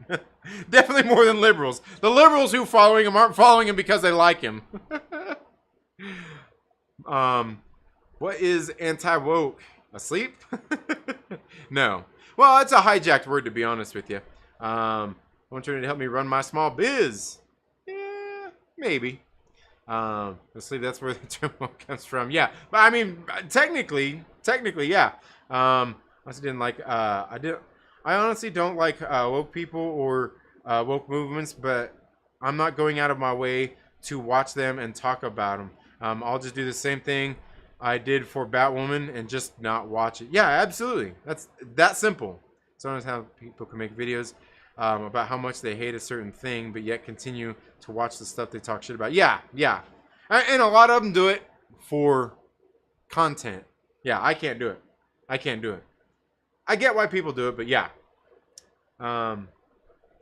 Speaker 1: Definitely more than liberals. The liberals who following him aren't following him because they like him. What is anti-woke? Asleep? No. Well, it's a hijacked word, to be honest with you. I want you to help me run my small biz. Yeah, maybe. Asleep, that's where the term woke comes from. Yeah, but I mean, technically, yeah. I also didn't like, I honestly don't like woke people or woke movements, but I'm not going out of my way to watch them and talk about them. I'll just do the same thing I did for Batwoman and just not watch it. Yeah, absolutely. That's that simple. Sometimes how people can make videos about how much they hate a certain thing, but yet continue to watch the stuff they talk shit about. Yeah. And a lot of them do it for content. Yeah, I can't do it. I get why people do it, but yeah. That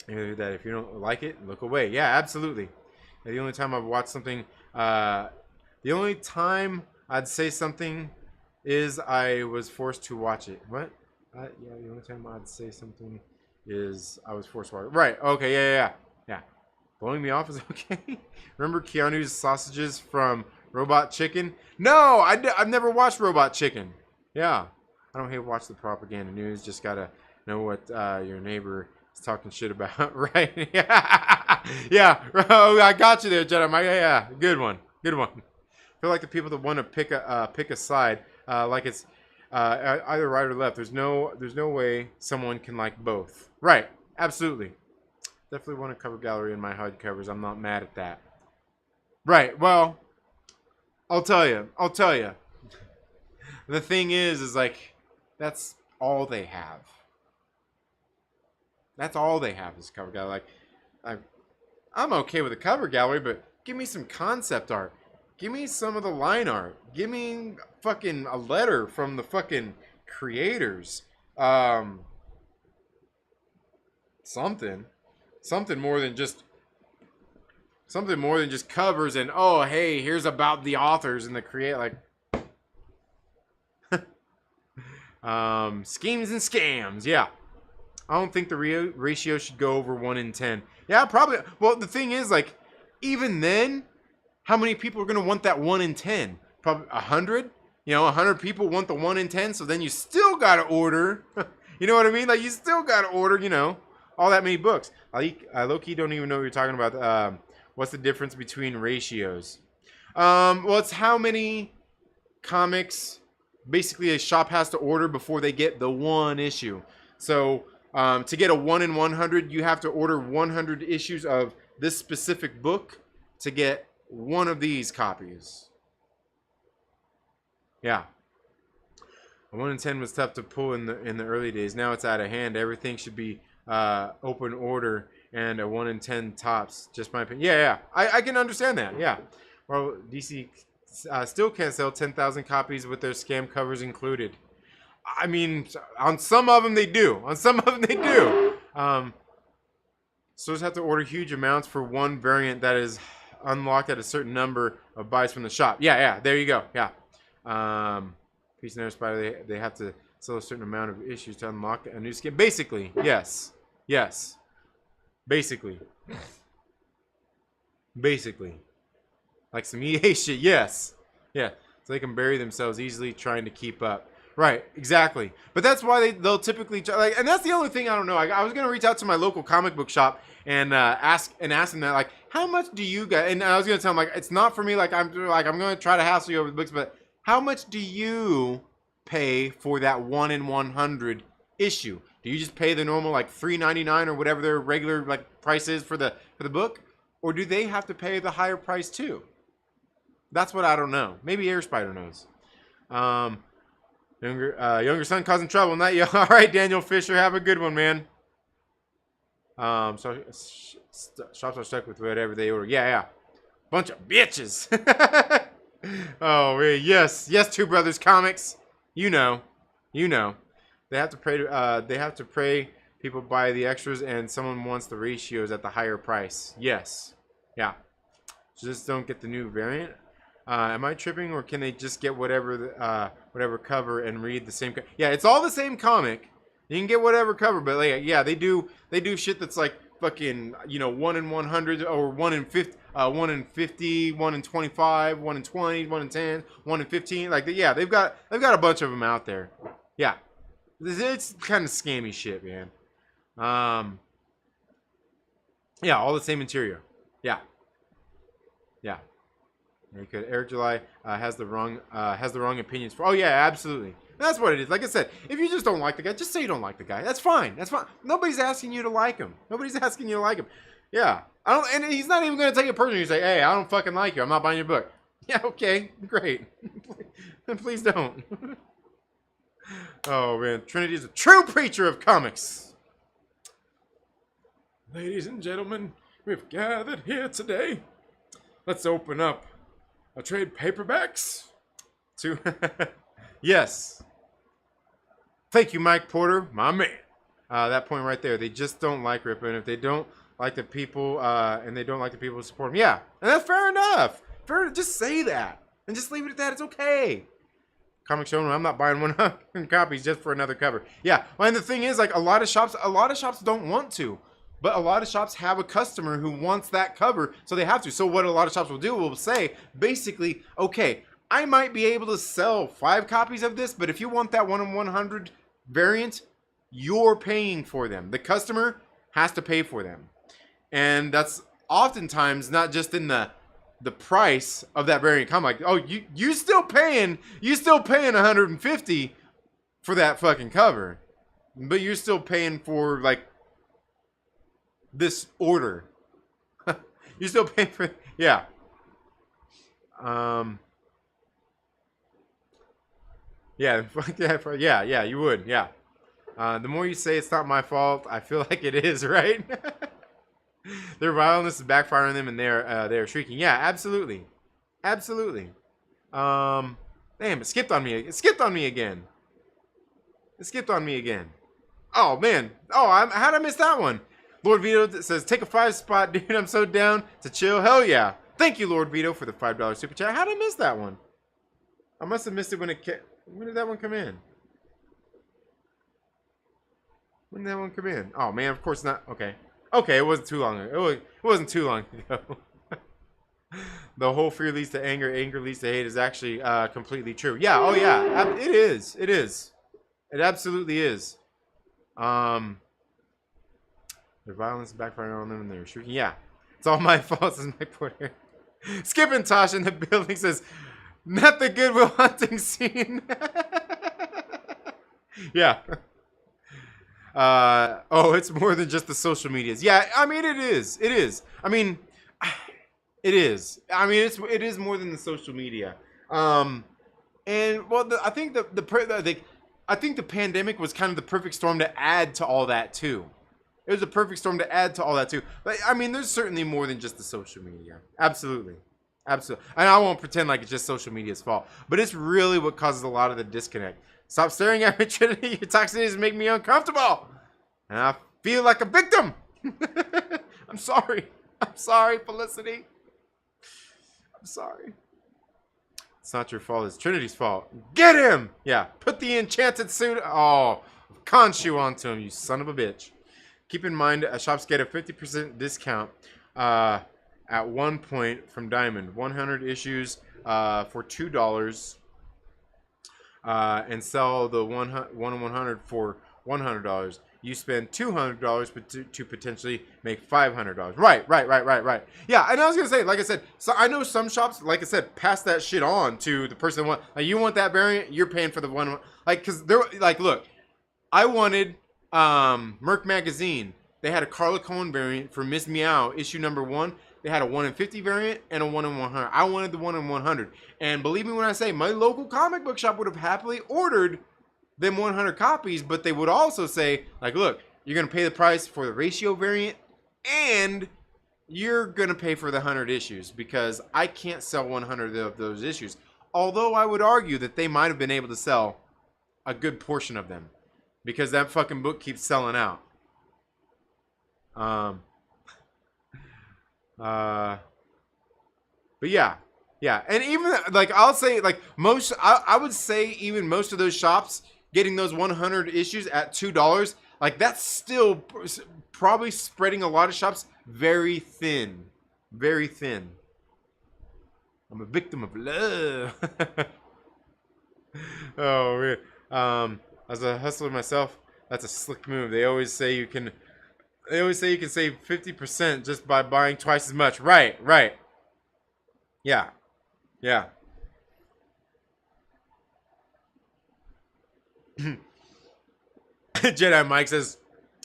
Speaker 1: if you don't like it, look away. Yeah, absolutely. The only time I've watched something, the only time I'd say something is I was forced to watch it. What? Yeah, the only time I'd say something is I was forced to watch it. Right. Okay. Yeah. Blowing me off is okay. Remember Keanu's sausages from Robot Chicken? No, I've never watched Robot Chicken. Yeah. I don't hate watch the propaganda news. Just gotta know what your neighbor is talking shit about, right? Yeah. Oh, I got you there, Jedi. Yeah. Good one. I feel like the people that want to pick a side, like it's either right or left. There's no way someone can like both. Right. Absolutely. Definitely want a cover gallery in my hardcovers. I'm not mad at that. Right. Well, I'll tell you. The thing is like, that's all they have. Is cover gallery. Like, I'm okay with a cover gallery, but give me some concept art. Give me some of the line art. Give me fucking a letter from the fucking creators. Something more than just covers and, oh, hey, here's about the authors and the create, like schemes and scams. Yeah. I don't think the ratio should go over 1 in 10. Yeah, probably. Well, the thing is, like, even then, how many people are going to want that 1 in 10? Probably 100? 100 people want the 1 in 10, so then you still got to order. You know what I mean? Like, you still got to order, all that many books. I low-key don't even know what you're talking about. What's the difference between ratios? Well, it's how many comics basically a shop has to order before they get the one issue. So to get a 1 in 100, you have to order 100 issues of this specific book to get one of these copies. Yeah. A 1 in 10 was tough to pull in the early days. Now it's out of hand. Everything should be open order, and a 1 in 10 tops. Just my opinion. Yeah. I can understand that. Yeah. Well, DC still can't sell 10,000 copies with their scam covers included. I mean, on some of them they do. Stores have to order huge amounts for one variant that is unlocked at a certain number of buys from the shop. Yeah. There you go. Yeah. Peace and Air Spider, they have to sell a certain amount of issues to unlock a new skin. Basically, yes. Basically. Like some EA shit, yes. Yeah, so they can bury themselves easily trying to keep up. Right, exactly. But that's why they'll typically like, and that's the only thing I don't know. I was gonna reach out to my local comic book shop and ask them that, like, how much do you guys? And I was gonna tell them, like, it's not for me. Like I'm gonna try to hassle you over the books, but how much do you pay for that 1 in 100 issue? Do you just pay the normal like $3.99 or whatever their regular like price is for the book, or do they have to pay the higher price too? That's what I don't know. Maybe Air Spider knows. Younger son causing trouble. Not you. All right, Daniel Fisher. Have a good one, man. So shops are stuck with whatever they order. Yeah. Bunch of bitches. Oh, yes, Two Brothers Comics. You know. They have to pray. People buy the extras, and someone wants the ratios at the higher price. Yes. Yeah. Just don't get the new variant. Am I tripping, or can they just get whatever cover and read the same? Yeah, it's all the same comic. You can get whatever cover, but like, yeah, they do shit that's like fucking 1 in 100 or 1 in 50, 1 in 50, 1 in 25, 1 in 20, 1 in 10, 1 in 15. Like, yeah, they've got a bunch of them out there. Yeah, it's kind of scammy shit, man. Yeah, all the same material. Yeah. Because Eric July has the wrong opinions for. Oh yeah, absolutely. That's what it is. Like I said, if you just don't like the guy, just say you don't like the guy. That's fine. Nobody's asking you to like him. Yeah. And he's not even going to take it personally. You say, hey, I don't fucking like you. I'm not buying your book. Yeah, okay, great. Please don't. Oh man, Trinity is a true preacher of comics. Ladies and gentlemen, we've gathered here today. Let's open up a trade paperbacks to yes. Thank you, Mike Porter, my man. That point right there. They just don't like Rip, and if they don't like the people, and they don't like the people who support him, yeah, and that's fair enough. Just say that and just leave it at that. It's okay. Comic showroom. I'm not buying 100 copies just for another cover. Yeah, well, and the thing is, like, a lot of shops don't want to. But a lot of shops have a customer who wants that cover, so they have to. So what a lot of shops will say, basically, okay, I might be able to sell 5 copies of this, but if you want that 1 in 100 variant, you're paying for them. The customer has to pay for them. And that's oftentimes not just in the price of that variant. I'm like, oh, you still paying 150 for that fucking cover. But you're still paying for, like, this order. You still pay for, yeah. Yeah, you would, yeah. The more you say it's not my fault, I feel like it is, right? Their violence is backfiring on them, and they're shrieking. Yeah, absolutely. Damn, it skipped on me again. Oh man. How'd I miss that one? Lord Veedo says, take a 5 spot, dude. I'm so down to chill. Hell yeah. Thank you, Lord Veedo, for the $5 super chat. How'd I miss that one? I must have missed it when did that one come in? When did that one come in? Oh, man, of course not. Okay, it wasn't too long ago. It wasn't too long ago. The whole fear leads to anger, anger leads to hate is actually completely true. Yeah, oh yeah. It is. It absolutely is. Their violence backfiring on them and they're shrieking. Yeah, it's all my fault, says Mike Porter. Skipping Tosh in the building says, Not the Goodwill Hunting scene. Yeah. Oh, it's more than just the social medias. Yeah, I mean it is. It is. I mean, it is. I mean it is more than the social media. And well, I think I think the pandemic was kind of the perfect storm to add to all that too. It was a perfect storm to add to all that too. But I mean, there's certainly more than just the social media. Absolutely. Absolutely. And I won't pretend like it's just social media's fault. But it's really what causes a lot of the disconnect. Stop staring at me, Trinity. Your toxicities make me uncomfortable. And I feel like a victim. I'm sorry. I'm sorry, Felicity. I'm sorry. It's not your fault. It's Trinity's fault. Get him! Yeah. Put the enchanted suit. Oh. Khonshu onto him, you son of a bitch. Keep in mind, shops get a 50% discount at one point from Diamond. 100 issues for $2. And sell the 100 for $100. You spend $200 to potentially make $500. Right. Yeah, and I was gonna say, like I said, so I know some shops, like I said, pass that shit on to the person that want. Like, you want that variant, you're paying for the one. Like, cause they're like, look, I wanted Merc Magazine. They had a Carla Cohen variant for Miss Meow issue number 1. They had a 1 in 50 variant and a 1 in 100. I wanted the 1 in 100. And believe me when I say, my local comic book shop would have happily ordered them 100 copies, but they would also say, like, look, you're going to pay the price for the ratio variant and you're going to pay for the 100 issues because I can't sell 100 of those issues. Although I would argue that they might have been able to sell a good portion of them because that fucking book keeps selling out. But yeah, and even like I'll say like most, I would say even most of those shops getting those 100 issues at $2, like that's still probably spreading a lot of shops very thin. I'm a victim of love. Oh man, as a hustler myself, that's a slick move. They always say you can save 50% just by buying twice as much. Right. Yeah. Jedi Mike says,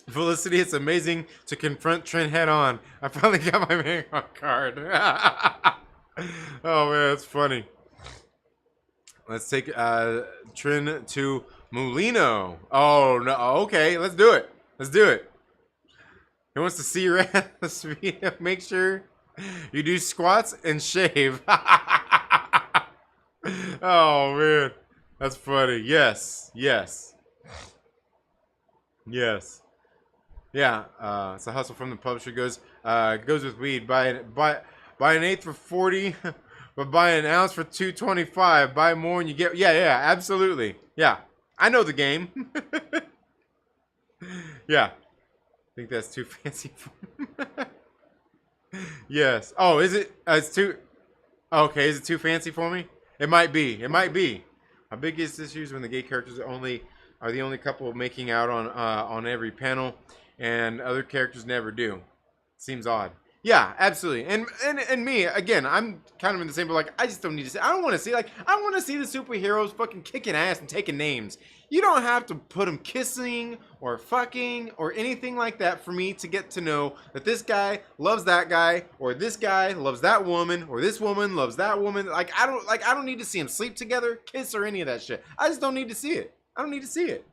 Speaker 1: Felicity, it's amazing to confront Trent head on. I finally got my Manhawk card. Oh man, that's funny. Let's take Trin to Mulino. Oh no, okay, let's do it. He wants to see your ass. Make sure you do squats and shave. Oh man, that's funny. Yes. Yeah, it's a hustle from the publisher. Goes with weed. Buy an eighth for 40, but buy an ounce for $2.25. Buy more and you get. Yeah, absolutely. Yeah, I know the game. Yeah, I think that's too fancy for me. Yes. Oh, is it? It's too. Okay, is it too fancy for me? It might be. My biggest issue is when the gay characters are the only couple making out on every panel, and other characters never do. Seems odd. Yeah, absolutely. And me again, I'm kind of in the same. But like, I just don't need to see. I don't want to see I want to see the superheroes fucking kicking ass and taking names. You don't have to put them kissing or fucking or anything like that for me to get to know that this guy loves that guy or this guy loves that woman or this woman loves that woman. Like I don't need to see them sleep together, kiss, or any of that shit. I just don't need to see it. I don't need to see it.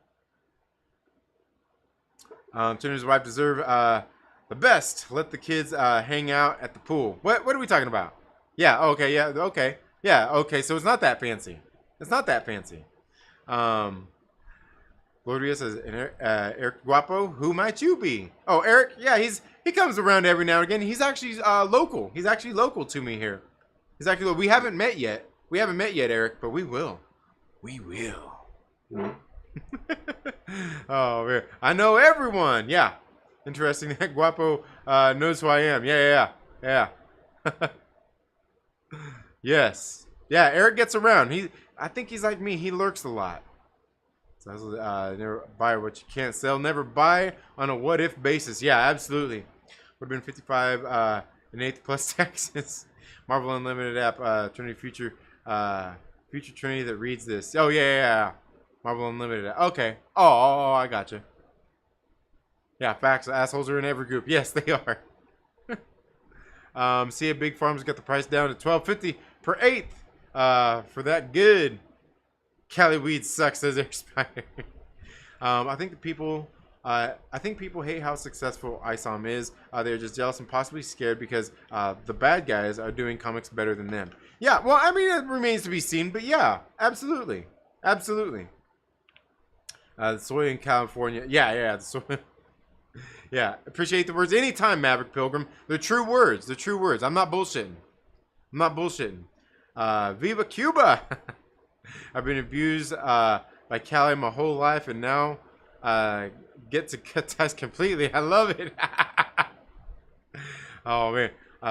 Speaker 1: Turner's wife deserve the best. Let the kids hang out at the pool. What are we talking about? Yeah. Okay. So it's not that fancy. Lord Ria says, Eric Guapo, who might you be? Oh, Eric. Yeah, he comes around every now and again. He's actually local. He's actually local to me here. We haven't met yet. Eric, but we will. Oh man, I know everyone. Yeah, interesting that Guapo knows who I am. Yeah. Yes. Yeah, Eric gets around. I think he's like me. He lurks a lot. So never buy what you can't sell. Never buy on a what if basis. Yeah, absolutely. Would have been 55 and 8th plus taxes. Marvel Unlimited app, Trinity Future Future Trinity that reads this. Oh, yeah. Marvel Unlimited. Okay. Oh, I gotcha. Yeah, facts. Assholes are in every group. Yes, they are. See, Big Farm's got the price down to $12.50 per eighth. For that good. Cali weed sucks, says Air Spider. I think people hate how successful ISOM is. They're just jealous and possibly scared because the bad guys are doing comics better than them. Yeah, well, I mean, it remains to be seen, but yeah, absolutely. The soy in California. Yeah, the soy. Yeah, appreciate the words. Anytime, Maverick Pilgrim. They're true words. I'm not bullshitting. Viva Cuba! I've been abused by Cali my whole life, and now get to cut ties completely. I love it. Oh, man.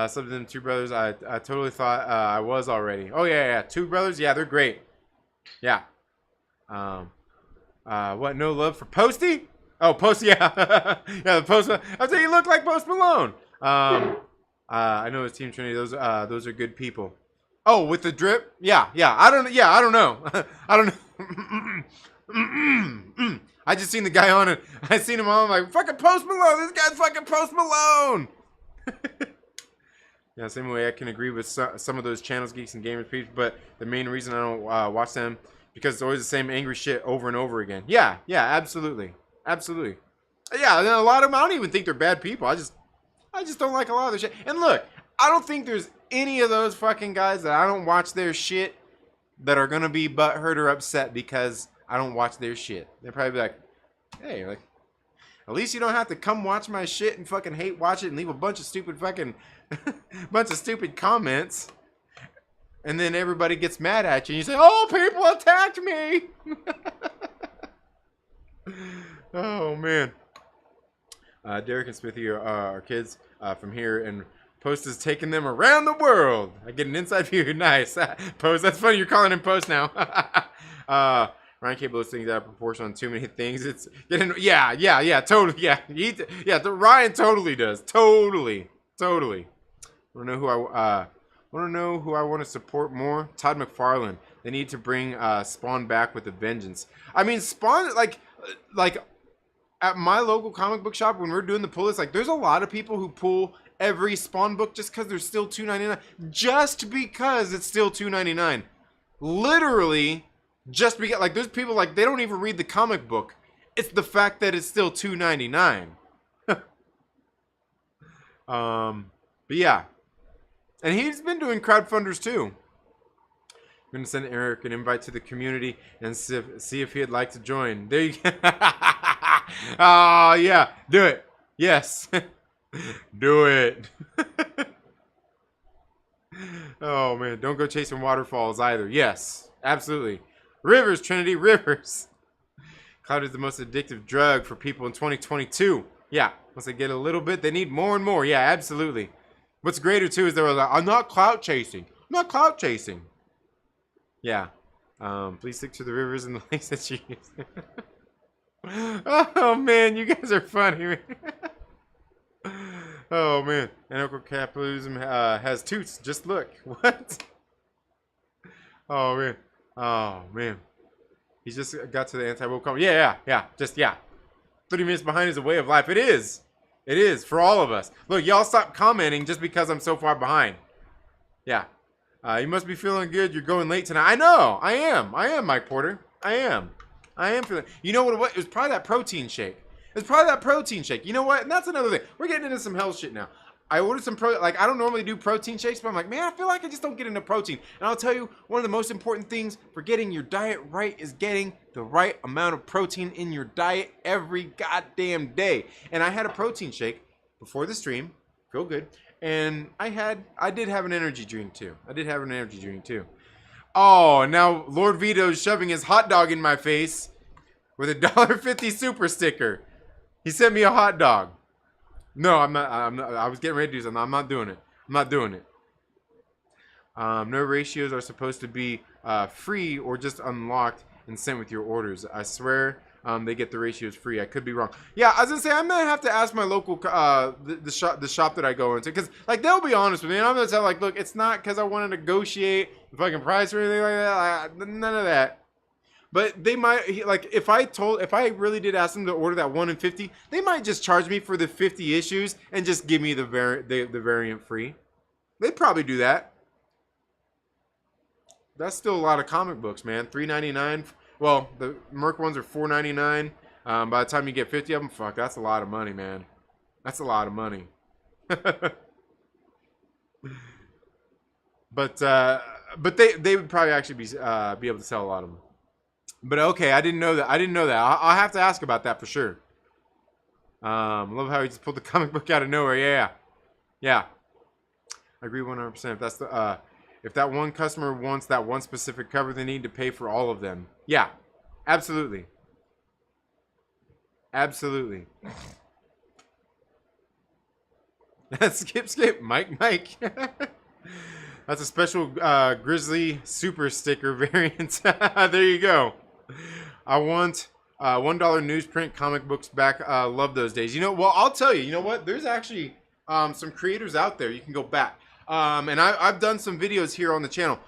Speaker 1: Some of them two brothers, I totally thought I was already. Oh, yeah. Two brothers? Yeah, they're great. Yeah. What, no love for Posty? Oh, Post, yeah. Yeah, the Post. I say you look like Post Malone. I know his Team Trinity. Those are good people. Oh, with the drip? Yeah. I don't know. I don't know. I just seen the guy on it. I seen him on. I'm like, fucking Post Malone. This guy's fucking Post Malone. Yeah, same way I can agree with some of those channels, Geeks and Gamers people, but the main reason I don't watch them because it's always the same angry shit over and over again. Yeah, absolutely. Yeah, and a lot of them, I don't even think they're bad people. I just don't like a lot of their shit. And look, I don't think there's any of those fucking guys that I don't watch their shit that are gonna be butthurt or upset because I don't watch their shit. They're probably be like, hey, like, at least you don't have to come watch my shit and fucking hate watch it and leave a bunch of stupid fucking bunch of stupid comments. And then everybody gets mad at you and you say, oh, people attacked me. Oh, man. Derek and Smithy are kids from here, and Post is taking them around the world. I get an inside view. Nice. Post, that's funny. You're calling him Post now. Ryan K blows things out of proportion on too many things. It's getting, yeah, totally. Yeah, Ryan totally does. Totally. Want to know who I want to support more? Todd McFarlane. They need to bring Spawn back with a vengeance. I mean, Spawn, like at my local comic book shop when we're doing the pull list, like there's a lot of people who pull every Spawn book just because they're still $2.99. Just because it's still $2.99. Literally, just because, like, there's people like they don't even read the comic book. It's the fact that it's still $2.99. But yeah. And he's been doing crowdfunders too. I'm going to send Eric an invite to the community and see if he'd like to join. There you go. Oh, yeah. Do it. Yes. Do it. Oh, man. Don't go chasing waterfalls either. Yes. Absolutely. Rivers, Trinity. Rivers. Cloud is the most addictive drug for people in 2022. Yeah. Once they get a little bit, they need more and more. Yeah, absolutely. What's greater, too, is they're like, I'm not clout chasing. Yeah. Please stick to the rivers and the lakes that you use. Oh, man. You guys are funny. Oh, man. Anarcho-capitalism has toots. Just look. What? Oh, man. He just got to the anti-woke comment. Yeah. 30 minutes behind is a way of life. It is. For all of us. Look, y'all stop commenting just because I'm so far behind. Yeah. You must be feeling good. You're going late tonight. I know. I am, Mike Porter. I am feeling. You know what it was? It was probably that protein shake. You know what? And that's another thing. We're getting into some health shit now. I ordered some I don't normally do protein shakes, but I'm like, man, I feel like I just don't get enough protein. And I'll tell you, one of the most important things for getting your diet right is getting the right amount of protein in your diet every goddamn day. And I had a protein shake before the stream. Feel good. And I did have an energy drink too. Oh, now Lord Veedo's shoving his hot dog in my face with a $1.50 super sticker. He sent me a hot dog. No, I'm not. I was getting ready to do something. I'm not doing it. No ratios are supposed to be free or just unlocked and sent with your orders. I swear they get the ratios free. I could be wrong. Yeah, I was gonna say I'm gonna have to ask my local the shop that I go into, because like they'll be honest with me, and I'm gonna tell like, look, it's not because I want to negotiate the fucking price or anything like that. None of that. But they might, like, if I really did ask them to order that 1 in 50, they might just charge me for the 50 issues and just give me the variant free. They'd probably do that. That's still a lot of comic books, man. $3.99. Well, the Merc ones are $4.99. By the time you get 50 of them, fuck, that's a lot of money, man. That's a lot of money. But they would probably actually be able to sell a lot of them. But okay, I didn't know that. I'll have to ask about that for sure. Love how he just pulled the comic book out of nowhere. Yeah. I agree 100%. If that's the if that one customer wants that one specific cover, they need to pay for all of them. Yeah, absolutely. Skip, Mike. That's a special Grizzly Super Sticker variant. There you go. I want $1 newsprint comic books back. Love those days. You know, well, I'll tell you. You know what? There's actually some creators out there. You can go back. And I've done some videos here on the channel.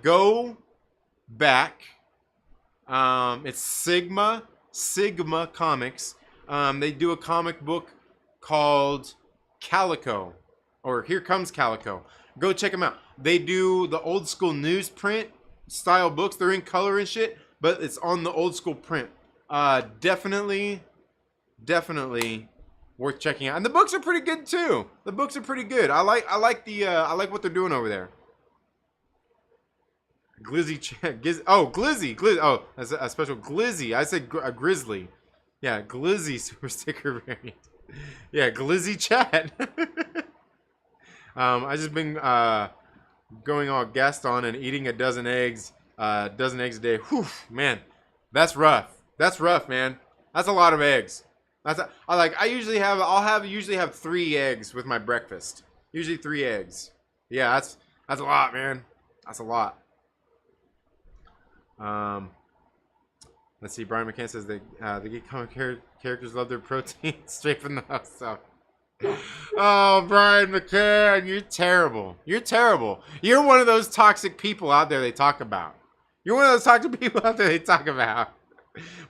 Speaker 1: Go back. It's Sigma Comics. They do a comic book called Calico, or Here Comes Calico. Go check them out. They do the old school newsprint style books. They're in color and shit, but it's on the old school print. Definitely worth checking out. And the books are pretty good too. The books are pretty good. I like what they're doing over there. Glizzy. Oh, that's a special Glizzy. I said a Grizzly. Yeah, Glizzy Super Sticker variant. Yeah, Glizzy chat. I just been going all Gaston and eating a dozen eggs a day. Whew, man, that's rough. That's rough, man. That's a lot of eggs. I usually have 3 eggs with my breakfast. Usually 3 eggs. Yeah, that's a lot, man. That's a lot. Let's see. Brian Mccann says the geek comic characters love their protein straight from the house. So. Oh, Brian McCann, you're terrible. You're terrible. You're one of those toxic people out there they talk about.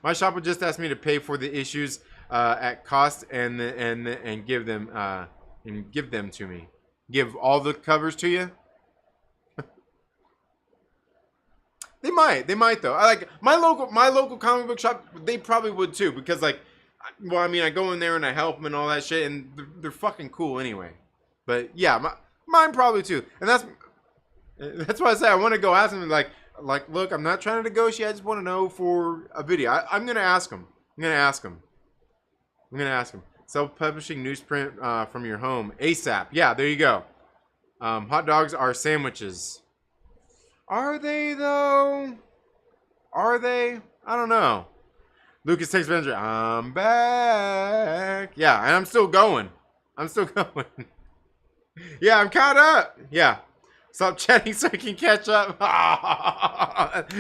Speaker 1: My shop would just ask me to pay for the issues at cost and give them to me. Give all the covers to you. They might though. I like my local comic book shop. They probably would too, because like. Well, I mean, I go in there and I help them and all that shit, and they're fucking cool anyway. But yeah, mine probably too. And that's why I say I want to go ask them, like, look, I'm not trying to negotiate. I just want to know for a video. I'm gonna ask them. Self-publishing newsprint from your home ASAP. Yeah, there you go. Hot dogs are sandwiches. Are they though? Are they? I don't know. Lucas Texvenger, I'm back. Yeah, and I'm still going. Yeah, I'm caught up. Yeah. Stop chatting so I can catch up.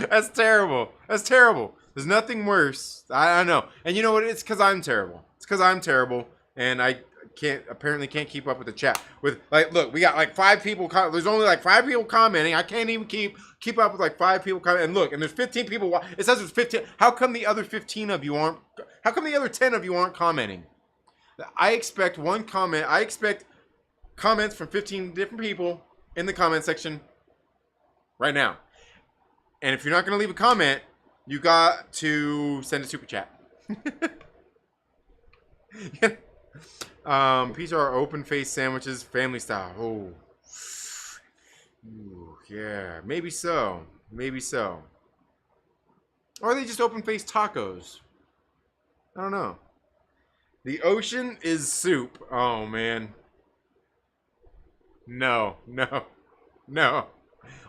Speaker 1: That's terrible. There's nothing worse. I know. And you know what? It's because I'm terrible. And I apparently can't keep up with the chat. With like, look, we got like 5 people. There's only like 5 people commenting. I can't even keep up with like 5 people commenting. And look, and there's 15 people. It says there's 15. How come the other 15 of you aren't? How come the other 10 of you aren't commenting? I expect one comment. I expect comments from 15 different people in the comment section right now. And if you're not gonna leave a comment, you got to send a super chat. Pizza are open face sandwiches, family style. Oh, ooh, yeah, maybe so. Or are they just open face tacos? I don't know. The ocean is soup. Oh man. No.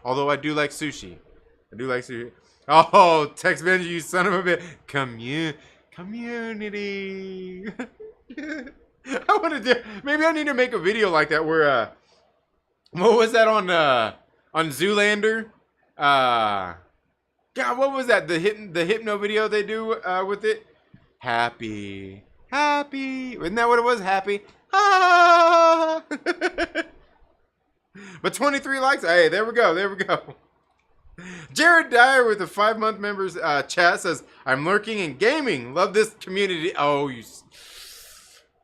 Speaker 1: Although I do like sushi. Oh, Texvenger, you son of a bitch. Community. I want to do. Maybe I need to make a video like that where, what was that on Zoolander? God, what was that? The hypno video they do with it, Happy. Happy. Isn't that what it was? Happy. Ah. But 23 likes. Hey, there we go. There we go. Jared Dyer with the 5-month members chat says, I'm lurking and gaming. Love this community. Oh,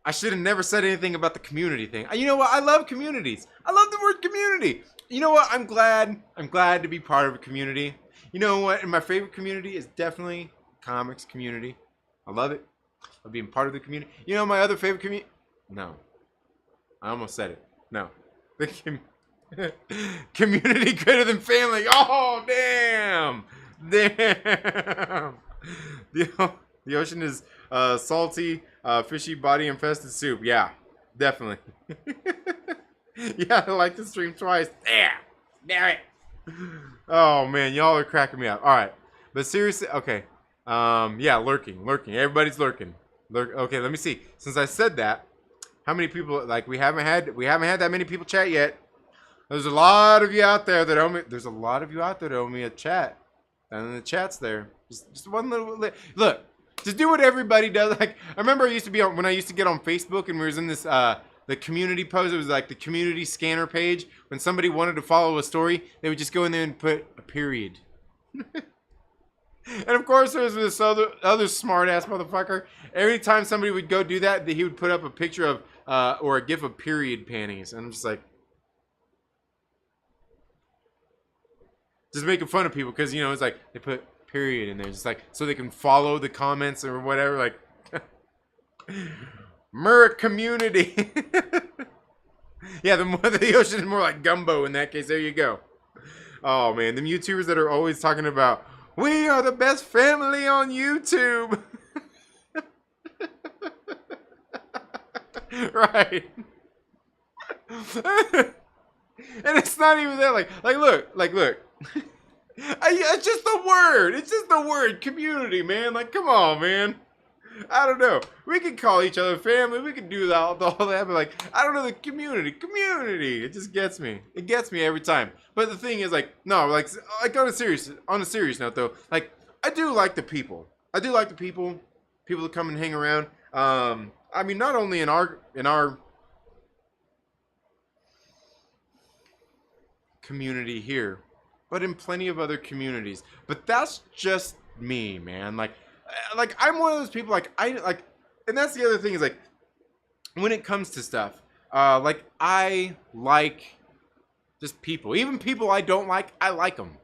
Speaker 1: I should have never said anything about the community thing. You know what? I love communities. I love the word community. You know what? I'm glad to be part of a community. You know what? And my favorite community is definitely comics community. I love it. Of being part of the community. You know my other favorite community? No. I almost said it. No. The community greater than family. Oh, damn. Damn. The ocean is salty, fishy, body infested soup. Yeah, definitely. Yeah, I like to stream twice. Damn it. Oh, man, y'all are cracking me up. All right. But seriously, okay. Yeah, lurking. Everybody's lurking. Okay, let me see. Since I said that, how many people, like, we haven't had that many people chat yet. There's a lot of you out there that owe me a chat. And the chat's there. Just one little look. Just do what everybody does. Like, I remember when I used to get on Facebook and we was in this the community post. It was like the community scanner page. When somebody wanted to follow a story, they would just go in there and put a period. And of course, there was this other smart ass motherfucker. Every time somebody would go do that, he would put up a picture of or a gif of period panties, and I'm just like, just making fun of people because it's like they put period in there, just like so they can follow the comments or whatever. Like, community. Yeah, the ocean is more like gumbo in that case. There you go. Oh man, them YouTubers that are always talking about, we are the best family on YouTube. Right. And it's not even that. Like look. It's just the word. It's just the word community, man. Like, come on, man. I don't know. We can call each other family. We can do all that. But like, I don't know, the community. It just gets me. It gets me every time. But the thing is, like, no, like on a serious note though, like, I do like the people. People that come and hang around. I mean, not only in our community here, but in plenty of other communities. But that's just me, man. Like I'm one of those people. And that's the other thing is, like, when it comes to stuff, like, I like just people. Even people I don't like, I like them.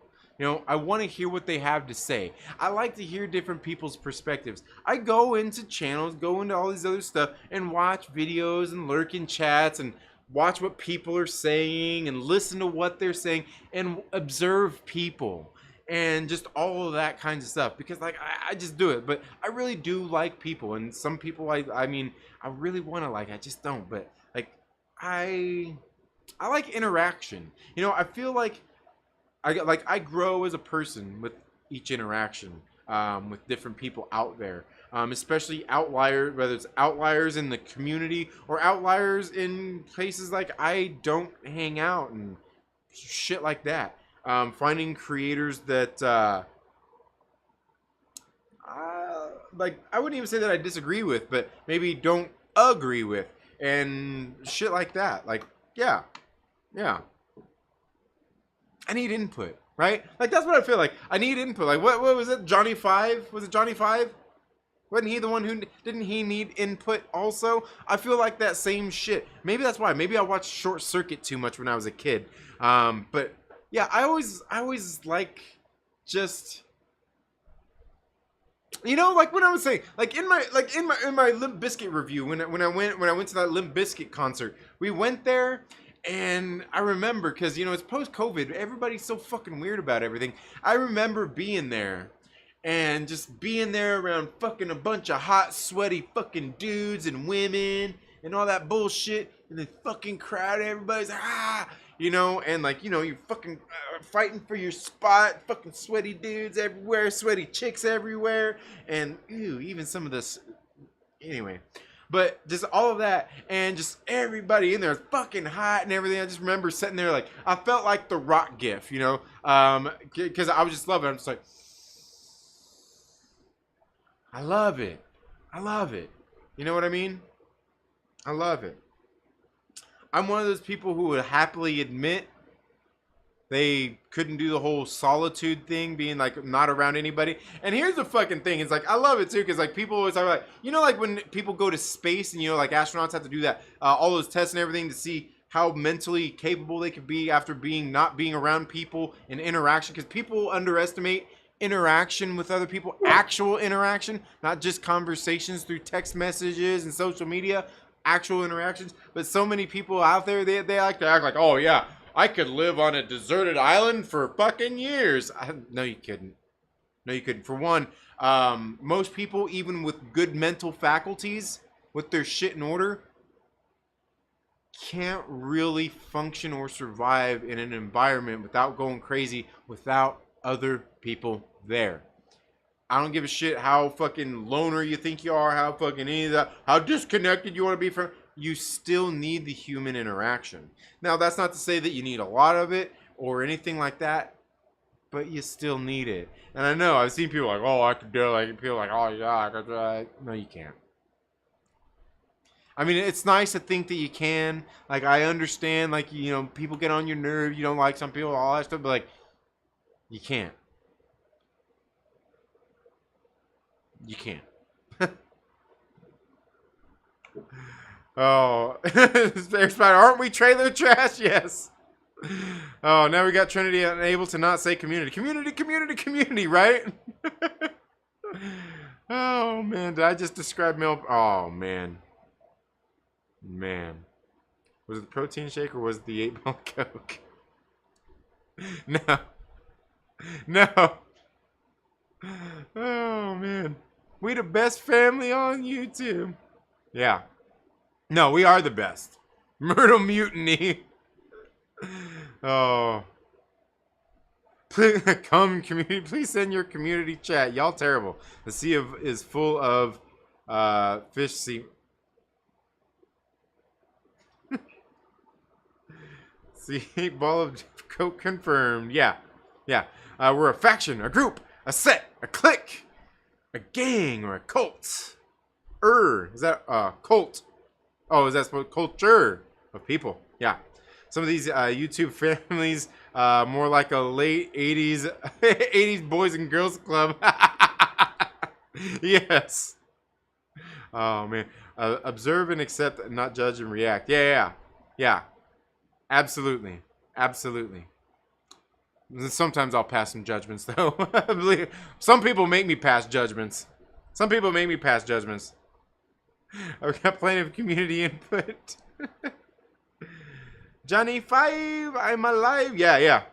Speaker 1: I want to hear what they have to say. I like to hear different people's perspectives. I go into channels, go into all these other stuff, and watch videos and lurk in chats and watch what people are saying and listen to what they're saying and observe people and just all of that kinds of stuff. Because, like, I just do it. But I really do like people. And some people, I mean, I really want to like. I just don't. But, like, I like interaction. I feel like I grow as a person with each interaction with different people out there, especially outliers, whether it's outliers in the community or outliers in places like I don't hang out and shit like that. Finding creators that like, I wouldn't even say that I disagree with, but maybe don't agree with, and shit like that. Like, yeah. I need input, right? Like, that's what I feel like. I need input. Like, what was it? Johnny 5? Was it Johnny 5? Wasn't he the one who... Didn't he need input also? I feel like that same shit. Maybe that's why. Maybe I watched Short Circuit too much when I was a kid. But, yeah, I always like, just... like when I was saying, like in my Limp Bizkit review, when I went to that Limp Bizkit concert, we went there. And I remember, because, it's post-COVID, everybody's so fucking weird about everything. I remember being there, and just being there around fucking a bunch of hot, sweaty fucking dudes and women, and all that bullshit, and the fucking crowd, everybody's like, and like, you're fucking fighting for your spot, fucking sweaty dudes everywhere, sweaty chicks everywhere, and, ew, even some of this, anyway. But just all of that, and just everybody in there is fucking hot and everything. I just remember sitting there, like, I felt like the Rock gif, because I was just loving it. I'm just like, I love it. I love it. You know what I mean? I love it. I'm one of those people who would happily admit they couldn't do the whole solitude thing, being like not around anybody. And here's the fucking thing. It's like, I love it too, because like people always talk about, you know, like when people go to space and, you know, like astronauts have to do that, all those tests and everything to see how mentally capable they could be after not being around people and interaction. Because people underestimate interaction with other people, actual interaction, not just conversations through text messages and social media, actual interactions. But so many people out there, they like to act like, oh yeah, I could live on a deserted island for fucking years. No, you couldn't. No, you couldn't. For one, most people, even with good mental faculties, with their shit in order, can't really function or survive in an environment without going crazy, without other people there. I don't give a shit how fucking loner you think you are, how fucking any of that, how disconnected you want to be from. You still need the human interaction. Now, that's not to say that you need a lot of it or anything like that, but you still need it. And I know I've seen people like, oh, I could do it. Like people like, oh yeah, I could do it. No, you can't. I mean, it's nice to think that you can. Like, I understand, like, you know, people get on your nerve. You don't like some people, all that stuff, but like, you can't. You can't. Oh, aren't we trailer trash? Yes. Oh, now we got Trinity unable to not say community. Community, right? Oh, man. Did I just describe milk? Oh, man. Man. Was it the protein shake or was it the 8-ball Coke? No. No. Oh, man. We the best family on YouTube. Yeah. No, we are the best. Myrtle Mutiny. Oh. Please, come, community. Please send your community chat. Y'all terrible. The sea is full of fish sea. See, ball of Coke confirmed. Yeah. Yeah. We're a faction, a group, a set, a clique, a gang, or a cult. Is that cult? Oh, is that supposed culture of people? Yeah. Some of these YouTube families, more like a late 80s 80s boys and girls club. Yes. Oh, man. Observe and accept, not judge and react. Yeah. Absolutely. Sometimes I'll pass some judgments, though. Some people make me pass judgments. I've got plenty of community input. Johnny 5, I'm alive. Yeah.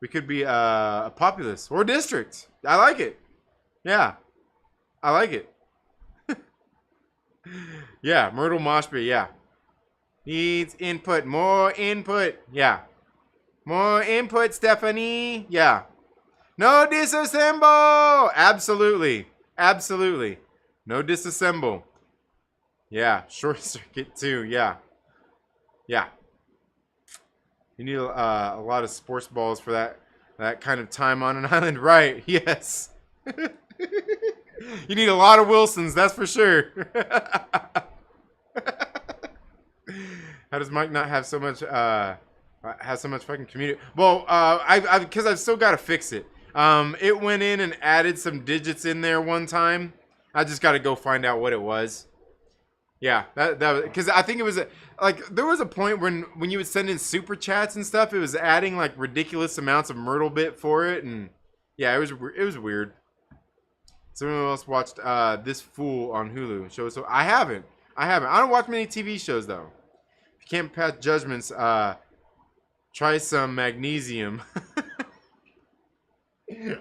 Speaker 1: We could be a populace or district. I like it. Yeah. I like it. Yeah, Myrtle Moshpit, yeah. Needs input. More input. Yeah. More input, Stephanie. Yeah. No disassemble. Absolutely. No disassemble. Yeah. Short circuit too. Yeah. You need a lot of sports balls for that kind of time on an island, right? Yes. You need a lot of Wilsons, that's for sure. How does Mike not have so much fucking community? Well, because I've still got to fix it. It went in and added some digits in there one time. I just got to go find out what it was. Yeah, that because I think it was like there was a point when you would send in super chats and stuff, it was adding like ridiculous amounts of Myrtle bit for it, and yeah, it was weird. Someone else watched This Fool on Hulu show, so I haven't. I don't watch many TV shows though. If you can't pass judgments, try some magnesium.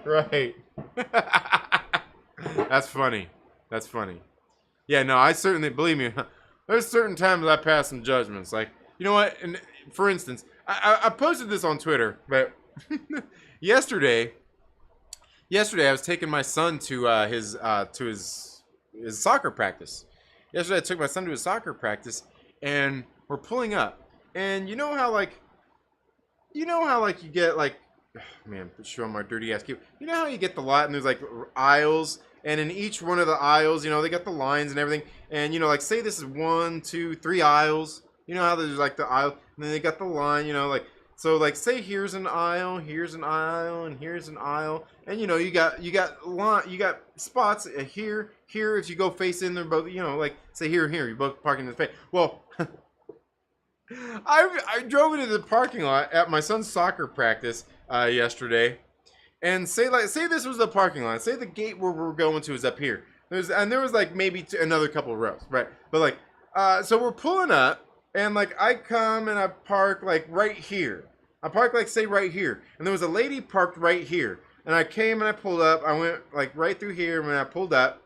Speaker 1: Right. That's funny. Yeah, no, I certainly, believe me, there's certain times I pass some judgments. Like, you know what? And for instance, I posted this on Twitter, but yesterday I was taking my son to his soccer practice. Yesterday I took my son to his soccer practice, and we're pulling up. And you know how you get like, man, showing my dirty ass cube. You know how you get the lot and there's like aisles And in each one of the aisles, you know, they got the lines and everything. And, you know, like, say this is 1, 2, 3 aisles. You know how there's, like, the aisle. And then they got the line, you know, like. So, like, say here's an aisle, and here's an aisle. And, you know, you got spots here, if you go face in, they're both, you know, like, say here, you both parking in the face. Well, I drove into the parking lot at my son's soccer practice yesterday. And say this was the parking lot. Say the gate where we're going to is up here. There was like maybe another couple of rows, right? But like, so we're pulling up, and like I come and I park like right here. I park like say right here, and there was a lady parked right here. And I came and I pulled up. I went like right through here, and when I pulled up.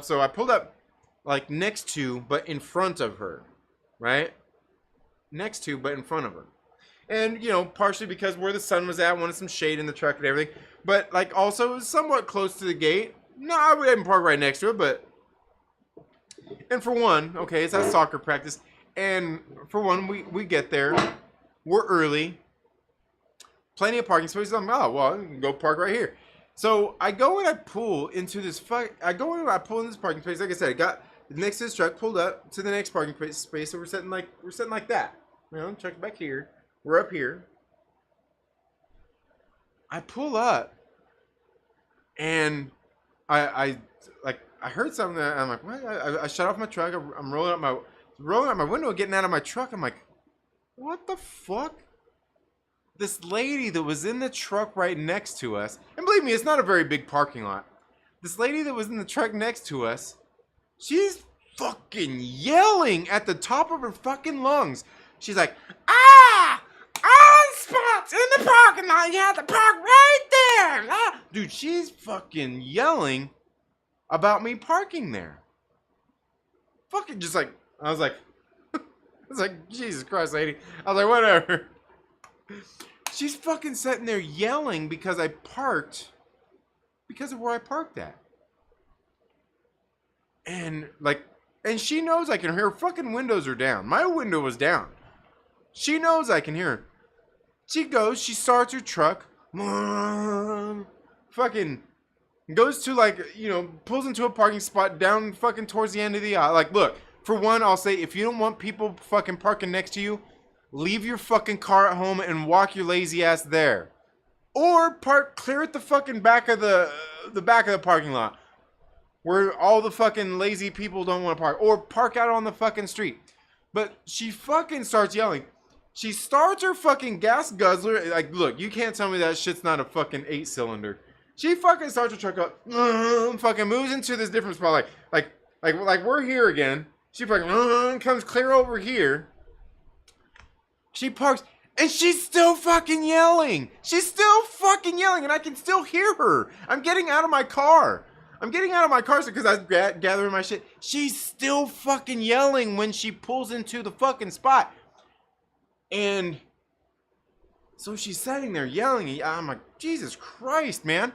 Speaker 1: So I pulled up like next to, but in front of her, right? Next to, but in front of her. And, you know, partially because where the sun was at, wanted some shade in the truck and everything. But, like, also, it was somewhat close to the gate. No, I wouldn't park right next to it, but... And for one, okay, it's at soccer practice. And for one, we get there. We're early. Plenty of parking spaces. I'm like, oh, well, I can go park right here. So, I go and I pull into this... I pull in this parking space. Like I said, I got next to this truck, pulled up to the next parking space. So, we're sitting like that. You know, truck's back here. We're up here. I pull up, and I heard something. That I'm like, what? I shut off my truck. I'm rolling up my window, getting out of my truck. I'm like, what the fuck? This lady that was in the truck right next to us, and believe me, it's not a very big parking lot. This lady that was in the truck next to us, she's fucking yelling at the top of her fucking lungs. She's like, ah! On spots in the parking lot, you have to park right there. Ah. Dude, she's fucking yelling about me parking there. Fucking just like, I was like, Jesus Christ, lady. I was like, whatever. She's fucking sitting there yelling because I parked, because of where I parked at. And like, and she knows I can hear her. Fucking windows are down. My window was down. She knows I can hear her. She goes, she starts her truck, fucking goes to like, you know, pulls into a parking spot down fucking towards the end of the aisle. Like, look, for one, I'll say, if you don't want people fucking parking next to you, leave your fucking car at home and walk your lazy ass there. Or park clear at the fucking back of the back of the parking lot, where all the fucking lazy people don't want to park. Or park out on the fucking street. But she fucking starts yelling. She starts her fucking gas guzzler. Like, look, you can't tell me that shit's not a fucking 8-cylinder. She fucking starts her truck up. Fucking moves into this different spot. Like we're here again. She fucking comes clear over here. She parks. And she's still fucking yelling. She's still fucking yelling. And I can still hear her. I'm getting out of my car. Because I was gathering my shit. She's still fucking yelling when she pulls into the fucking spot. And so she's sitting there yelling. I'm like, Jesus Christ, man.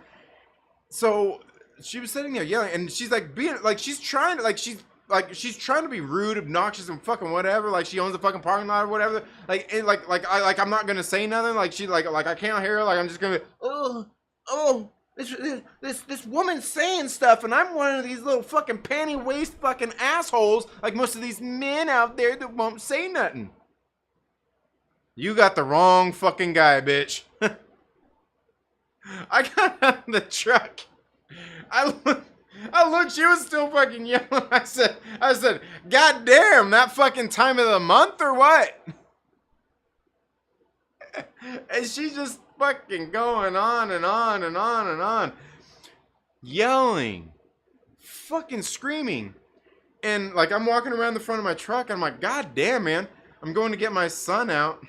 Speaker 1: So she was sitting there yelling, and she's like being like, she's trying to be rude, obnoxious, and fucking whatever. Like she owns the fucking parking lot or whatever. Like I'm not gonna say nothing. Like she like I can't hear her. Like I'm just gonna be, this woman's saying stuff, and I'm one of these little fucking panty waist fucking assholes. Like most of these men out there that won't say nothing. You got the wrong fucking guy, bitch. I got out of the truck. I looked, she was still fucking yelling. I said, God damn, that fucking time of the month or what? And she's just fucking going on and on and on and on. Yelling. Fucking screaming. And like I'm walking around the front of my truck, and I'm like, God damn, man. I'm going to get my son out.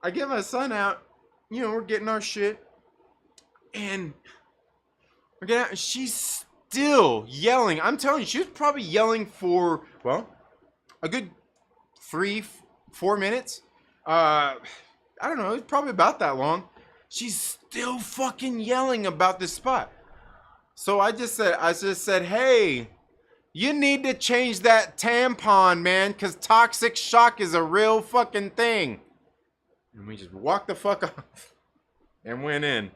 Speaker 1: I get my son out, you know, we're getting our shit, and we're getting out, and she's still yelling. I'm telling you, she was probably yelling for, well, a good 3-4 minutes. I don't know, it was probably about that long. She's still fucking yelling about this spot. So I just said, hey, you need to change that tampon, man, because toxic shock is a real fucking thing. And we just walked the fuck off and went in.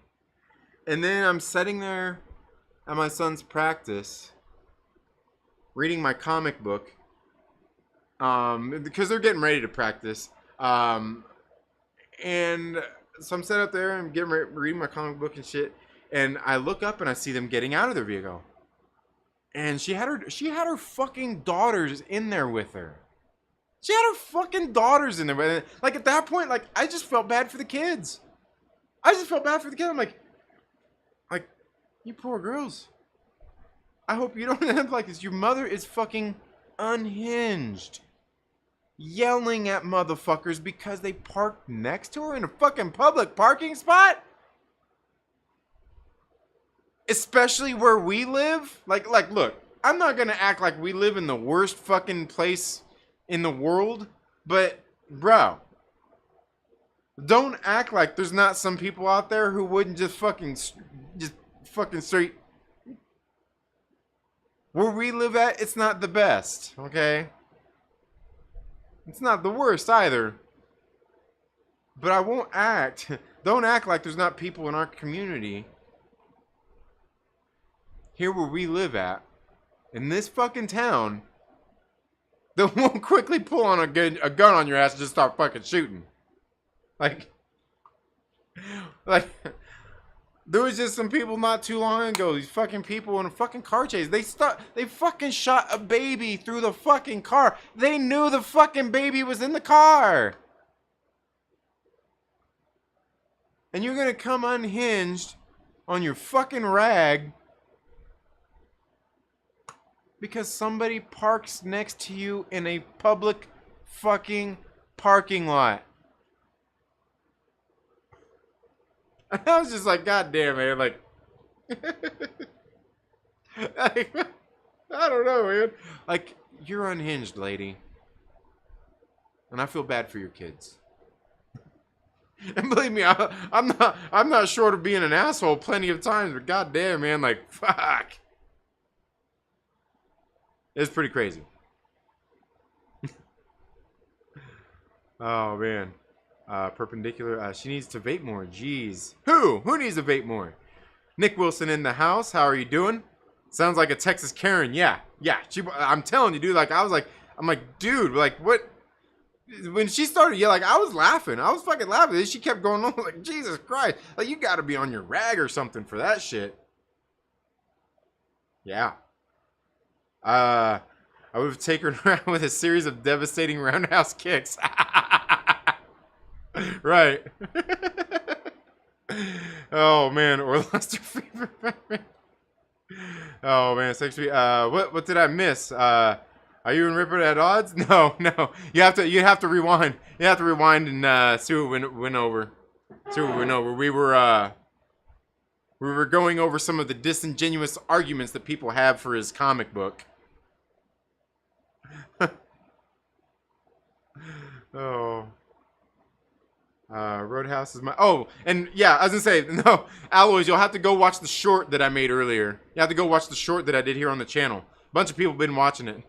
Speaker 1: And then I'm sitting there at my son's practice, reading my comic book, because they're getting ready to practice, and so I'm set up there and reading my comic book and shit, and I look up and I see them getting out of their vehicle, and she had her fucking daughters in there with her. She had her fucking daughters in there. Like, at that point, like, I just felt bad for the kids. I'm like, you poor girls. I hope you don't end up like this. Your mother is fucking unhinged. Yelling at motherfuckers because they parked next to her in a fucking public parking spot? Especially where we live? Like, look, I'm not gonna act like we live in the worst fucking place in the world, but, bro, don't act like there's not some people out there who wouldn't just fucking straight. Where we live at, it's not the best, okay? It's not the worst either. But I won't don't act like there's not people in our community here where we live at, in this fucking town, that won't quickly pull on a gun on your ass and just start fucking shooting. Like, there was just some people not too long ago, these fucking people in a fucking car chase. They fucking shot a baby through the fucking car. They knew the fucking baby was in the car. And you're gonna come unhinged on your fucking rag because somebody parks next to you in a public fucking parking lot. And I was just like, God damn, man. Like, I don't know, man. Like, you're unhinged, lady. And I feel bad for your kids. And believe me, I'm not short of being an asshole plenty of times, but god damn, man, like, fuck. It's pretty crazy. Oh, man. Perpendicular. She needs to vape more. Jeez. Who needs to vape more? Nick Wilson in the house. How are you doing? Sounds like a Texas Karen. Yeah. I'm telling you, dude. Like, I'm like, dude, like, what? When she started yelling, like, I was laughing. I was fucking laughing. Then she kept going on. Like, Jesus Christ. Like, you gotta be on your rag or something for that shit. Yeah. I would have taken her around with a series of devastating roundhouse kicks. Right. Oh man, or lost her favorite memory. Oh man, sexually. What did I miss? Are you and Ripper at odds? No. You have to rewind. You have to rewind and see what went over. We were going over some of the disingenuous arguments that people have for his comic book. Oh. Roadhouse is my... Oh, and yeah, I was gonna say, no, Alloys, you'll have to go watch the short that I made earlier. You have to go watch the short that I did here on the channel. A bunch of people have been watching it.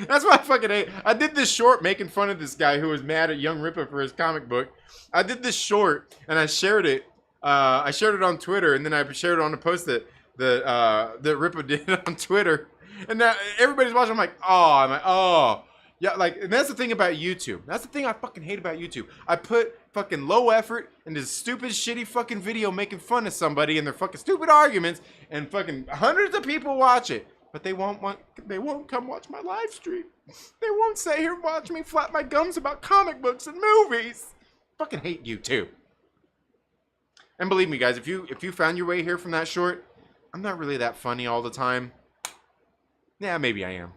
Speaker 1: That's why I fucking hate... I did this short making fun of this guy who was mad at Young Ripper for his comic book. I did this short, and I shared it. I shared it on Twitter, and then I shared it on a post that Ripper did on Twitter. And now everybody's watching. I'm like, oh. Yeah, like, and that's the thing about YouTube. That's the thing I fucking hate about YouTube. I put fucking low effort into this stupid, shitty fucking video making fun of somebody and their fucking stupid arguments, and fucking hundreds of people watch it. But they won't come watch my live stream. They won't sit here and watch me flap my gums about comic books and movies. Fucking hate YouTube. And believe me, guys, if you found your way here from that short, I'm not really that funny all the time. Yeah, maybe I am.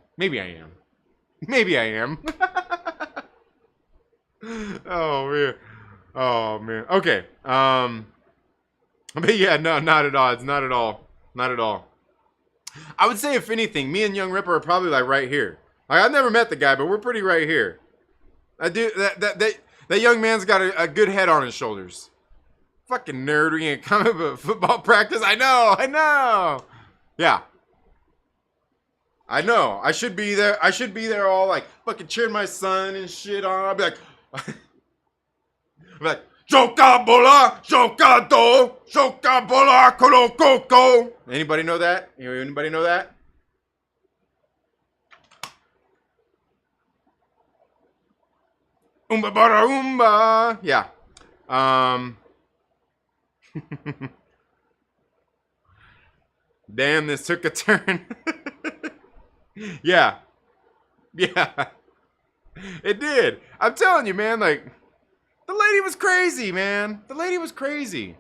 Speaker 1: Oh man. Okay. But yeah, no, not at all. I would say, if anything, me and Young Ripper are probably like right here. Like, I've never met the guy, but we're pretty right here. I do that young man's got a good head on his shoulders. Fucking nerd, we ain't coming but football practice. I know. Yeah. I know. I should be there all like fucking cheering my son and shit on. I'll be like, Jokabola, Jokado, Jokabola, Kolokoko. Anybody know that? Anybody know that? Oomba bara oomba. Yeah. Damn, this took a turn. Yeah. Yeah. It did. I'm telling you, man, like, the lady was crazy, man. The lady was crazy.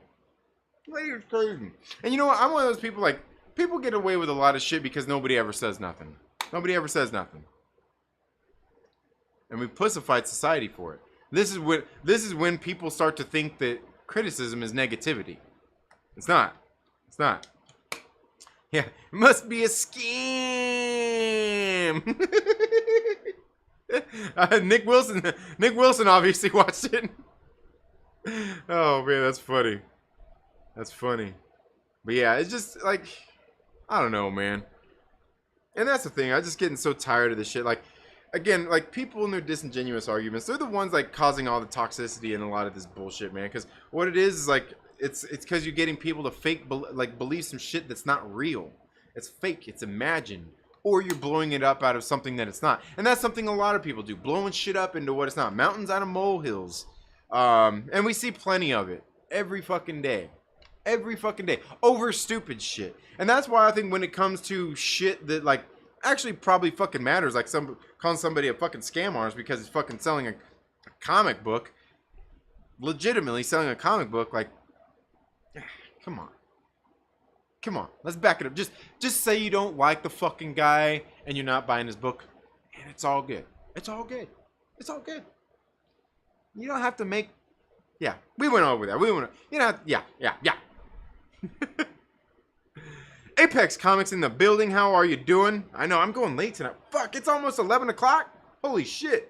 Speaker 1: The lady was crazy. And you know what? I'm one of those people, like, people get away with a lot of shit because nobody ever says nothing. Nobody ever says nothing. And we pussified society for it. This is when people start to think that criticism is negativity. It's not. It's not. Yeah, it must be a scam. Nick Wilson obviously watched it. Oh man, that's funny. That's funny. But yeah, it's just like, I don't know, man. And that's the thing. I'm just getting so tired of this shit. Like, again, like, people in their disingenuous arguments, they're the ones like causing all the toxicity and a lot of this bullshit, man. Because what it is like, it's because you're getting people to fake believe some shit that's not real. It's fake. It's imagined. Or you're blowing it up out of something that it's not. And that's something a lot of people do. Blowing shit up into what it's not. Mountains out of molehills. And we see plenty of it. Every fucking day. Every fucking day. Over stupid shit. And that's why I think when it comes to shit that, like, actually probably fucking matters. Like calling somebody a fucking scam artist because he's fucking selling a comic book. Legitimately selling a comic book. Like, come on. Come on, let's back it up. Just say you don't like the fucking guy and you're not buying his book, and it's all good. It's all good. It's all good. You don't have to make. Yeah, we went over that. We went. You know. Yeah. Apex Comics in the building. How are you doing? I know I'm going late tonight. Fuck, it's almost 11 o'clock. Holy shit.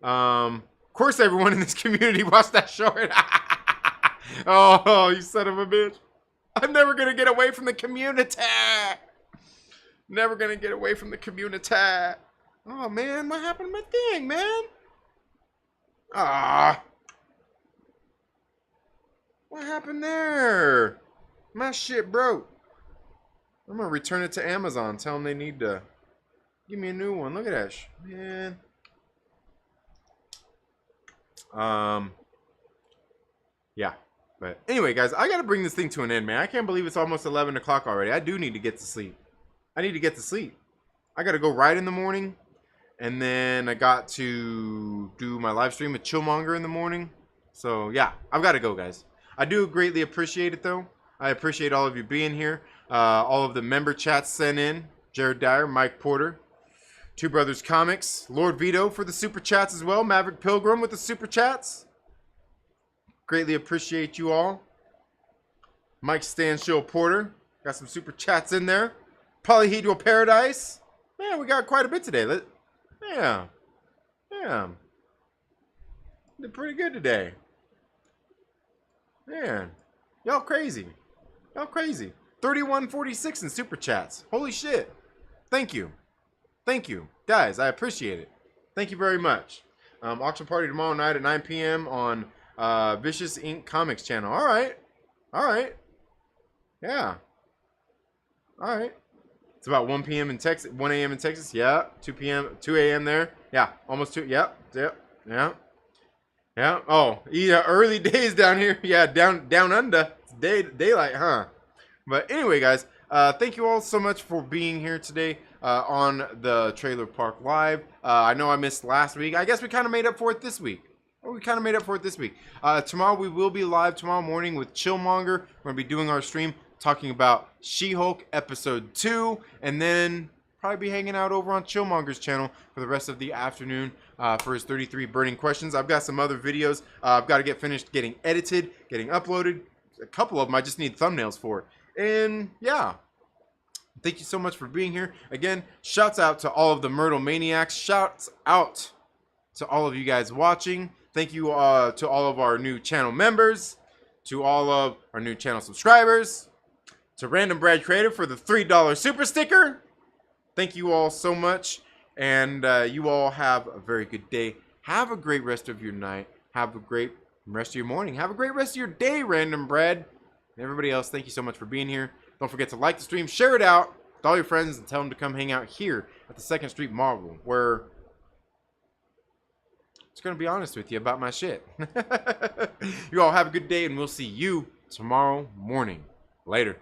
Speaker 1: Of course, everyone in this community watched that short. Oh, you son of a bitch. I'm never going to get away from the community. Never going to get away from the community. Oh, man. What happened to my thing, man? Ah. What happened there? My shit broke. I'm going to return it to Amazon. Tell them they need to give me a new one. Look at that. Man. Yeah. But anyway, guys, I got to bring this thing to an end, man. I can't believe it's almost 11 o'clock already. I do need to get to sleep. I need to get to sleep. I got to go ride in the morning. And then I got to do my live stream with Chillmonger in the morning. So, yeah, I've got to go, guys. I do greatly appreciate it, though. I appreciate all of you being here. All of the member chats sent in. Jared Dyer, Mike Porter, Two Brothers Comics, Lord Veedo for the super chats as well. Maverick Pilgrim with the super chats. Greatly appreciate you all. Mike Stanshill Porter. Got some super chats in there. Polyhedral Paradise. Man, we got quite a bit today. Yeah. Did pretty good today. Man. Y'all crazy. Y'all crazy. 3146 in super chats. Holy shit. Thank you. Thank you. Guys, I appreciate it. Thank you very much. Auction party tomorrow night at 9 p.m. on Vicious Inc. Comics channel. All right. Yeah. All right. It's about 1 p.m. in Texas, 1 a.m. in Texas. Yeah. 2 a.m. there. Yeah. Almost 2. Yep. Yeah. Oh, yeah. Early days down here. Yeah. Down under. It's daylight, huh? But anyway, guys, thank you all so much for being here today on the Trailer Park Live. I know I missed last week. I guess we kind of made up for it this week. Tomorrow we will be live tomorrow morning with Chillmonger. We're going to be doing our stream talking about She-Hulk episode 2. And then probably be hanging out over on Chillmonger's channel for the rest of the afternoon for his 33 burning questions. I've got some other videos I've got to get finished getting edited, getting uploaded. A couple of them I just need thumbnails for. And yeah. Thank you so much for being here. Again, shouts out to all of the Myrtle Maniacs. Shouts out to all of you guys watching. Thank you to all of our new channel members, to all of our new channel subscribers, to Random Brad Creative for the $3 super sticker. Thank you all so much, and you all have a very good day. Have a great rest of your night. have a great rest of your morning. Have a great rest of your day, Random Bread. And everybody else, thank you so much for being here. Don't forget to like the stream, share it out with all your friends, and tell them to come hang out here at the 2nd Street Marvel, where it's going to be honest with you about my shit. You all have a good day, and we'll see you tomorrow morning. Later.